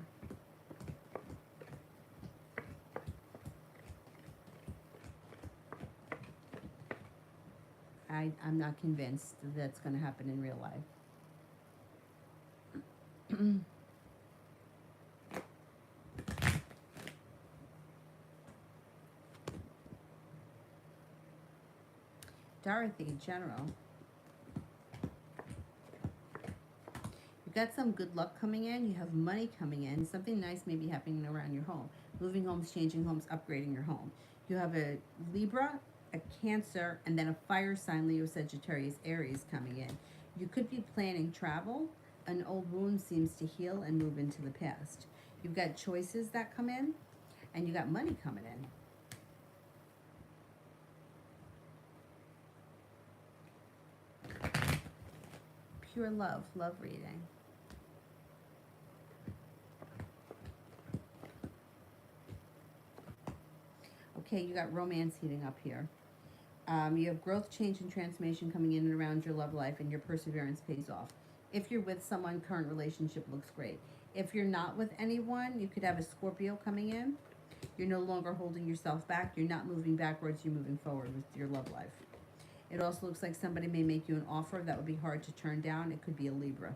I'm not convinced that's going to happen in real life. Dorothy, General. You've got some good luck coming in. You have money coming in. Something nice may be happening around your home. Moving homes, changing homes, upgrading your home. You have a Libra, a Cancer, and then a fire sign, Leo, Sagittarius, Aries coming in. You could be planning travel. An old wound seems to heal and move into the past. You've got choices that come in, and you got money coming in. Pure love, love reading. Okay, you got romance heating up here. You have growth, change, and transformation coming in and around your love life, and your perseverance pays off. If you're with someone, current relationship looks great. If you're not with anyone, you could have a Scorpio coming in. You're no longer holding yourself back. You're not moving backwards. You're moving forward with your love life. It also looks like somebody may make you an offer that would be hard to turn down. It could be a Libra.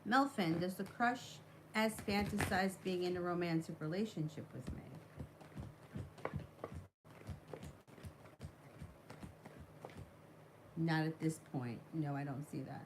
Melfin, does the crush as fantasize being in a romantic relationship with me? Not at this point. No, I don't see that.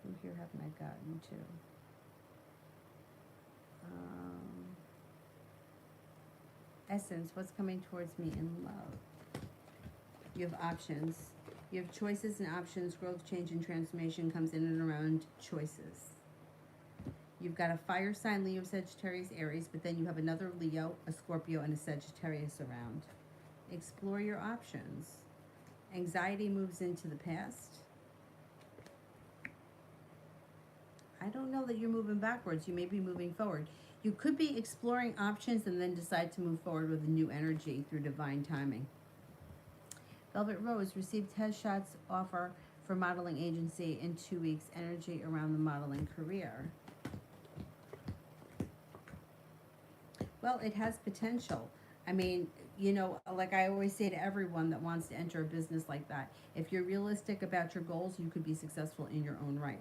Who here haven't I gotten to? Essence, what's coming towards me in love? You have options. You have choices and options. Growth, change, and transformation comes in and around choices. You've got a fire sign, Leo, Sagittarius, Aries, but then you have another Leo, a Scorpio, and a Sagittarius around. Explore your options. Anxiety moves into the past. I don't know that you're moving backwards. You may be moving forward. You could be exploring options and then decide to move forward with a new energy through divine timing. Velvet Rose received headshots offer for modeling agency in 2 weeks. Energy around the modeling career. Well, it has potential. I mean, you know, like I always say to everyone that wants to enter a business like that, if you're realistic about your goals, you could be successful in your own right.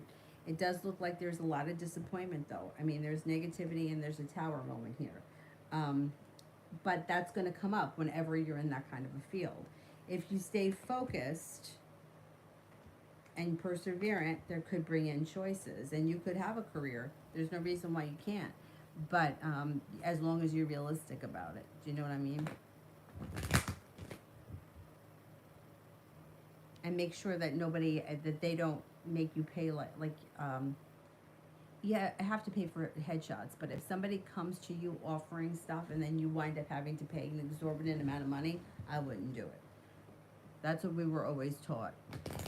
It does look like there's a lot of disappointment, though. I mean, there's negativity and there's a tower moment here. But that's going to come up whenever you're in that kind of a field. If you stay focused and perseverant, there could bring in choices. And you could have a career. There's no reason why you can't. But as long as you're realistic about it. Do you know what I mean? And make sure that nobody, that they don't make you pay yeah, I have to pay for headshots, but if somebody comes to you offering stuff and then you wind up having to pay an exorbitant amount of money, I wouldn't do it. That's what we were always taught.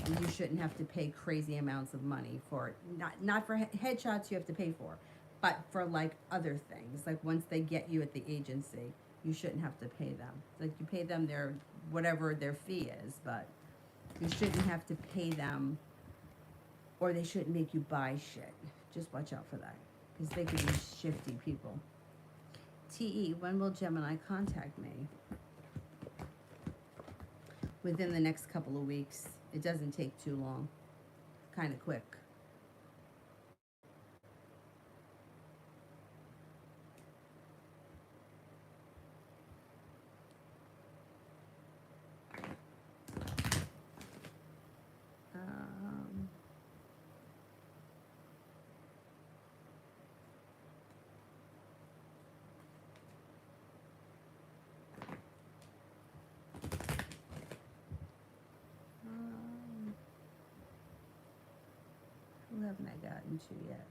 And you shouldn't have to pay crazy amounts of money for it. Not for headshots you have to pay for, but for like other things. Like once they get you at the agency, you shouldn't have to pay them. Like you pay them their whatever their fee is, but you shouldn't have to pay them, or they shouldn't make you buy shit. Just watch out for that, because they could be shifty people. TE, when will Gemini contact me? Within the next couple of weeks. It doesn't take too long. Kind of quick. Who haven't I gotten to yet?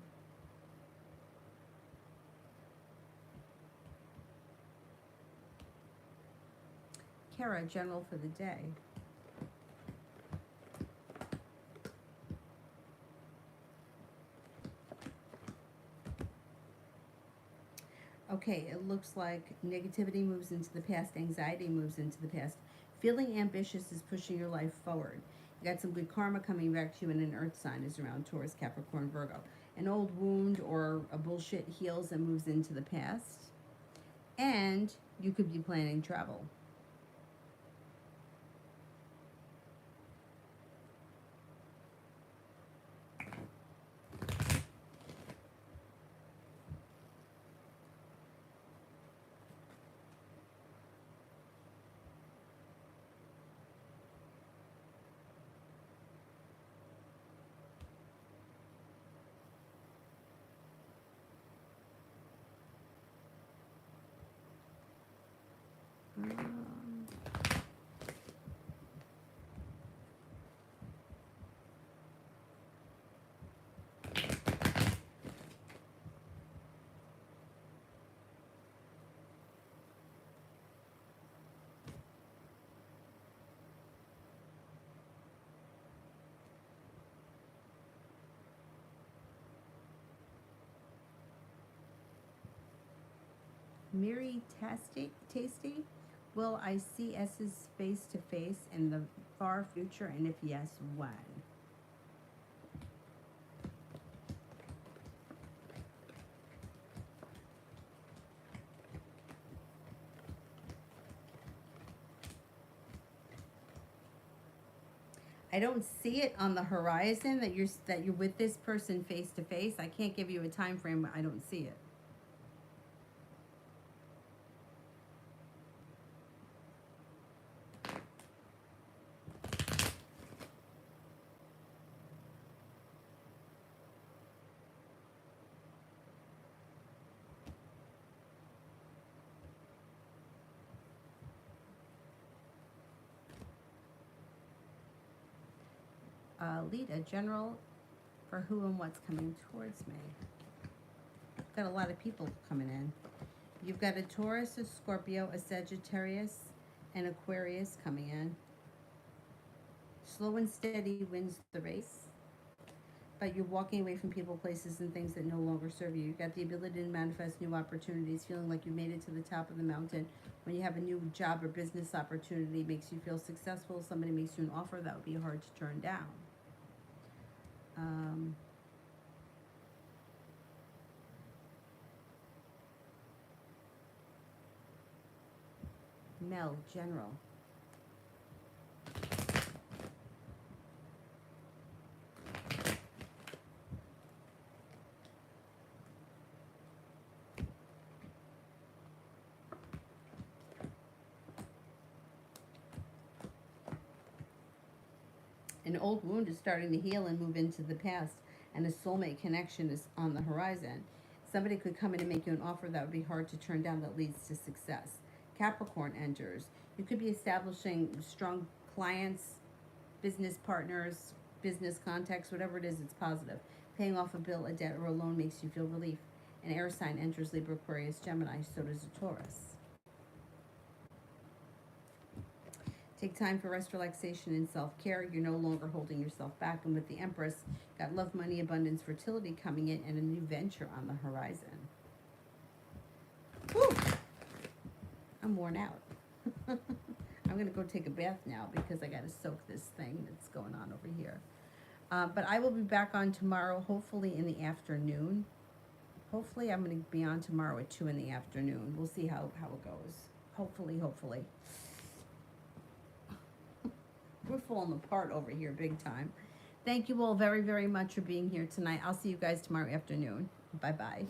Kara, general for the day. Okay, it looks like negativity moves into the past, anxiety moves into the past. Feeling ambitious is pushing your life forward. You got some good karma coming back to you, and an earth sign is around Taurus, Capricorn, Virgo. An old wound or a bullshit heals and moves into the past. And you could be planning travel. Miri Tasty? Will I see S's face to face in the far future, and if yes, when? I don't see it on the horizon that you're with this person face to face. I can't give you a time frame. I don't see it. Lead a general for who and what's coming towards me. I've got a lot of people coming in. You've got a Taurus, a Scorpio, a Sagittarius, and Aquarius coming in. Slow and steady wins the race, but you're walking away from people, places, and things that no longer serve you. You've got the ability to manifest new opportunities, feeling like you made it to the top of the mountain. When you have a new job or business opportunity, makes you feel successful. Somebody makes you an offer that would be hard to turn down. Mel, general. An old wound is starting to heal and move into the past, and a soulmate connection is on the horizon. Somebody could come in and make you an offer that would be hard to turn down that leads to success. Capricorn enters. You could be establishing strong clients, business partners, business contacts, whatever it is, it's positive. Paying off a bill, a debt, or a loan makes you feel relief. An air sign enters Libra, Aquarius, Gemini, so does a Taurus. Take time for rest, relaxation, and self-care. You're no longer holding yourself back. And with the Empress, got love, money, abundance, fertility coming in, and a new venture on the horizon. Whew! I'm worn out. I'm going to go take a bath now because I got to soak this thing that's going on over here. But I will be back on tomorrow, hopefully in the afternoon. Hopefully I'm going to be on tomorrow at 2 in the afternoon. We'll see how it goes. Hopefully. We're falling apart over here big time. Thank you all very, very much for being here tonight. I'll see you guys tomorrow afternoon. Bye-bye.